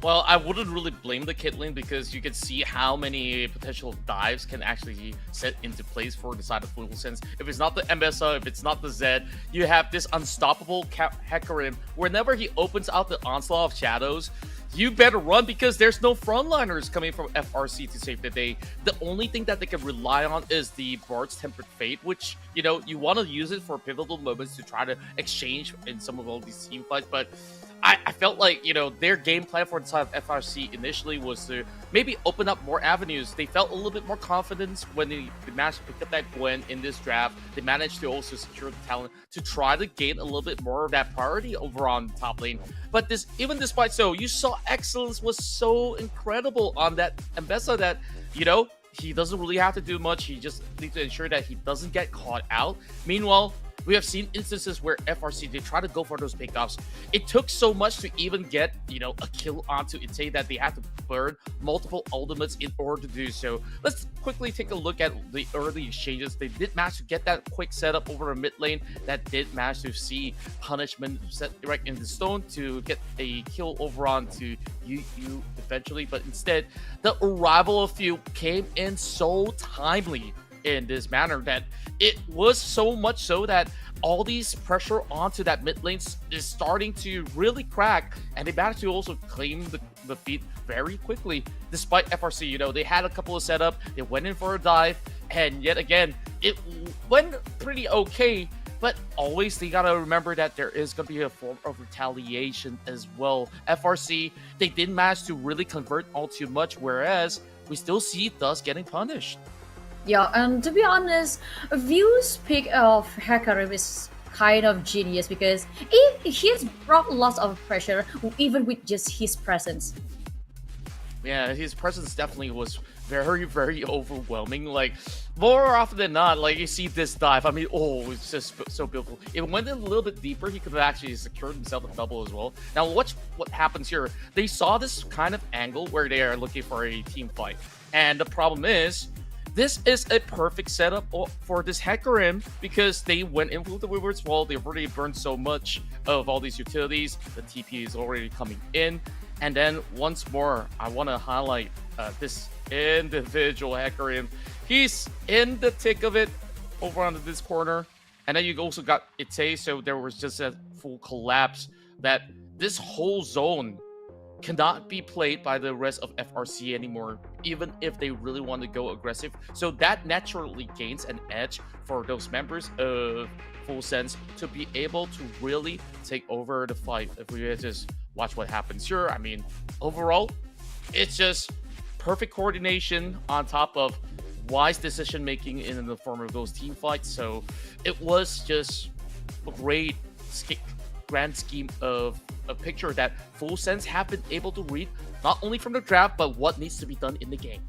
Speaker 8: Well, I wouldn't really blame the Caitlyn, because you can see how many potential dives can actually set into place for the side of Full Sense. If it's not the Mbessa, if it's not the Zed, you have this unstoppable Hecarim. Whenever he opens out the Onslaught of Shadows, you better run, because there's no frontliners coming from FRC to save the day. The only thing that they can rely on is the Bard's Tempered Fate, which, you want to use it for pivotal moments to try to exchange in some of all these team fights, but I felt like, their game plan for the side of FRC initially was to maybe open up more avenues. They felt a little bit more confidence when they managed to pick up that Gwen in this draft. They managed to also secure the talent to try to gain a little bit more of that priority over on the top lane. But even despite so, you saw Excellence was so incredible on that Mbessa that, he doesn't really have to do much. He just needs to ensure that he doesn't get caught out. Meanwhile, we have seen instances where FRC, they try to go for those pickoffs. It took so much to even get, a kill onto Itay that they had to burn multiple ultimates in order to do so. Let's quickly take a look at the early exchanges. They did manage to get that quick setup over a mid lane. That did manage to see punishment set right in the stone to get a kill over on to Yu eventually. But instead, the arrival of Few came in so timely in this manner that it was so much so that all these pressure onto that mid lane is starting to really crack, and they managed to also claim the feed very quickly. Despite FRC, they had a couple of setup, they went in for a dive, and yet again, it went pretty okay. But always, they gotta remember that there is gonna be a form of retaliation as well. FRC, they didn't manage to really convert all too much, whereas we still see Dust getting punished.
Speaker 7: Yeah, and to be honest, View's pick of Hecarim is kind of genius, because he has brought lots of pressure even with just his presence.
Speaker 8: Yeah, his presence definitely was very overwhelming. Like, more often than not, like, you see this dive, I mean, it's just so beautiful. It went a little bit deeper, he could have actually secured himself a double as well. Now, watch what happens here. They saw this kind of angle where they are looking for a team fight, and the problem is, this is a perfect setup for this Hecarim, because they went in with the Weaver's Wall. They've already burned so much of all these utilities. The TP is already coming in. And then once more, I want to highlight this individual Hecarim. He's in the thick of it over on this corner. And then you also got Itay, so there was just a full collapse that this whole zone cannot be played by the rest of FRC anymore, even if they really want to go aggressive. So that naturally gains an edge for those members of Full Sense to be able to really take over the fight. If we just watch what happens here. I mean, overall, it's just perfect coordination on top of wise decision making in the form of those team fights. So it was just a great grand scheme of a picture that Full Sense have been able to read, not only from the draft, but what needs to be done in the game.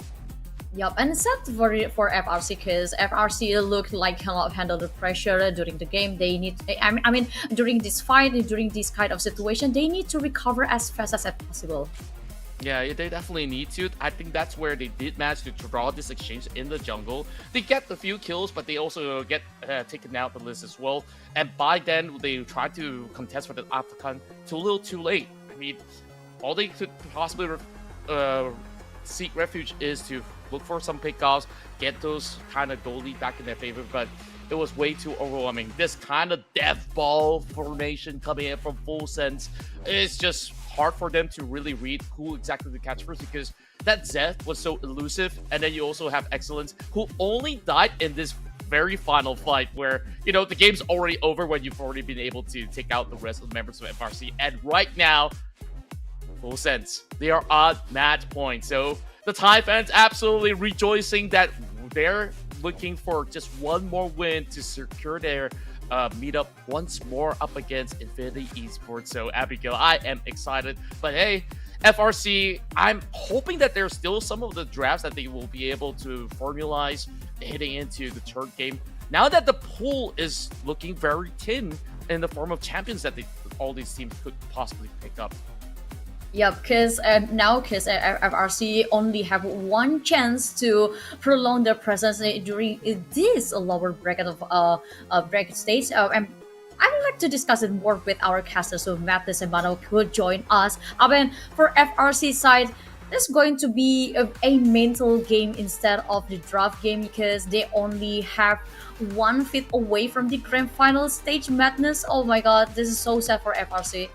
Speaker 7: Yep, and it's sad for FRC because FRC looked like cannot handle the pressure during the game. They need, I mean, during this fight, during this kind of situation, they need to recover as fast as possible.
Speaker 8: Yeah, they definitely need to. I think that's where they did manage to draw this exchange in the jungle. They get a few kills, but they also get taken out the list as well. And by then, they tried to contest for the Afghan a little too late. I mean, all they could possibly seek refuge is to look for some pickoffs, get those kind of goal lead back in their favor, but it was way too overwhelming. This kind of death ball formation coming in from Full Sense is just hard for them to really read who exactly to catch first, because that Zeth was so elusive, and then you also have Excellence, who only died in this very final fight where, you know, the game's already over when you've already been able to take out the rest of the members of FRC. And right now, Full Sense, they are on match point. So the Thai fans absolutely rejoicing that they're looking for just one more win to secure their meetup once more up against Inferno Esports. So Abigail, I am excited. But hey, FRC, I'm hoping that there's still some of the drafts that they will be able to formalize heading into the third game. Now that the pool is looking very thin in the form of champions that all these teams could possibly pick up.
Speaker 7: Yeah, because FRC only have one chance to prolong their presence during this lower bracket of bracket stage. And I would like to discuss it more with our casters, so Mathis and Mano could join us. I mean, for FRC side, it's going to be a mental game instead of the draft game because they only have 1 feet away from the grand final stage madness. Oh my god, this is so sad for FRC.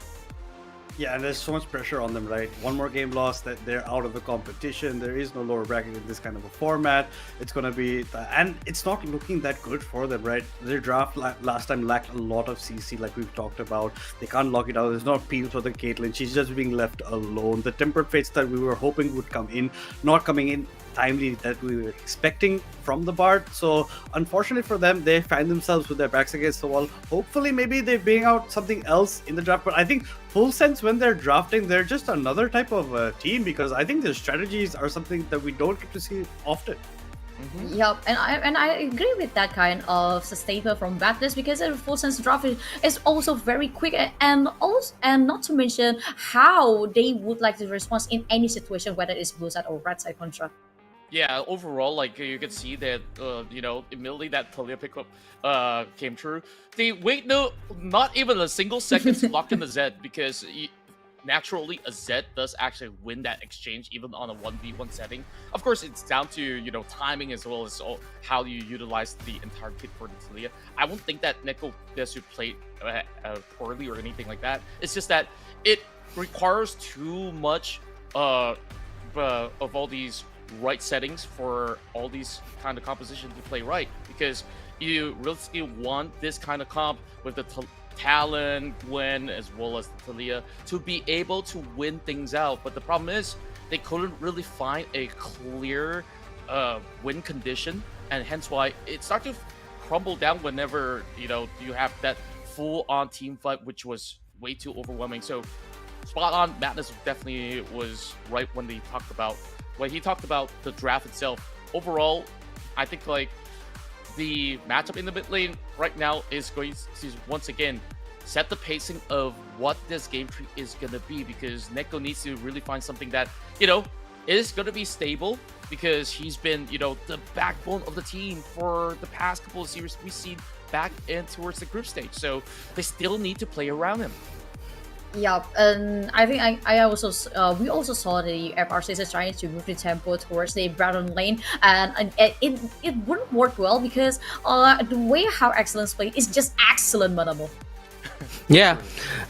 Speaker 9: Yeah, and there's so much pressure on them, right? One more game lost, that they're out of the competition. There is no lower bracket in this kind of a format. It's going to be, and it's not looking that good for them, right? Their draft last time lacked a lot of CC, like we've talked about. They can't lock it out. There's no appeal for the Caitlyn. She's just being left alone. The Tempered Fates that we were hoping would come in, not coming in timely that we were expecting from the Bard. So unfortunately for them, they find themselves with their backs against the wall. Hopefully maybe they bring out something else in the draft, but I think Full Sense, when they're drafting, they're just another type of team, because I think their strategies are something that we don't get to see often.
Speaker 7: Mm-hmm. Yep, and I agree with that kind of statement from Baptist, because the Full Sense draft is also very quick, and not to mention how they would like to respond in any situation, whether it's blue side or red side contra.
Speaker 8: Yeah, overall, like you can see that, you know, immediately that Talia pickup came true. They wait not even a single second to lock in the Zed, because naturally a Zed does actually win that exchange even on a 1v1 setting. Of course, it's down to, you know, timing as well as how you utilize the entire kit for the Talia. I won't think that Neko Desu played poorly or anything like that. It's just that it requires too much of all these right settings for all these kind of compositions to play right, because you really want this kind of comp with the Talon, Gwen, as well as the Talia to be able to win things out. But the problem is they couldn't really find a clear win condition, and hence why it started to crumble down whenever, you know, you have that full-on team fight, which was way too overwhelming. So spot on, Madness definitely was right when he talked about the draft itself. Overall, I think like the matchup in the mid lane right now is going to once again set the pacing of what this game tree is going to be, because Neko needs to really find something that, you know, is going to be stable, because he's been, you know, the backbone of the team for the past couple of series we've seen back in towards the group stage. So they still need to play around him.
Speaker 7: Yeah, and I think I also we also saw the FRC is trying to move the tempo towards the Brown lane, and it wouldn't work well because the way how Excellence play is just excellent, Manamo.
Speaker 5: Yeah,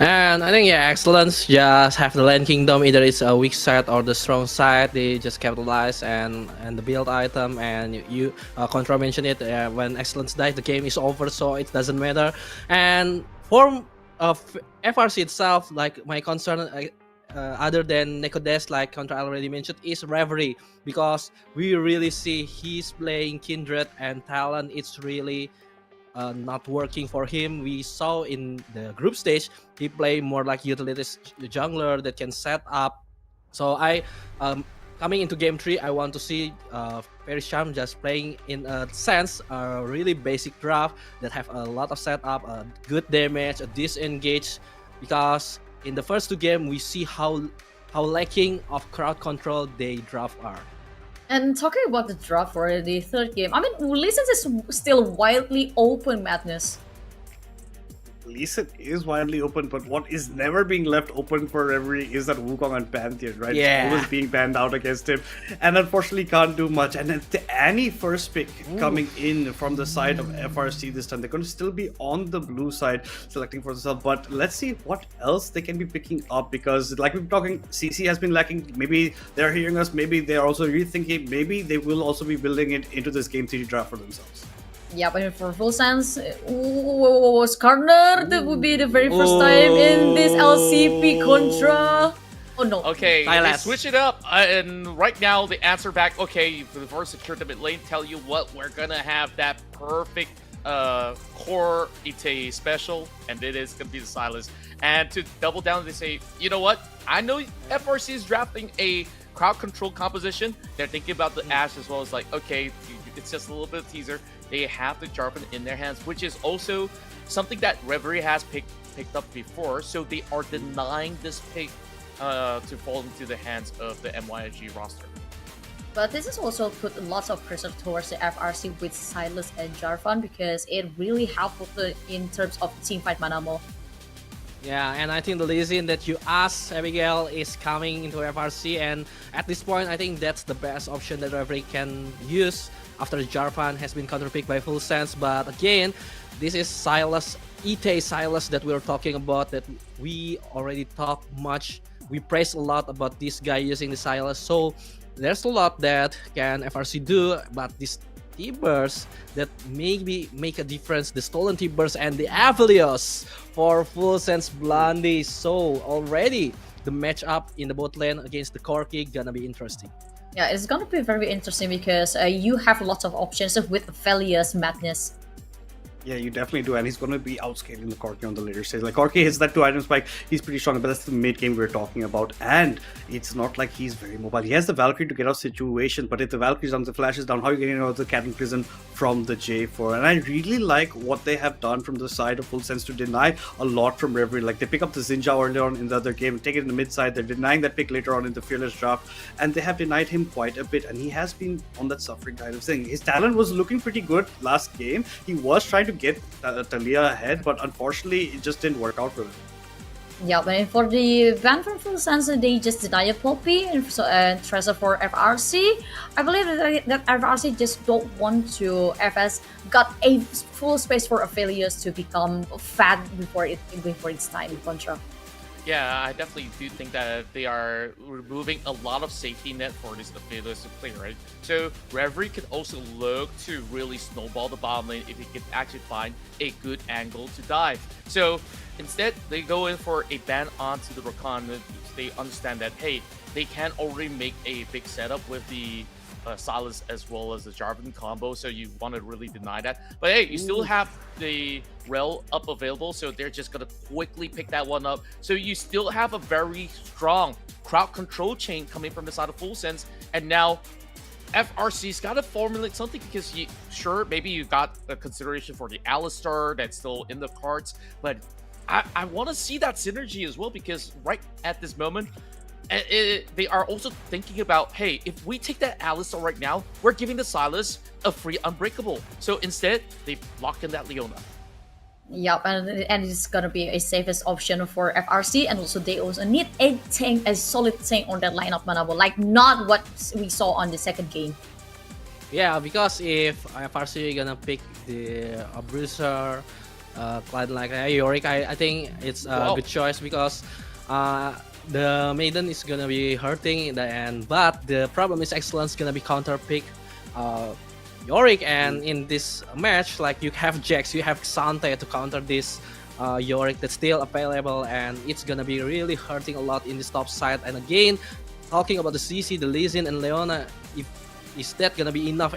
Speaker 5: and I think Excellence just have the Land Kingdom, either it's a weak side or the strong side. They just capitalize and the build item, and you Contra mentioned it, when Excellence dies the game is over, so it doesn't matter. And for of FRC itself, like my concern, other than Nekodes, like Contra already mentioned, is Reverie, because we really see he's playing Kindred and Talon. It's really not working for him. We saw in the group stage he play more like utilities jungler that can set up. So coming into game 3, I want to see Faerie Charm just playing in a sense a really basic draft that have a lot of setup, a good damage, a disengage, because in the first 2 games we see how lacking of crowd control they draft are.
Speaker 7: And talking about the draft for the third game, I mean, Lee Sin is still wildly open, Madness.
Speaker 9: Lee Sin is wildly open, but what is never being left open for Reverie is that Wukong and Pantheon, right?
Speaker 5: Yeah.
Speaker 9: It's always being banned out against him, and unfortunately can't do much. And then the Annie first pick coming in from the side of FRC this time. They're going to still be on the blue side, selecting for themselves. But let's see what else they can be picking up, because like we've been talking, CC has been lacking. Maybe they're hearing us. Maybe they're also rethinking. Maybe they will also be building it into this game 3 draft for themselves.
Speaker 7: Yeah, but for full sense, Skarner, that would be the very first time in this LCP Contra. Oh no.
Speaker 8: Okay, they
Speaker 5: Silas.
Speaker 8: switch it up, and right now the answer back, okay, before secure the mid lane, tell you what, we're gonna have that perfect core Ite special, and it is gonna be the Silas. And to double down, they say, you know what, I know FRC is drafting a crowd control composition. They're thinking about the Ashe as well as like, okay, it's just a little bit of teaser. They have the Jarvan in their hands, which is also something that Reverie has picked up before. So they are denying this pick to fall into the hands of the MYG roster.
Speaker 7: But this has also put lots of pressure towards the FRC with Silas and Jarvan, because it really helped in terms of teamfight Manamo.
Speaker 5: Yeah, and I think the Lee Sin that you asked, Abigail, is coming into FRC, and at this point, I think that's the best option that Reverie can use after Jarvan has been counterpicked by Full Sense. But again, this is Silas, Ite Silas that we're talking about, that we already talked much. We praise a lot about this guy using the Silas, so there's a lot that can FRC do, but this T-Burst that maybe make a difference, the Stolen T-Burst and the Avelios for Full Sense Blondie. So already the matchup in the bot lane against the Corki gonna be interesting.
Speaker 7: Yeah, it's gonna be very interesting because you have lots of options with Felia's Madness.
Speaker 9: Yeah, you definitely do, and he's going to be outscaling the Corki on the later stage. Like, Corki hits that 2-item spike, he's pretty strong, but that's the mid game we're talking about. And it's not like he's very mobile. He has the Valkyrie to get out situations, but if the Valkyrie's down, the Flash is down, how are you getting out of the Cataclysm from the J4? And I really like what they have done from the side of Full Sense to deny a lot from Reverie. Like, they pick up the Zinja earlier on in the other game, take it in the mid side, they're denying that pick later on in the Fearless draft, and they have denied him quite a bit, and he has been on that suffering kind of thing. His talent was looking pretty good last game. He was trying to get Talia ahead, but unfortunately it just didn't work out for him.
Speaker 7: Yeah, but for the ban from Full Sense, they just denied Poppy and Treasure for FRC. I believe that FRC just don't want to FS got a full space for Aphelios to become fat before its time in Contra.
Speaker 8: Yeah, I definitely do think that they are removing a lot of safety net for this Aphelios to play, right? So Reverie could also look to really snowball the bottom lane if he can actually find a good angle to dive. So instead, they go in for a ban onto the Rakan. They understand that, hey, they can already make a big setup with the Silas as well as the Jarvan combo, so you want to really deny that. But hey, you still have the Rel up available, so they're just going to quickly pick that one up. So you still have a very strong crowd control chain coming from the side of Full Sense, and now FRC's got to formulate something, because sure, maybe you got a consideration for the Alistar that's still in the cards, but I want to see that synergy as well, because right at this moment, they are also thinking about, hey, if we take that Alistar right now, we're giving the Silas a free Unbreakable. So instead, they lock in that Leona.
Speaker 7: Yep, and it's gonna be a safest option for FRC, and also they also need a solid tank on that lineup, Manabo, like not what we saw on the second game.
Speaker 5: Yeah, because if FRC gonna pick the Bruiser, Clyde like Yorick, I think it's a good choice, because the Maiden is gonna be hurting in the end, but the problem is Excellence gonna be counter pick Yorick, and in this match, like, you have Jax, you have Xante to counter this Yorick that's still available, and it's gonna be really hurting a lot in this top side. And again, talking about the CC, the Lee Sin and Leona, if is that gonna be enough?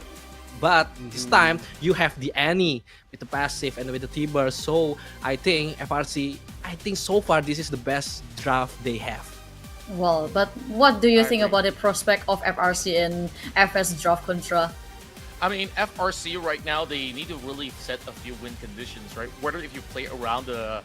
Speaker 5: But this time you have the Annie with the passive and with the T-Burst. So I think FRC, I think so far this is the best draft they have.
Speaker 7: Well, but what do you
Speaker 8: I
Speaker 7: think
Speaker 8: agree.
Speaker 7: about the prospect of FRC in FS draft contra?
Speaker 8: I mean, FRC right now, they need to really set a few win conditions, right? Whether if you play around the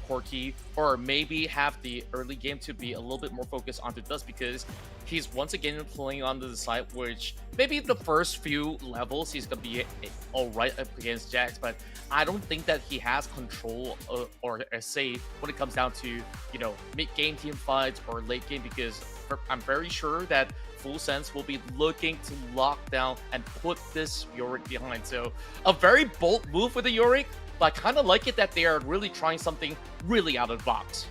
Speaker 8: Corki or maybe have the early game to be a little bit more focused onto Dust, because he's once again playing on the side, which maybe the first few levels he's going to be all right up against Jax, but I don't think that he has control or a say when it comes down to, you know, mid-game team fights or late game, because I'm very sure that Full Sense will be looking to lock down and put this Yorick behind. So a very bold move with the Yorick, but I kind of like it that they are really trying something really out of the box.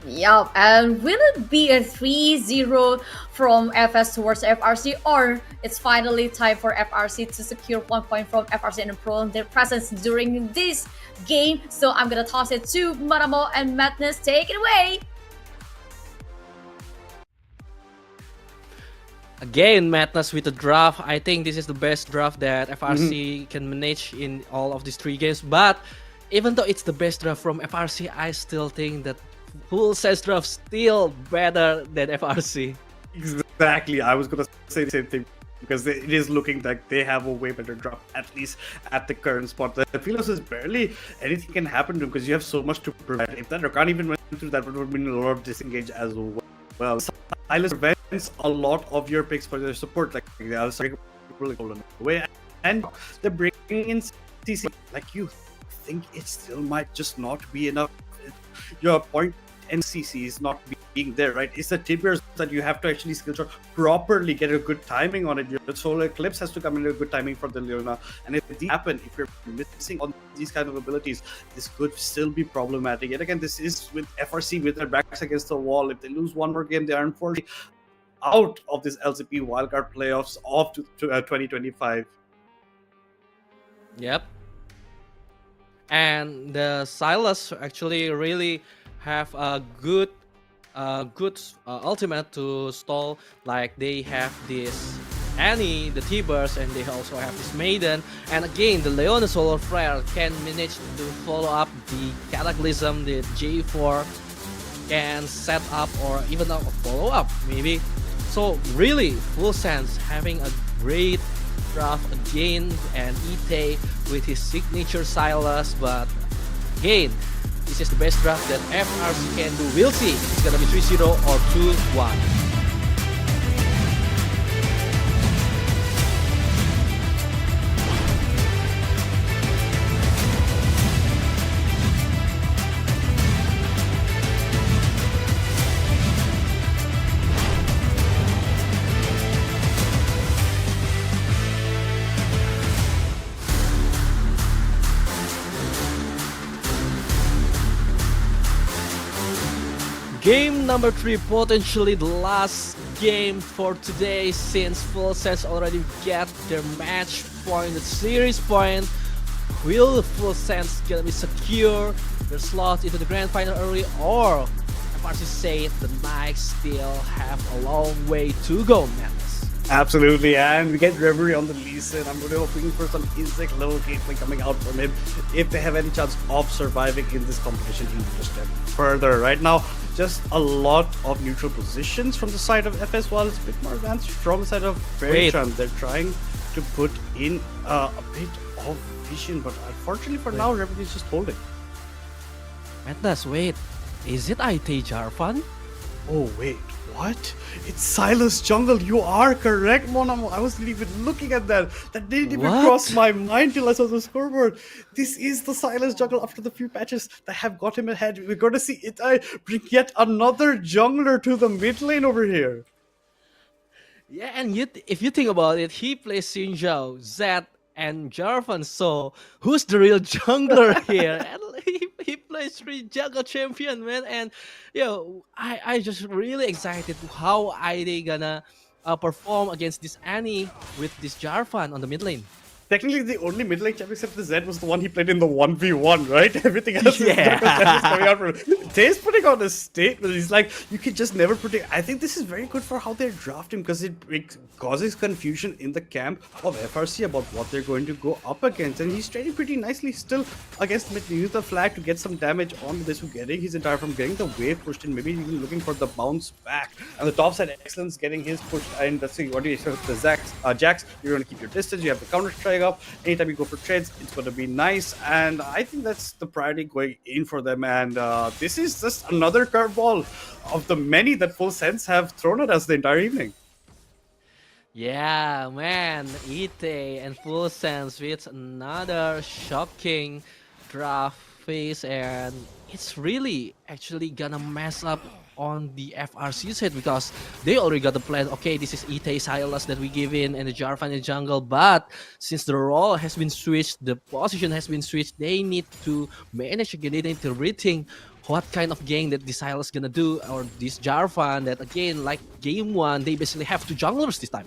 Speaker 7: Yup, and will it be a 3-0 from FS towards FRC, or it's finally time for FRC to secure 1 point from FRC and prolong their presence during this game? So I'm gonna toss it to Maramo and Madness. Take it away!
Speaker 5: Again, Madness with the draft. I think this is the best draft that FRC can manage in all of these 3 games. But even though it's the best draft from FRC, I still think that Full Sense draft still better than FRC.
Speaker 9: Exactly. I was gonna say the same thing, because it is looking like they have a way better draft, at least at the current spot. The Philos is barely anything can happen to him because you have so much to prevent. If that Rakan even went through that, would have been a lot of disengage as well. Silas prevents a lot of your picks for their support, like the other really golden away, and they're bringing in CC. Like, you think it still might just not be enough. Your point and CC is not being there, right? It's the tippers that you have to actually skill shot properly, get a good timing on it. Your solar eclipse has to come in a good timing for the Leona, and if these happen, if you're missing on these kind of abilities, this could still be problematic. Yet again, this is with FRC with their backs against the wall. If they lose one more game, they are unfortunately out of this LCP Wild Card Playoffs of 2025.
Speaker 5: Yep. And the Silas actually really have a good ultimate to stall. Like, they have this Annie, the T-Burst, and they also have this Maiden. And again, the Leona Solar Flare can manage to follow up the Cataclysm, the J4 can set up or even a follow up maybe. So really, Full Sense having a great draft again, and Ite with his signature Silas. But again, this is the best draft that FRC can do. We'll see if it's gonna be 3-0 or 2-1. Game number 3, potentially the last game for today, since Full Sense already get their match point, the series point. Will Full Sense gonna be secure their slot into the grand final early, or FRC say the Knights still have a long way to go, man?
Speaker 9: Absolutely, and we get Reverie on the Lee Sin. I'm really hoping for some insect level gameplay coming out from him if they have any chance of surviving in this competition even a step further. Right now, just a lot of neutral positions from the side of FS, while it's a bit more advanced from the side of Faerie Charm. They're trying to put in a bit of vision, but unfortunately for now, Reverie is just holding.
Speaker 5: Madness, wait, is it IT Jarvan?
Speaker 9: Oh wait, what? It's Silas Jungle. You are correct, Monamo. I wasn't even looking at that. That didn't even cross my mind till I saw the scoreboard. This is the Silas Jungle after the few patches that have got him ahead. We're going to see Itai bring yet another jungler to the mid lane over here.
Speaker 5: Yeah, and if you think about it, he plays Xinjiao, Zed, and Jarvan. So who's the real jungler here? And he plays 3 jungle champion, man. And yo, I just really excited how are they gonna perform against this Annie with this Jarvan on the mid lane.
Speaker 9: technically the only mid lane champion except the Zed was the one he played in the 1v1, right? Everything else is coming out from Tay's putting on a statement. He's like, you can just never predict. I think this is very good for how they're drafting because it causes confusion in the camp of FRC about what they're going to go up against. And he's trading pretty nicely still against mid. Use the flag to get some damage on this, getting his entire from getting the wave pushed in, maybe even looking for the bounce back. And the top side, Excellence getting his push. And let's see, what do you expect with the Jax? You're going to keep your distance. You have the counter strike up. Anytime you go for trades, it's going to be nice. And I think that's the priority going in for them. And this is just another curveball of the many that Full Sense have thrown at us the entire evening.
Speaker 5: Yeah, man, Ite and Full Sense with another shocking draft phase, and it's really actually gonna mess up on the FRC side because they already got the plan. Okay, this is Ite Silas that we give in and the Jarvan in the jungle, but since the role has been switched, the position has been switched, they need to manage again, they need to rethink what kind of game that the Silas gonna do, or this Jarvan that again, like game 1, they basically have 2 junglers this time.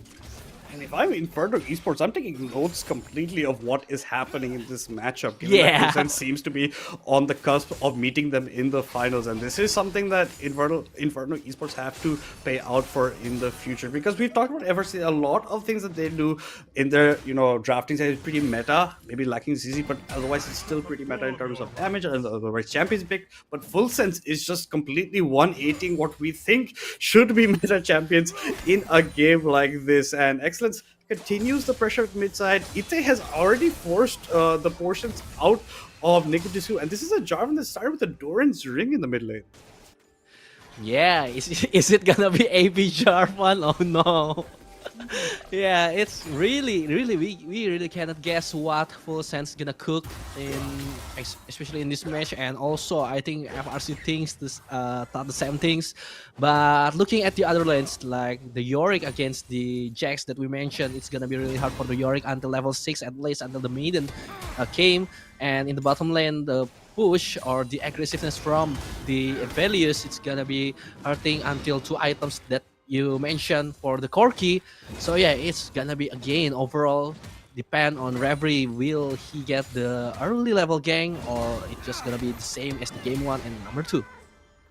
Speaker 9: And if I'm Inferno Esports, I'm taking notes completely of what is happening in this matchup. Given that Full seems to be on the cusp of meeting them in the finals, and this is something that Inferno Esports have to pay out for in the future. Because we've talked about FRC, a lot of things that they do in their drafting side is pretty meta, maybe lacking CC, but otherwise it's still pretty meta in terms of damage and otherwise champions pick. But Full Sense is just completely 180ing what we think should be meta champions in a game like this. And Excellence continues the pressure at mid side. Ite has already forced the portions out of Nicodesu, and this is a Jarvan that started with a Doran's ring in the mid lane.
Speaker 5: Yeah, is it gonna be AB Jarvan? Oh no. Yeah, it's really we really cannot guess what Full Sense gonna cook in, especially in this match. And also I think FRC thinks this thought the same things, but looking at the other lanes like the Yorick against the Jax that we mentioned, it's gonna be really hard for the Yorick until level 6, at least until the Maiden came. And in the bottom lane, the push or the aggressiveness from the Velius, it's gonna be hurting until 2 items that you mentioned for the Corki. So yeah, it's gonna be again overall depend on Reverie. Will he get the early level gang, or it's just gonna be the same as the game 1 and number 2?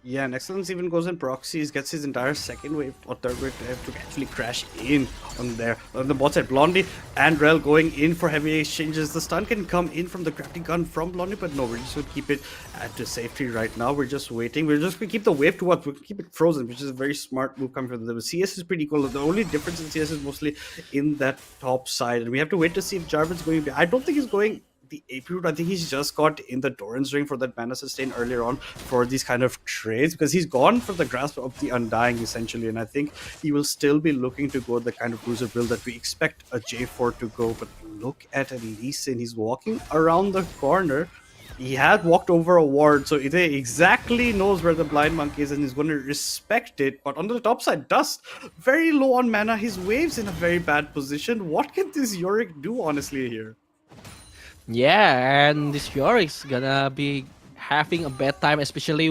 Speaker 9: Yeah, and Excellence even goes in proxies, gets his entire second wave or third wave to actually crash in on there. On the bot side, Blondie and Rel going in for heavy exchanges. The stun can come in from the crafting gun from Blondie, but no, we're just going to keep it at the safety right now. We're just waiting. We're just going to keep the wave to what? We'll keep it frozen, which is a very smart move coming from them. CS is pretty cool. The only difference in CS is mostly in that top side, and we have to wait to see if Jarvan's going to be. I don't think he's going the AP route. I think he's just got in the Doran's ring for that mana sustain earlier on for these kind of trades, because he's gone for the grasp of the Undying essentially, and I think he will still be looking to go the kind of bruiser build that we expect a J4 to go. But look at Lee Sin, he's walking around the corner. He had walked over a ward, so Ide exactly knows where the blind monk is and he's going to respect it. But on the top side, Dust, very low on mana, his wave's in a very bad position. What can this Yorick do honestly here?
Speaker 5: Yeah, and this Yorick's gonna be having a bad time, especially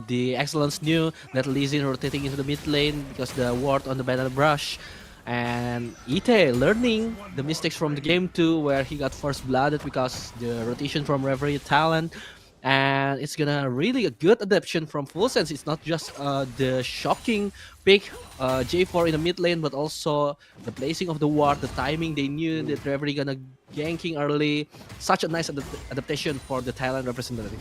Speaker 5: the Excellence knew that Lee Sin rotating into the mid lane because the ward on the banana brush. And Ite learning the mistakes from the game 2 where he got first blooded because the rotation from Reverie talent. And it's gonna really a good adaptation from Full Sense. It's not just the shocking pick J4 in the mid lane, but also the placing of the ward, the timing. They knew that Reverie gonna ganking early. Such a nice adaptation for the Thailand representative.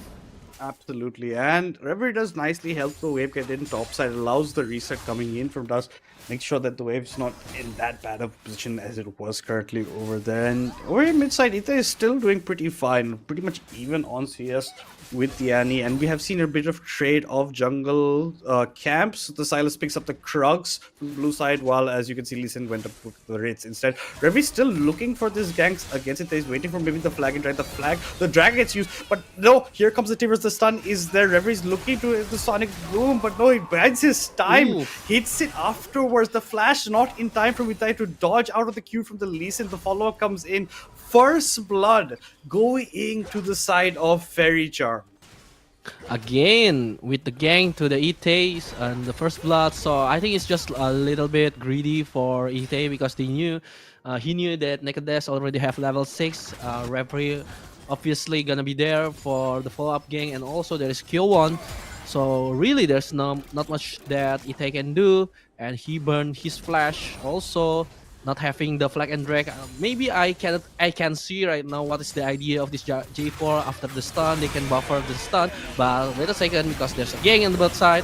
Speaker 9: Absolutely, and Reverie does nicely help the wave get in topside, allows the reset coming in from Dust, make sure that the wave's not in that bad of a position as it was currently over there. And over in mid side, Ita is still doing pretty fine, pretty much even on CS with the Annie, and we have seen a bit of trade of jungle camps. The Silas picks up the Krugs from the blue side, while as you can see, Lee Sin went up with the Wraiths instead. Reverie's still looking for this ganks against it. He's waiting for maybe the flag and try the flag. The drag gets used, but no, here comes the Tivers. The stun is there. Reverie's looking to the Sonic Boom, but no, he bides his time. Ooh. Hits it afterwards. The flash not in time for Mitai to dodge out of the queue from the Lee Sin. The follow-up comes in. First blood going to the side of Faerie Charm.
Speaker 5: Again with the gang to the Ite and the first blood. So I think it's just a little bit greedy for Ite because he knew that Nekodes already have level 6. Referee obviously gonna be there for the follow-up gang, and also there is Q1. So really there's not much that Ite can do, and he burned his flash also. Not having the flag and drag, maybe I can see right now what is the idea of this J4 after the stun. They can buffer the stun, but wait a second because there's a gang on the bot side.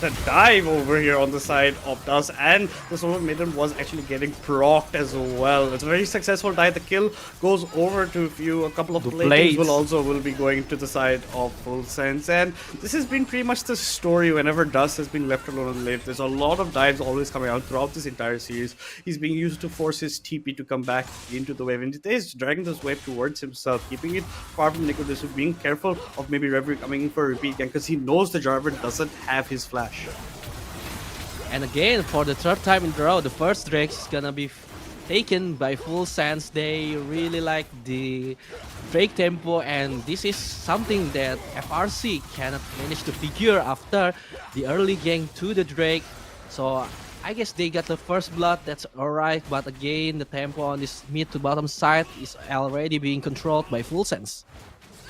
Speaker 9: The dive over here on the side of Dust, and the Solar Maiden was actually getting procced as well. It's a very successful dive. The kill goes over to a couple of plates will be going to the side of Full Sense, and this has been pretty much the story whenever Dust has been left alone on the lane. There's a lot of dives always coming out throughout this entire series. He's being used to force his TP to come back into the wave, and he's dragging this wave towards himself, keeping it far from Nicodemus, being careful of maybe Reverie coming in for a repeat again because he knows the Jarvan doesn't have his flash.
Speaker 5: And again, for the third time in a row, the first Drake is gonna be taken by Full Sense. They really like the Drake tempo, and this is something that FRC cannot manage to figure after the early gang to the Drake. So I guess they got the first blood, that's alright, but again, the tempo on this mid to bottom side is already being controlled by Full Sense.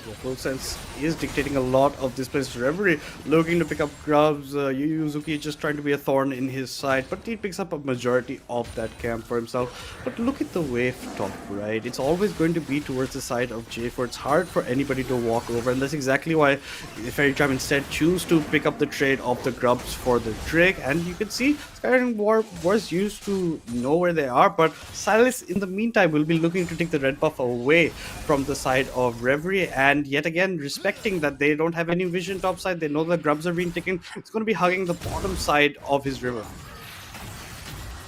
Speaker 9: Yeah, Full Sense is dictating a lot of this place. Reverie looking to pick up grubs. Yu Yuzuki just trying to be a thorn in his side, but he picks up a majority of that camp for himself. But look at the wave top, right? It's always going to be towards the side of J4. It's hard for anybody to walk over, and that's exactly why Faerie Charm instead choose to pick up the trade of the grubs for the Drake. And you can see Skyrim War was used to know where they are, but Silas in the meantime will be looking to take the red buff away from the side of Reverie, and yet again respecting that they don't have any vision top side. They know the grubs are being taken. It's going to be hugging the bottom side of his river.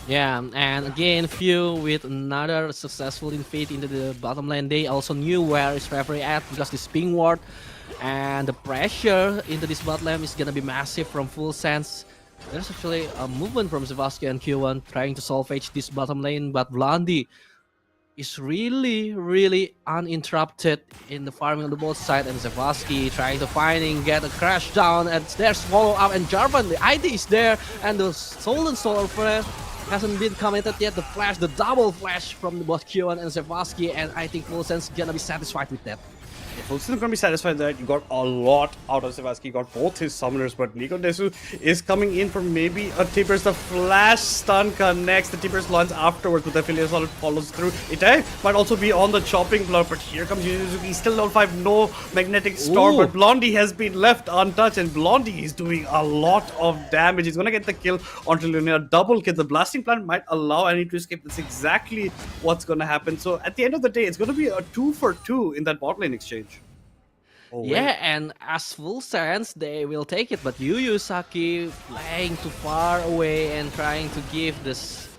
Speaker 5: Yeah, and again, Few with another successful invade into the bottom lane. They also knew where is Reverie at because this ping ward, and the pressure into this bot lane is gonna be massive from Full Sense. There's actually a movement from Zavasky and Q1 trying to salvage this bottom lane, but Blondie is really uninterrupted in the farming on the both side, and Zavasky trying to get a crash down, and there's follow up, and Jarvan, the ID is there, and the Stolen Solar Flare hasn't been committed yet. The flash, the double flash from both Q1 and Zavasky, and I think Full Sense gonna be satisfied with that.
Speaker 9: Fulsen's gonna be satisfied that you got a lot out of Zavasky. You got both his summoners, but Nicodesu is coming in for maybe a Tippers. The flash stun connects. The Tippers launch afterwards, but the Affiliate Solid follows through. It might also be on the chopping block, but here comes Yuzuki. Still level 5, no magnetic storm, but Blondie has been left untouched, and Blondie is doing a lot of damage. He's gonna get the kill onto Lunia. Double kill. The blasting plant might allow Annie to escape. That's exactly what's gonna happen. So at the end of the day, it's gonna be a 2-for-2 in that bot lane exchange. Oh,
Speaker 5: yeah, and as Full Sense, they will take it, but Yu Yusaki playing too far away and trying to give this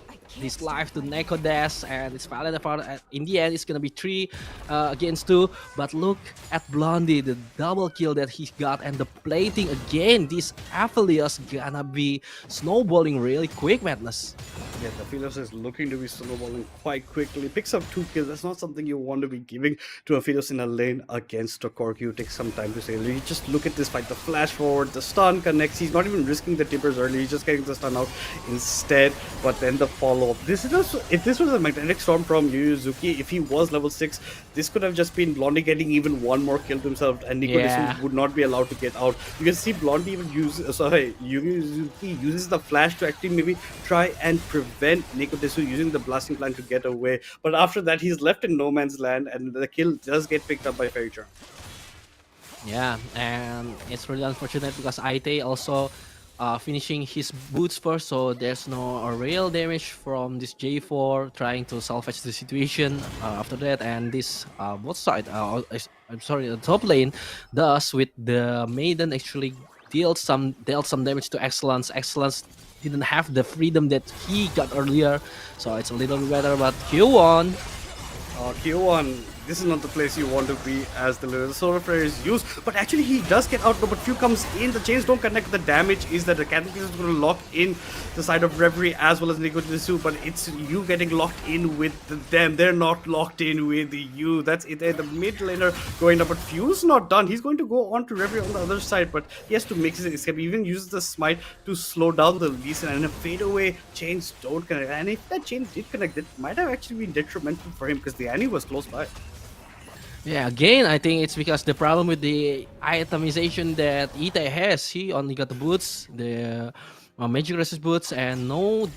Speaker 5: life to Nekodes, and it's valid apart. In the end, it's gonna be 3 against 2. But look at Blondie, the double kill that he got, and the plating again. This Aphelios gonna be snowballing really quick, Madness.
Speaker 9: Yeah, the Aphelios is looking to be snowballing quite quickly. Picks up 2 kills. That's not something you want to be giving to Aphelios in a lane against a Cork. It takes some time to say. You just look at this fight. The flash forward, the stun connects. He's not even risking the Tippers early. He's just getting the stun out instead. But then the follow. This is also, if this was a magnetic storm from Yu Yuzuki, if he was level 6, this could have just been Blondie getting even one more kill to himself, and Nicodemus would not be allowed to get out. You can see Blondie even Yu Yuzuki uses the flash to actually maybe try and prevent Nicodemus using the blasting plan to get away. But after that, he's left in no man's land, and the kill does get picked up by Faerie Charm.
Speaker 5: Yeah, and it's really unfortunate because Ite also finishing his boots first, so there's no real damage from this J4 trying to salvage the situation after that. And this both side, I'm sorry, the top lane does with the Maiden actually dealt some damage to Excellence. Excellence didn't have the freedom that he got earlier, so it's a little bit better. But Q1
Speaker 9: this is not the place you want to be as the Solar Flare is used. But actually, he does get out, but few comes in. The chains don't connect. The damage is that the Cataclysm is going to lock in the side of Reverie as well as Nico Jitsu, but it's you getting locked in with them. They're not locked in with you. That's it. The mid laner going up, but Fuse not done. He's going to go on to Reverie on the other side, but he has to make his escape. He even uses the smite to slow down the Lee Sin, and a fadeaway chains don't connect. And if that chain did connect, it might have actually been detrimental for him because the Annie was close by.
Speaker 5: Yeah, again, I think it's because the problem with the itemization that Ita has. He only got the boots, the magic resist boots, and no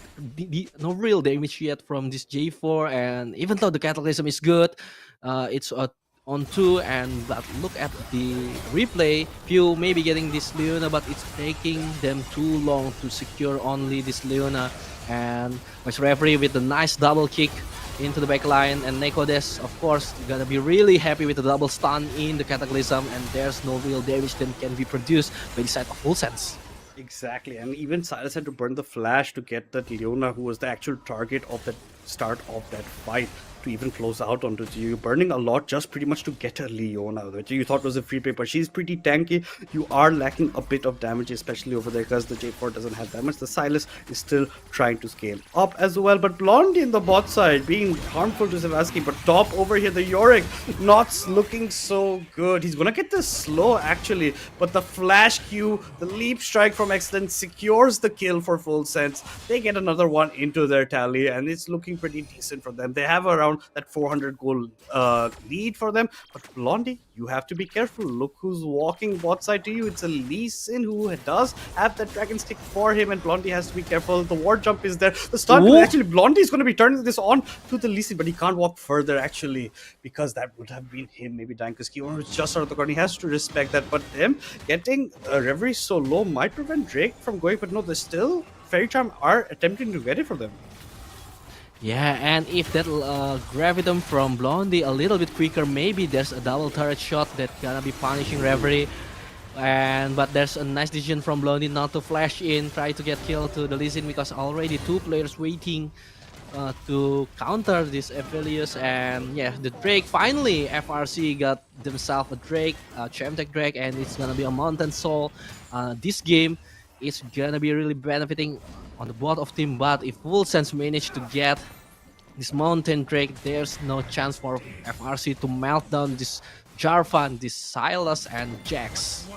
Speaker 5: real damage yet from this J4. And even though the Cataclysm is good, it's on 2. But look at the replay. Few maybe getting this Leona, but it's taking them too long to secure only this Leona. And Max Referee with the nice double kick into the backline, and Nekodes, of course, gonna be really happy with the double stun in the Cataclysm, and there's no real damage that can be produced by the side of Full Sense.
Speaker 9: Exactly, and even Silas had to burn the flash to get that Leona, who was the actual target of the start of that fight, to even close out onto you. Burning a lot just pretty much to get a Leona, which you thought was a free play, but she's pretty tanky. You are lacking a bit of damage, especially over there, because the J4 doesn't have that much. The Silas is still trying to scale up as well, but Blondie in the bot side being harmful to Zavasky, but top over here, the Yorick not looking so good. He's gonna get the slow actually, but the flash Q, the leap strike from Excellence secures the kill for Full Sense. They get another one into their tally, and it's looking pretty decent for them. They have around that 400 goal lead for them, but Blondie, you have to be careful. Look who's walking bot side to you. It's a Lee Sin who does have that dragon stick for him, and Blondie has to be careful. The ward jump is there. The stun, actually Blondie is going to be turning this on to the Lee Sin, but he can't walk further actually, because that would have been him maybe dying, because Kiwan was just out of the corner. He has to respect that, but them getting Reverie so low might prevent Drake from going, but no, they still Faerie Charm are attempting to get it for them.
Speaker 5: Yeah, and if that Gravitum from Blondie a little bit quicker, maybe there's a double turret shot that gonna be punishing Reverie. But there's a nice decision from Blondie not to flash in, try to get killed to the Lee Sin, because already 2 players waiting to counter this Aphelios. And yeah, the Drake, finally FRC got themselves a Drake, Chamtech Drake, and it's gonna be a Mountain Soul. This game is gonna be really benefiting on the board of team, but if Full Sense manage to get this Mountain Drake, there's no chance for FRC to melt down this Jarvan, this Silas, and Jax.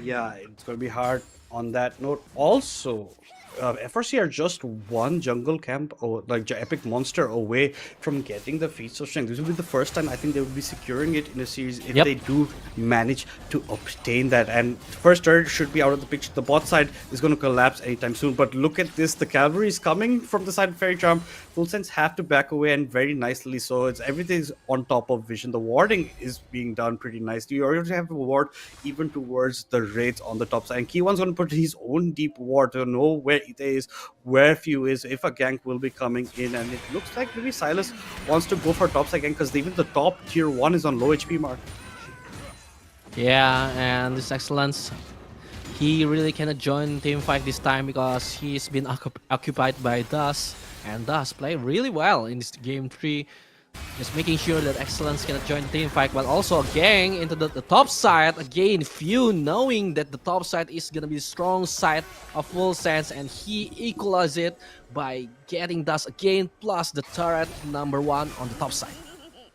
Speaker 9: Yeah, it's going to be hard on that note. Also, FRC are just one jungle camp or like epic monster away from getting the Feast of Strength. This will be the first time I think they will be securing it in a series if they do manage to obtain that. And first turret should be out of the picture. The bot side is going to collapse anytime soon. But look at this, the cavalry is coming from the side of Faerie Charm. Full Sense have to back away, and very nicely so. It's everything's on top of vision. The warding is being done pretty nicely. You already have a ward even towards the raids on the top side. And Kiwan's going to put his own deep ward to know where Ite is, where Few is, if a gank will be coming in. And it looks like maybe Silas wants to go for top side gank, because even the top tier 1 is on low HP mark.
Speaker 5: Yeah, and this Excellence, he really cannot join team fight this time because he's been occupied by Dust, and Dust play really well in this game 3. Just making sure that Excellence cannot join the team fight, but also a gang into the top side. Again, Few knowing that the top side is gonna be the strong side of Full Sense, and he equalizes it by getting Dust again, plus the turret number 1 on the top side.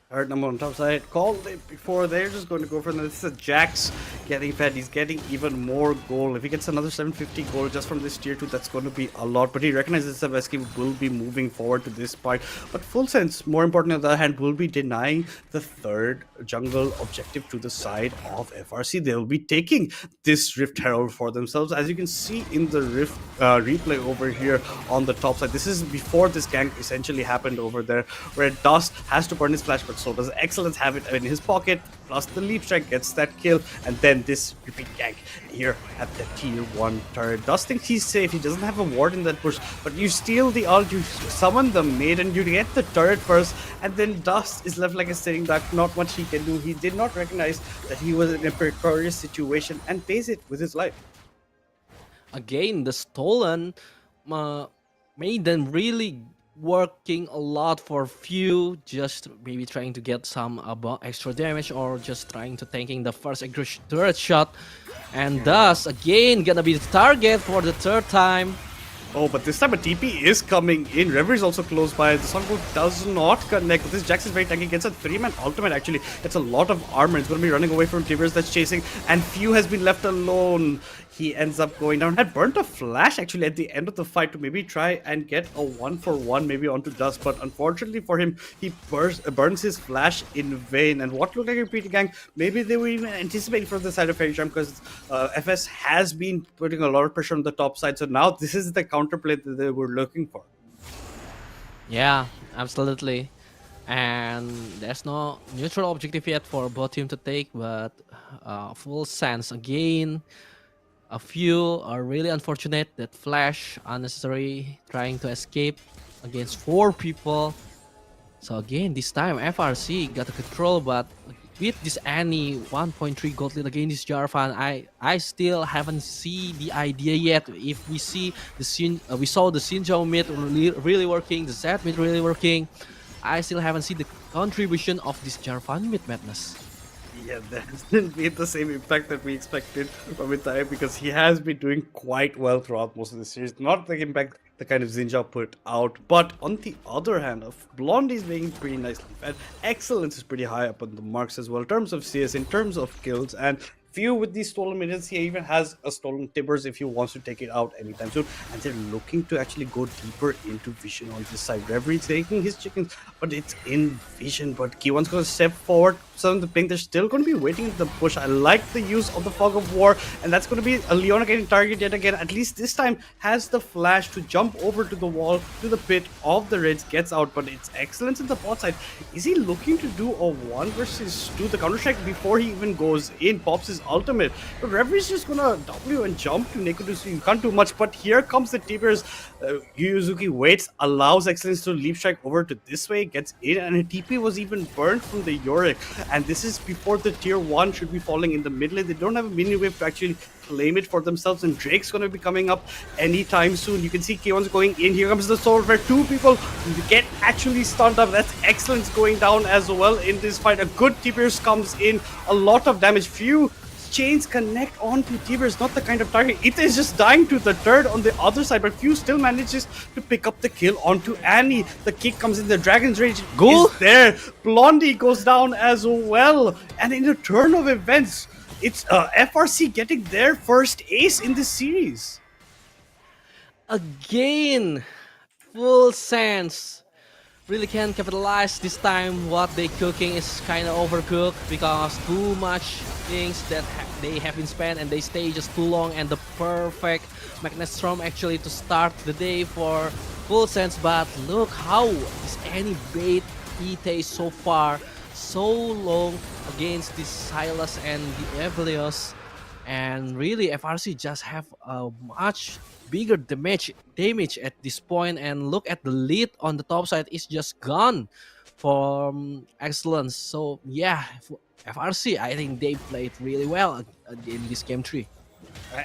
Speaker 9: Third number on top side, called it before. They're just going to go for this. This is a Jax getting fed. He's getting even more gold. If he gets another 750 gold just from this tier 2, that's going to be a lot. But he recognizes that Zavesky will be moving forward to this part. But Full Sense, more important on the other hand, will be denying the third jungle objective to the side of FRC. They'll be taking this Rift Herald for themselves. As you can see in the Rift replay over here on the top side, this is before this gank essentially happened over there, where Dust has to burn his flash, but so does Excellence have it in his pocket, plus the leap strike gets that kill, and then this repeat gank here at the tier 1 turret. Dust thinks he's safe, he doesn't have a ward in that push, but you steal the ult, you summon the maiden, you get the turret first, and then Dust is left like a sitting duck. Not much he can do. He did not recognize that he was in a precarious situation and pays it with his life.
Speaker 5: Again, the stolen maiden really working a lot for few, just maybe trying to get some extra damage or just trying to tanking the first turret shot, and thus again gonna be the target for the third time.
Speaker 9: Oh, but this time a TP is coming in. Reverie is also close by. The Sunbolt does not connect. This Jax is very tanky. Gets a 3-man ultimate actually. Gets a lot of armor. It's going to be running away from Tibers that's chasing. And Few has been left alone. He ends up going down. Had burnt a flash actually at the end of the fight to maybe try and get a 1-for-1 maybe onto Dust. But unfortunately for him, he burns his flash in vain. And what looked like a pretty gang, maybe they were even anticipating from the side of Faerie Charm because FS has been putting a lot of pressure on the top side. So now this is the counterplay that they were looking for.
Speaker 5: Yeah, absolutely. And there's no neutral objective yet for both team to take, but full sense again. A few are really unfortunate that Flash unnecessary trying to escape against 4 people. So again, this time FRC got the control, but with this Annie 1.3 gold lead against Jarvan, I still haven't seen the idea yet. If we see the we saw the Xinjiao mid really working, the Zed mid really working, I still haven't seen the contribution of this Jarvan mid madness.
Speaker 9: Yeah, that didn't be the same impact that we expected from Itai because he has been doing quite well throughout most of the series. Not the impact the kind of Xinjiao put out, but on the other hand, of Blondie is being pretty nicely fed. Excellence is pretty high up on the marks as well in terms of CS, in terms of kills, and Few with these stolen minions, he even has a stolen Tibbers if he wants to take it out anytime soon. And they're looking to actually go deeper into Vision on this side. Reverie taking his chickens, but it's in Vision. But K1's going to step forward. Some of the ping, they're still going to be waiting at the push. I like the use of the Fog of War, and that's going to be a Leona getting targeted yet again. At least this time has the flash to jump over to the wall, to the pit of the Reds, gets out, but it's Excellence in the bot side. Is he looking to do a 1 versus 2? The counter-strike before he even goes in, pops his ultimate, but Reverie's just gonna W and jump to Nekudu, so you can't do much. But here comes the Tibbers. Yuzuki waits, allows Excellence to leap strike over to this way, gets in, and a TP was even burned from the Yorick. And this is before the tier 1 should be falling in the mid lane. They don't have a mini wave to actually claim it for themselves, and Drake's gonna be coming up anytime soon. You can see K1's going in. Here comes the sword where 2 people get actually stunned up. That's Excellence going down as well in this fight. A good Tibbers comes in, a lot of damage. Few chains connect onto Tibbers, not the kind of target. It is just dying to the third on the other side, but Few still manages to pick up the kill onto Annie. The kick comes in, the Dragon's Rage is there. Blondie goes down as well. And in the turn of events, it's FRC getting their first ace in this series.
Speaker 5: Again, full sense. Really can't capitalize this time. What they cooking is kind of overcooked because too much things that they have been spent and they stay just too long, and the perfect Magnetstrom actually to start the day for full sense. But look how this Annie bait Ite so far, so long against this Silas and the Evelios, and really FRC just have a much bigger damage at this point. And look at the lead on the top side is just gone from Excellence. So yeah, FRC, I think they played really well in this game 3.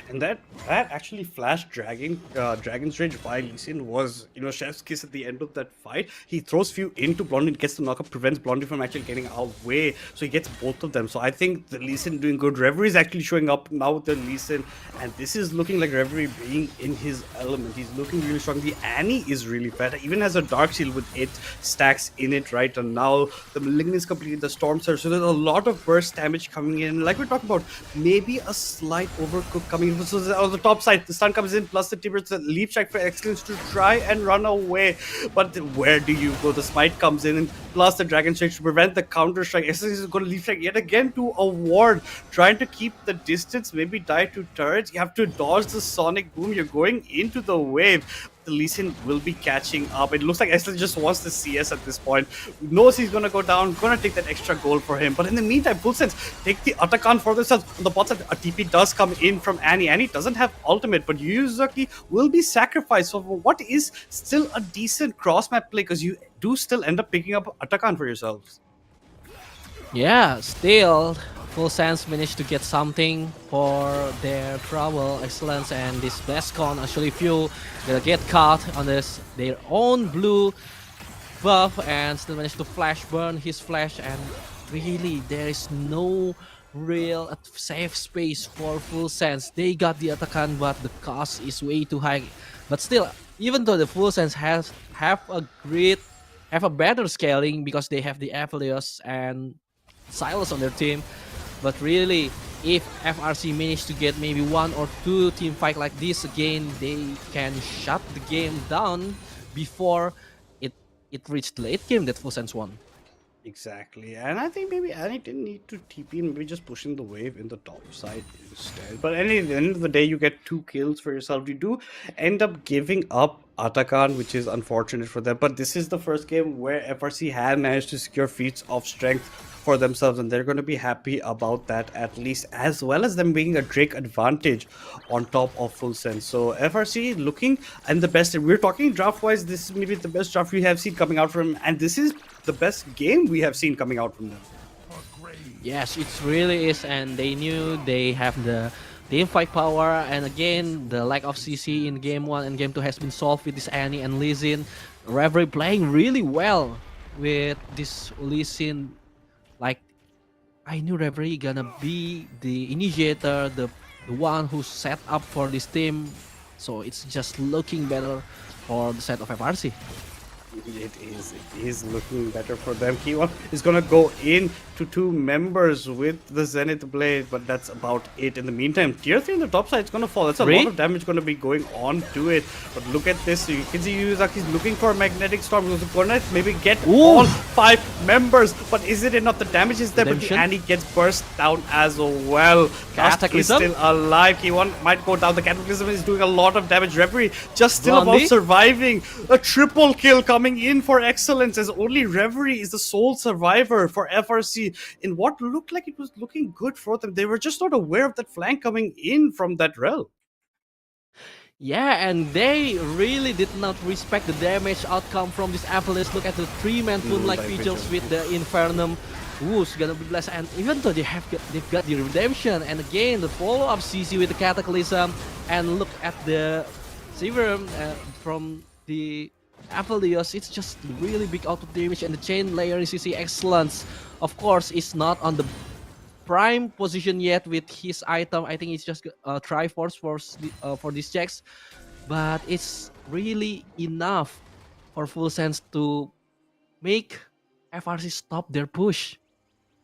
Speaker 9: And that actually flashed Dragon's Rage by Lee Sin was, chef's kiss at the end of that fight. He throws Few into Blondie, gets the knockup, prevents Blondie from actually getting away. So he gets both of them. So I think the Lee Sin doing good. Reverie is actually showing up now with the Lee Sin, and this is looking like Reverie being in his element. He's looking really strong. The Annie is really fat. It even has a Dark Shield with 8 stacks in it, right? And now the Malignant is completed, the Storm Surge. So there's a lot of burst damage coming in. Like we talked about, maybe a slight overcook coming in. So on the top side, the stun comes in, plus the Tibbers, the leap strike for Excellence to try and run away. But where do you go? The smite comes in, and plus the Dragon Strike to prevent the counter strike. Excellence is going to leap strike yet again to a ward, trying to keep the distance, maybe die to turrets. You have to dodge the Sonic Boom. You're going into the wave. The Lee Sin will be catching up. It looks like Excellence just wants the CS at this point. Knows he's going to go down, going to take that extra goal for him. But in the meantime, full sense, take the Atakan for themselves. On the bot side, a TP does come in from Annie. Annie doesn't have ultimate, but Yuzuki will be sacrificed for what is still a decent cross-map play, because you do still end up picking up Atakan for yourselves.
Speaker 5: Yeah, still Full Sense managed to get something for their trouble, Excellence, and this Blastcon actually few gonna get caught on this their own blue buff and still managed to flash burn his flash, and really there is no real safe space for Full Sense. They got the Atakan, but the cost is way too high. But still, even though the Full Sense have a better scaling because they have the Aphelios and Silas on their team, but really, if FRC manage to get maybe 1 or 2 team fight like this again, they can shut the game down before it reached late game that Full Sense won.
Speaker 9: Exactly, and I think maybe Annie didn't need to TP, maybe just pushing the wave in the top side instead. But at the end of the day, you get 2 kills for yourself. You do end up giving up Atakan, which is unfortunate for them. But this is the first game where FRC had managed to secure feats of strength for themselves, and they're going to be happy about that at least, as well as them being a Drake advantage on top of Full Sense. So FRC looking and the best. We're talking draft wise, this is maybe the best draft we have seen coming out from, and this is the best game we have seen coming out from them.
Speaker 5: Yes, it really is, and they knew they have the team fight power, and again the lack of CC in game 1 and game 2 has been solved with this Annie and Lee Sin. Reverie playing really well with this Lee Sin. Like, I knew Reverie gonna be the initiator, the one who set up for this team, so it's just looking better for the set of FRC.
Speaker 9: It is looking better for them. K1 is gonna go in to 2 members with the Zenith Blade, but that's about it. In the meantime, tier 3 on the top side is gonna fall. That's a lot of damage gonna be going on to it. But look at this. So you can see Yuzaki's looking for a magnetic storm. He's gonna maybe get all 5 members, but is it enough? The damage is there, but the Annie gets burst down as well. Cast is still alive. K1 might go down. The Cataclysm is doing a lot of damage. Reverie just still about surviving. A triple kill coming in for Excellence, as only Reverie is the sole survivor for FRC in what looked like it was looking good for them. They were just not aware of that flank coming in from that realm.
Speaker 5: Yeah, and they really did not respect the damage outcome from this Aphelios. Look at the 3-man Moonlight Vigils with the Infernum. Who's gonna be blessed, and even though they've got the redemption, and again the follow-up CC with the Cataclysm, and look at the Severum from the Aphelios, it's just really big auto damage, and the chain layer CC Excellence, of course, is not on the prime position yet with his item. I think it's just Triforce for these checks, but it's really enough for Full Sense to make FRC stop their push.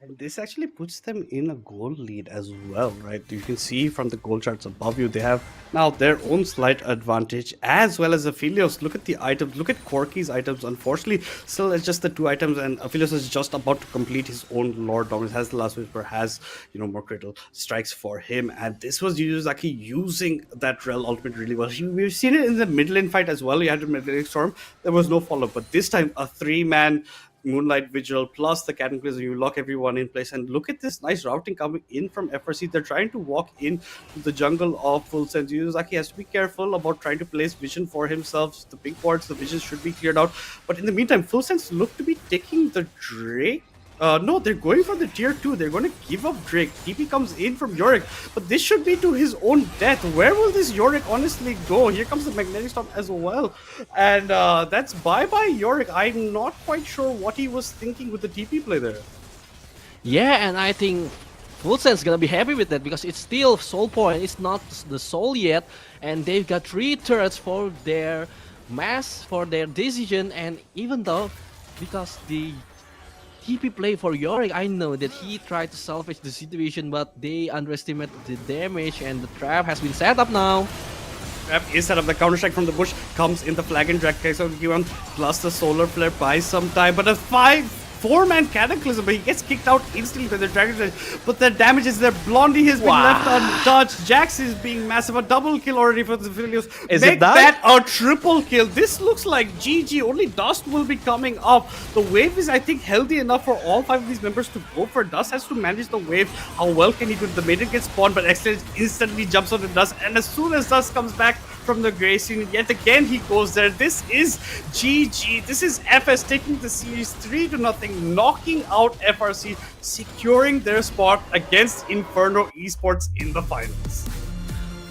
Speaker 9: And this actually puts them in a goal lead as well, right? You can see from the goal charts above you, they have now their own slight advantage, as well as Aphelios. Look at the items. Look at Corky's items. Unfortunately, still it's just the 2 items, and Aphelios is just about to complete his own Lord Dominance. Has the Last Whisper, has, you know, more critical strikes for him. And this was Yuzaki using that Rel ultimate really well. We've seen it in the mid lane fight as well. You had a Magnetic Storm. There was no follow-up, but this time a 3-man Moonlight Vigil plus the Cataclysm, you lock everyone in place. And look at this nice routing coming in from FRC. They're trying to walk in to the jungle of Full Sense. Yuzaki has to be careful about trying to place vision for himself. The big parts, the vision should be cleared out. But in the meantime, Full Sense look to be taking the Drake. No, they're going for the tier 2. They're going to give up Drake. TP comes in from Yorick, but this should be to his own death. Where will this Yorick honestly go? Here comes the Magnetic Storm as well. And that's bye-bye Yorick. I'm not quite sure what he was thinking with the TP play there.
Speaker 5: Yeah, and I think Full Sense gonna be happy with that, because it's still soul point. It's not the soul yet, and they've got 3 turrets for their mass, for their decision. And even though, because the TP play for Yorick, I know that he tried to salvage the situation, but they underestimate the damage, and the trap has been set up now.
Speaker 9: Trap is set up. The counter strike from the bush comes in. The flag and drag takes out Q1 plus the solar flare buys some time, but a 4-man Cataclysm, but he gets kicked out instantly by the Dragon. But the damage is there. Blondie has been left untouched. Jax is being massive. A double kill already for the Aphelios. Make that a triple kill. This looks like GG. Only Dust will be coming up. The wave is, I think, healthy enough for all 5 of these members to go for. Dust has to manage the wave. How well can he do it? The maiden gets spawned, but Excellence instantly jumps on the Dust. And as soon as Dust comes back, from the Grace unit. Yet again, he goes there. This is GG. This is FS taking the series 3-0, knocking out FRC, securing their spot against Inferno Esports in the finals.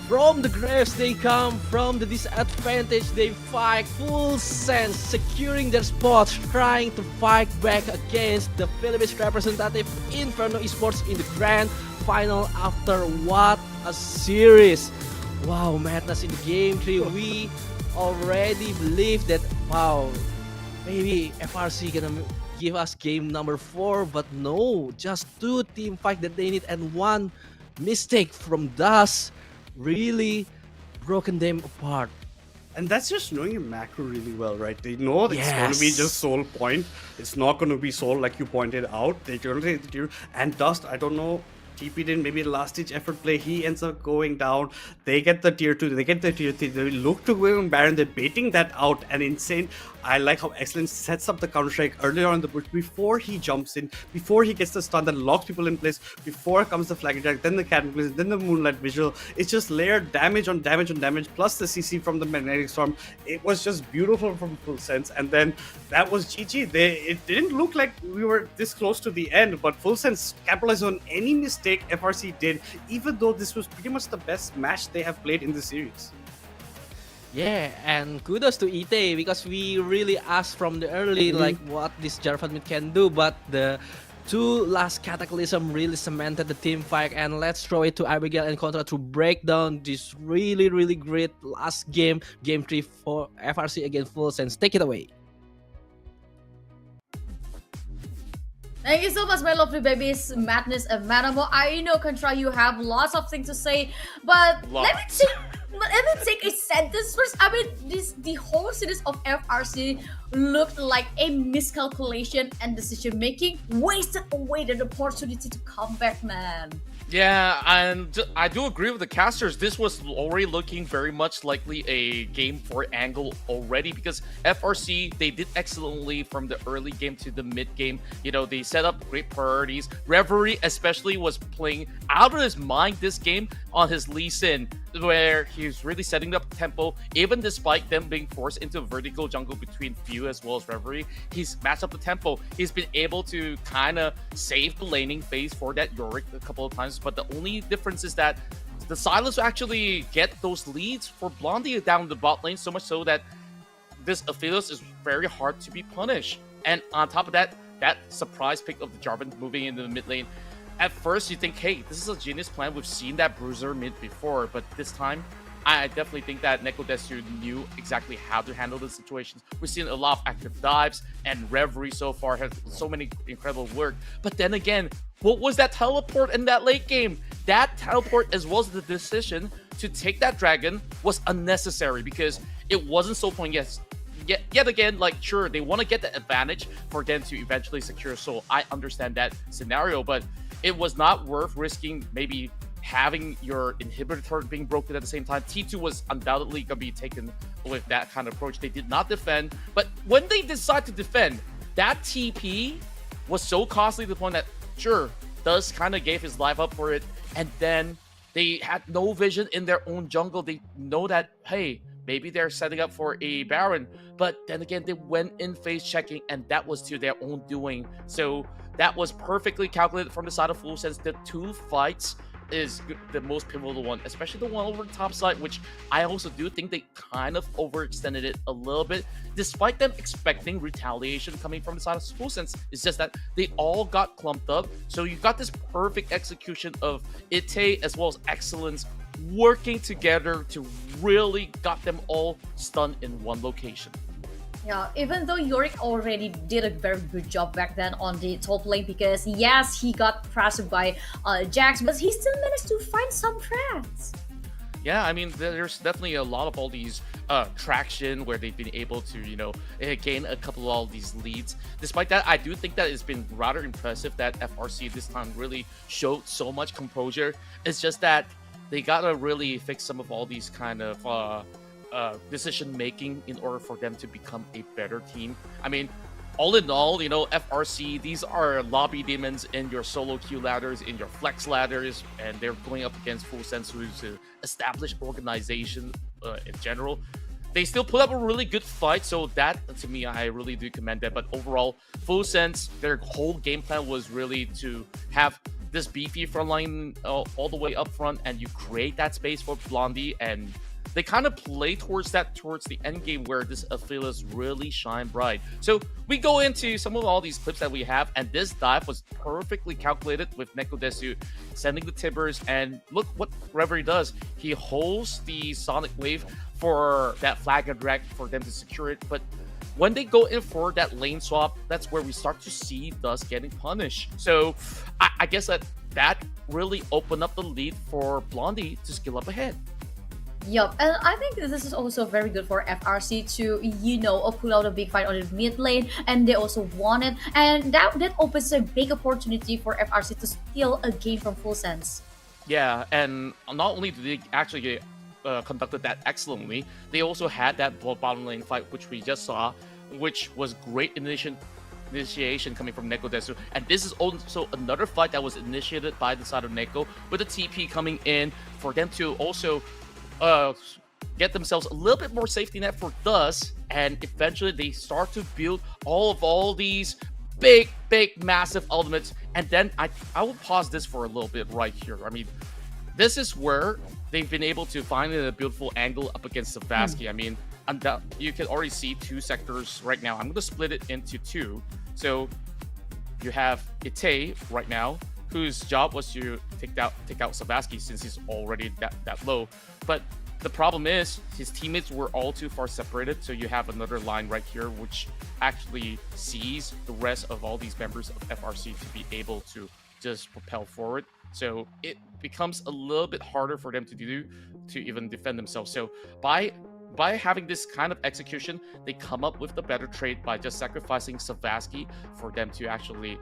Speaker 5: From the graves they come, from the disadvantage they fight, full sense, securing their spots, trying to fight back against the Philippines representative Inferno Esports in the grand final after what a series. Wow, madness in the game 3. We already believe that, wow, maybe FRC gonna give us game number 4, but no, just 2 team fight that they need and 1 mistake from DAS really broken them apart.
Speaker 9: And that's just knowing your macro really well, right? They know that it's going to be just soul point. It's not going to be soul like you pointed out. They generally do. And Dust, I don't know. TP did maybe a last ditch effort play. He ends up going down. They get the tier 2. They get the tier 3. They look to win Baron. They're baiting that out. And insane. I like how Excellence sets up the counter strike earlier on in the bush before he jumps in, before he gets the stun that locks people in place, before comes the flag attack, then the cataclysm, then the moonlight visual. It's just layered damage on damage on damage, plus the CC from the magnetic storm. It was just beautiful from Full Sense. And then that was GG. It didn't look like we were this close to the end, but Full Sense capitalized on any mistake FRC did, even though this was pretty much the best match they have played in the series.
Speaker 5: Yeah, and kudos to Ite because we really asked from the early like what this Jarvan mid can do, but the 2 last Cataclysm really cemented the team fight. And let's throw it to Abigail and Contra to break down this really great last game 3 for FRC against Full Sense. Take it away.
Speaker 7: Thank you so much, my lovely babies, Madness and Manamo. I know, Contra, you have lots of things to say, but let me take a sentence first. I mean, the whole series of FRC looked like a miscalculation and decision making wasted away the opportunity to come back, man.
Speaker 8: Yeah, and I do agree with the casters. This was already looking very much likely a game 4 angle already because FRC, they did excellently from the early game to the mid game. You know, they set up great priorities. Reverie especially was playing out of his mind this game on his Lee Sin, where he's really setting up tempo. Even despite them being forced into a vertical jungle between Few as well as Reverie, he's matched up the tempo. He's been able to kind of save the laning phase for that Yorick a couple of times, but the only difference is that the Silas will actually get those leads for Blondie down the bot lane, so much so that this Aphelios is very hard to be punished. And on top of that, that surprise pick of the Jarvan moving into the mid lane, at first you think, hey, this is a genius plan. We've seen that Bruiser mid before, but this time I definitely think that Nekodesu knew exactly how to handle the situations. We've seen a lot of active dives, and Reverie so far has so many incredible work. But then again, what was that teleport in that late game? That teleport, as well as the decision to take that dragon, was unnecessary because it wasn't so point. Yes, yet again, like, sure, they want to get the advantage for them to eventually secure soul. I understand that scenario, but it was not worth risking maybe having your inhibitor being broken at the same time. T2 was undoubtedly going to be taken with that kind of approach. They did not defend, but when they decide to defend, that TP was so costly to the point that, sure, Dust kind of gave his life up for it, and then they had no vision in their own jungle. They know that, hey, maybe they're setting up for a Baron, but then again, they went in phase checking, and that was to their own doing. So that was perfectly calculated from the side of Full Sense. The 2 fights is the most pivotal one, especially the one over the top side, which I also do think they kind of overextended it a little bit, despite them expecting retaliation coming from the side of Full Sense. It's just that they all got clumped up, so you got this perfect execution of Ite as well as Excellence working together to really got them all stunned in one location.
Speaker 7: Yeah, even though Yorick already did a very good job back then on the top lane, because yes, he got crushed by Jax, but he still managed to find some friends.
Speaker 8: Yeah, I mean, there's definitely a lot of all these traction where they've been able to, you know, gain a couple of all these leads. Despite that, I do think that it's been rather impressive that FRC this time really showed so much composure. It's just that they gotta really fix some of all these kind of decision making in order for them to become a better team. I mean, all in all, you know, FRC, these are lobby demons in your solo queue ladders, in your flex ladders, and they're going up against Full Sense, who's an established organization in general. They still put up a really good fight, so that, to me, I really do commend them. But overall, Full Sense, their whole game plan was really to have this beefy front line all the way up front, and you create that space for Blondie, and they kind of play towards that towards the end game where this Aphelios really shine bright. So we go into some of all these clips that we have, and this dive was perfectly calculated with Nekodesu sending the timbers, and look what Reverie does. He holds the Sonic Wave for that flag and drag for them to secure it, but when they go in for that lane swap, that's where we start to see Dust getting punished. So I guess that really opened up the lead for Blondie to skill up ahead.
Speaker 7: Yup, and I think this is also very good for FRC to, pull out a big fight on the mid lane, and they also won it, and that opens a big opportunity for FRC to steal a game from Full Sense.
Speaker 8: Yeah, and not only did they actually conducted that excellently, they also had that bottom lane fight, which we just saw, which was great initiation coming from Nekodesu. And this is also another fight that was initiated by the side of Neko, with the TP coming in for them to also get themselves a little bit more safety net for Dust, and eventually they start to build all these big, massive ultimates. And then I will pause this for a little bit right here. I mean, this is where they've been able to find a beautiful angle up against Savasky. I mean, you can already see two sectors right now. I'm going to split it into two. So you have Ite right now, whose job was to take out Savasky since he's already that low. But the problem is his teammates were all too far separated. So you have another line right here, which actually sees the rest of all these members of FRC to be able to just propel forward. So it becomes a little bit harder for them to do to even defend themselves. So by having this kind of execution, they come up with the better trade by just sacrificing Savasky for them to actually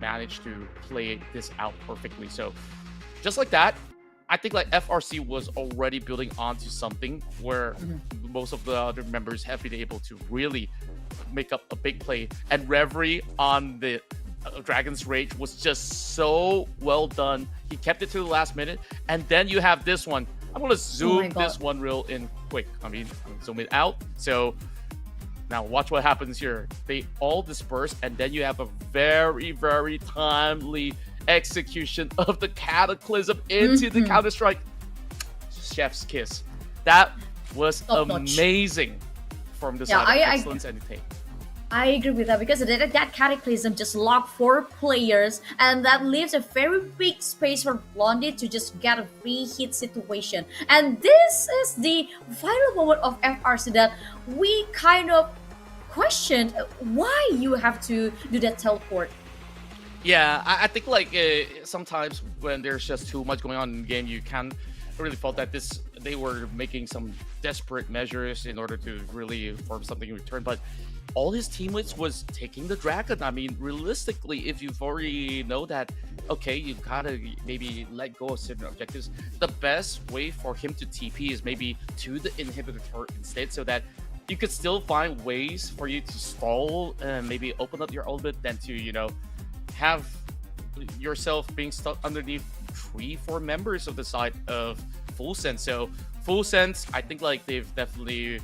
Speaker 8: manage to play this out perfectly. So just like that, I think like FRC was already building onto something where most of the other members have been able to really make up a big play. And Reverie on the Dragon's Rage was just so well done. He kept it to the last minute. And then you have this one. I'm going to zoom this one real in quick. I mean, zoom it out. So now watch what happens here. They all disperse, and then you have a very, very timely execution of the Cataclysm into the Counter-Strike. Chef's kiss. That was amazing from the side of Excellence and Tate.
Speaker 7: I agree with that, because that Cataclysm just locked 4 players, and that leaves a very big space for Blondie to just get a free hit situation. And this is the final moment of FRC that we kind of questioned why you have to do that teleport.
Speaker 8: Yeah, I think like sometimes when there's just too much going on in the game, you can really felt that they were making some desperate measures in order to really form something in return. But all his teammates was taking the Dragon. I mean, realistically, if you've already know that, okay, you've got to maybe let go of certain objectives, the best way for him to TP is maybe to the inhibitor turret instead, so that you could still find ways for you to stall and maybe open up your ultimate than to, have yourself being stuck underneath 3-4 members of the side of Full Sense. So Full Sense, I think like they've definitely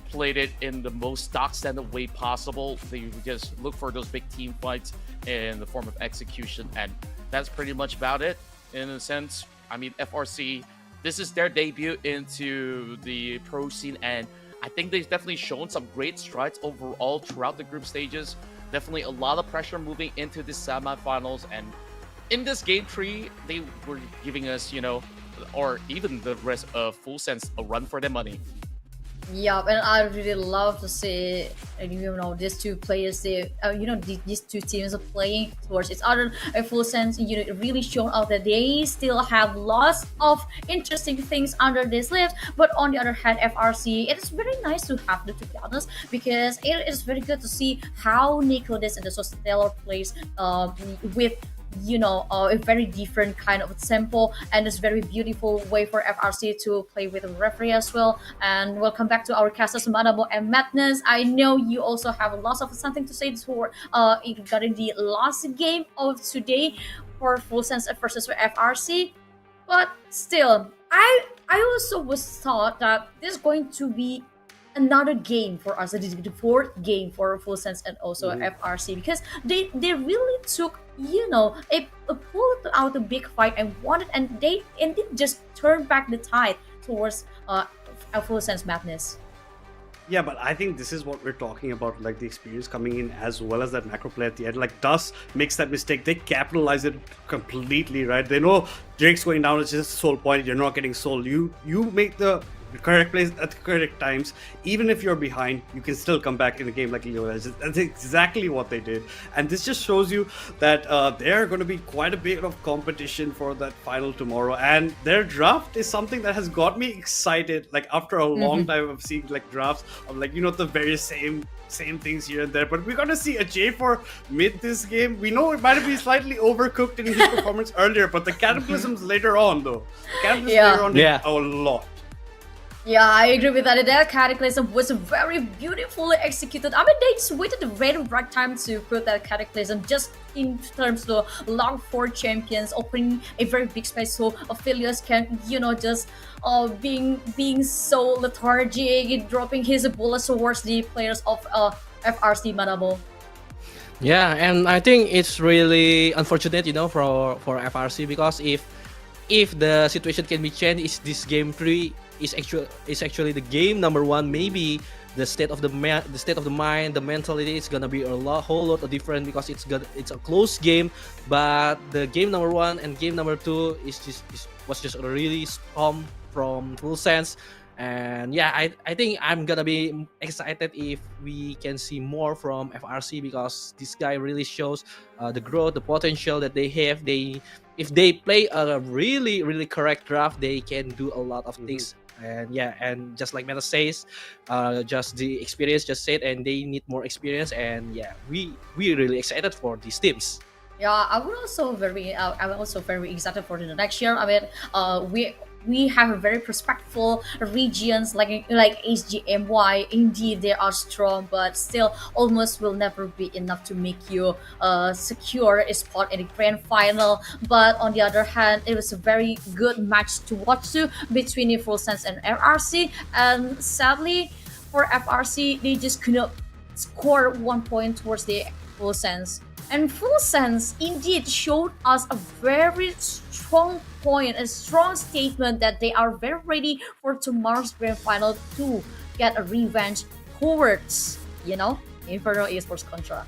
Speaker 8: played it in the most stock standard way possible. They just look for those big team fights in the form of execution, and that's pretty much about it in a sense. I mean, FRC, this is their debut into the pro scene, and I think they've definitely shown some great strides overall throughout the group stages. Definitely a lot of pressure moving into the semifinals, and in this game tree, they were giving us, or even the rest of Full Sense, a run for their money.
Speaker 7: Yup, and I really love to see, these two players, these two teams are playing towards each other. In Full Sense, it really shown out that they still have lots of interesting things under this list. But on the other hand, FRC, it is very nice to have them, to be honest, because it is very good to see how Nicodes and the Stellar plays with a very different kind of tempo, and it's very beautiful way for FRC to play with the referee as well. And welcome back to our casters Manabo and Madness. I know you also have lots of something to say for regarding the last game of today for Full Sense versus FRC, but still, I also was thought that this is going to be another game for us, the fourth game for Full Sense and also FRC, because they really took pulled out a big fight and wanted, and they just turned back the tide towards a Full Sense Madness.
Speaker 9: Yeah, but I think this is what we're talking about, like the experience coming in as well as that macro play at the end. Like Dust makes that mistake, they capitalize it completely, right? They know Drake's going down, it's just soul point, you're not getting soul. You make the correct plays at the correct times. Even if you're behind, you can still come back in the game like Leo. That's exactly what they did. And this just shows you that they're going to be quite a bit of competition for that final tomorrow. And their draft is something that has got me excited. Like after a long time of seeing like drafts of like, the very same things here and there. But we're going to see a J4 mid this game. We know it might have been slightly overcooked in his performance earlier, but the Cataclysms later on though. Cataclysms later on did a lot.
Speaker 7: Yeah, I agree with that. That Cataclysm was very beautifully executed. I mean, they just waited the right time to put that Cataclysm just in terms of long 4 champions, opening a very big space so Aphelios can, just being so lethargic, dropping his bullets towards the players of FRC Manabo.
Speaker 5: Yeah, and I think it's really unfortunate, for FRC, because if the situation can be changed, is this game 3 is actually the game number 1. Maybe the state of the mind, the mentality is gonna be whole lot different, because it's a close game. But the game number 1 and game number 2 was just a really storm from Full Sense. And yeah, I think I'm gonna be excited if we can see more from FRC, because this guy really shows the growth, the potential that they have. If they play a really, really correct draft, they can do a lot of things. And yeah, and just like Meta says, just the experience just said, and they need more experience. And yeah, we really excited for these teams.
Speaker 7: Yeah, I'm also very excited for the next year. I mean, we have a very respectful regions like HGMY. Indeed, they are strong, but still almost will never be enough to make you secure a spot in the grand final. But on the other hand, it was a very good match to watch too between the Full Sense and FRC. And sadly, for FRC, they just could not score 1 point towards the Full Sense. And Full Sense indeed showed us a very strong point, a strong statement that they are very ready for tomorrow's grand final to get a revenge towards, Inferno Esports Contra.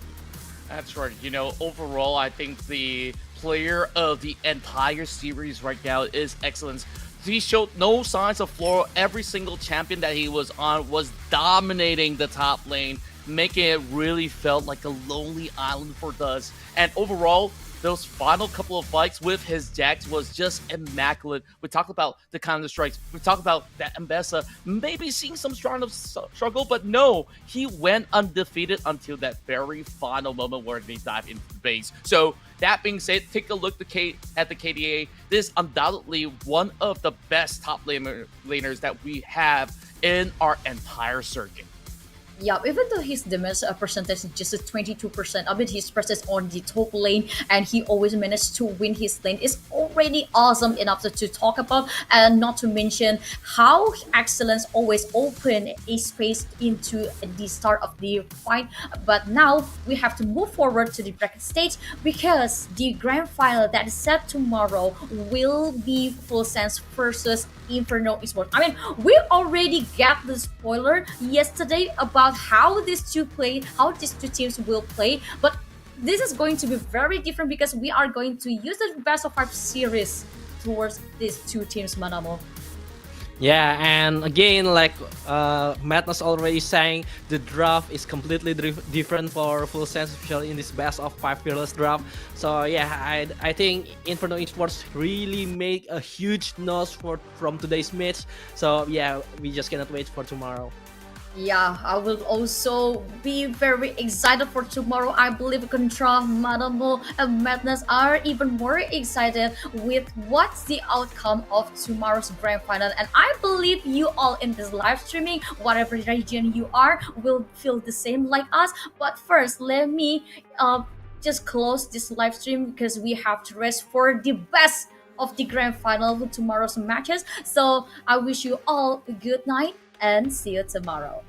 Speaker 8: That's right. Overall, I think the player of the entire series right now is Excellence. He showed no signs of flaw. Every single champion that he was on was dominating the top lane, making it really felt like a lonely island for Dust. And overall, those final couple of fights with his Jax was just immaculate. We talked about the counter strikes. We talked about that Mbessa maybe seeing some struggle, but no, he went undefeated until that very final moment where they dive into the base. So that being said, take a look at the KDA. This is undoubtedly one of the best top laners that we have in our entire circuit.
Speaker 7: Yeah, even though his damage percentage is just 22%, I mean his presence on the top lane and he always managed to win his lane is already awesome enough to talk about. And not to mention how Excellence always open a space into the start of the fight. But now we have to move forward to the bracket stage, because the grand final that is set tomorrow will be Full Sense versus Inferno Esports. I mean, we already got the spoiler yesterday about how these two teams will play, but this is going to be very different because we are going to use the best of 5 series towards these two teams, Manamo.
Speaker 5: Yeah, and again, like Madness already saying, the draft is completely different for Full Sense, especially in this best of 5 fearless draft. So yeah, I think Inferno Esports really make a huge nose from today's match. So yeah, we just cannot wait for tomorrow.
Speaker 7: Yeah, I will also be very excited for tomorrow. I believe Contra, Madamo, and Madness are even more excited with what's the outcome of tomorrow's grand final. And I believe you all in this live streaming, whatever region you are, will feel the same like us. But first, let me just close this live stream because we have to rest for the best of the grand final with tomorrow's matches. So I wish you all a good night and see you tomorrow.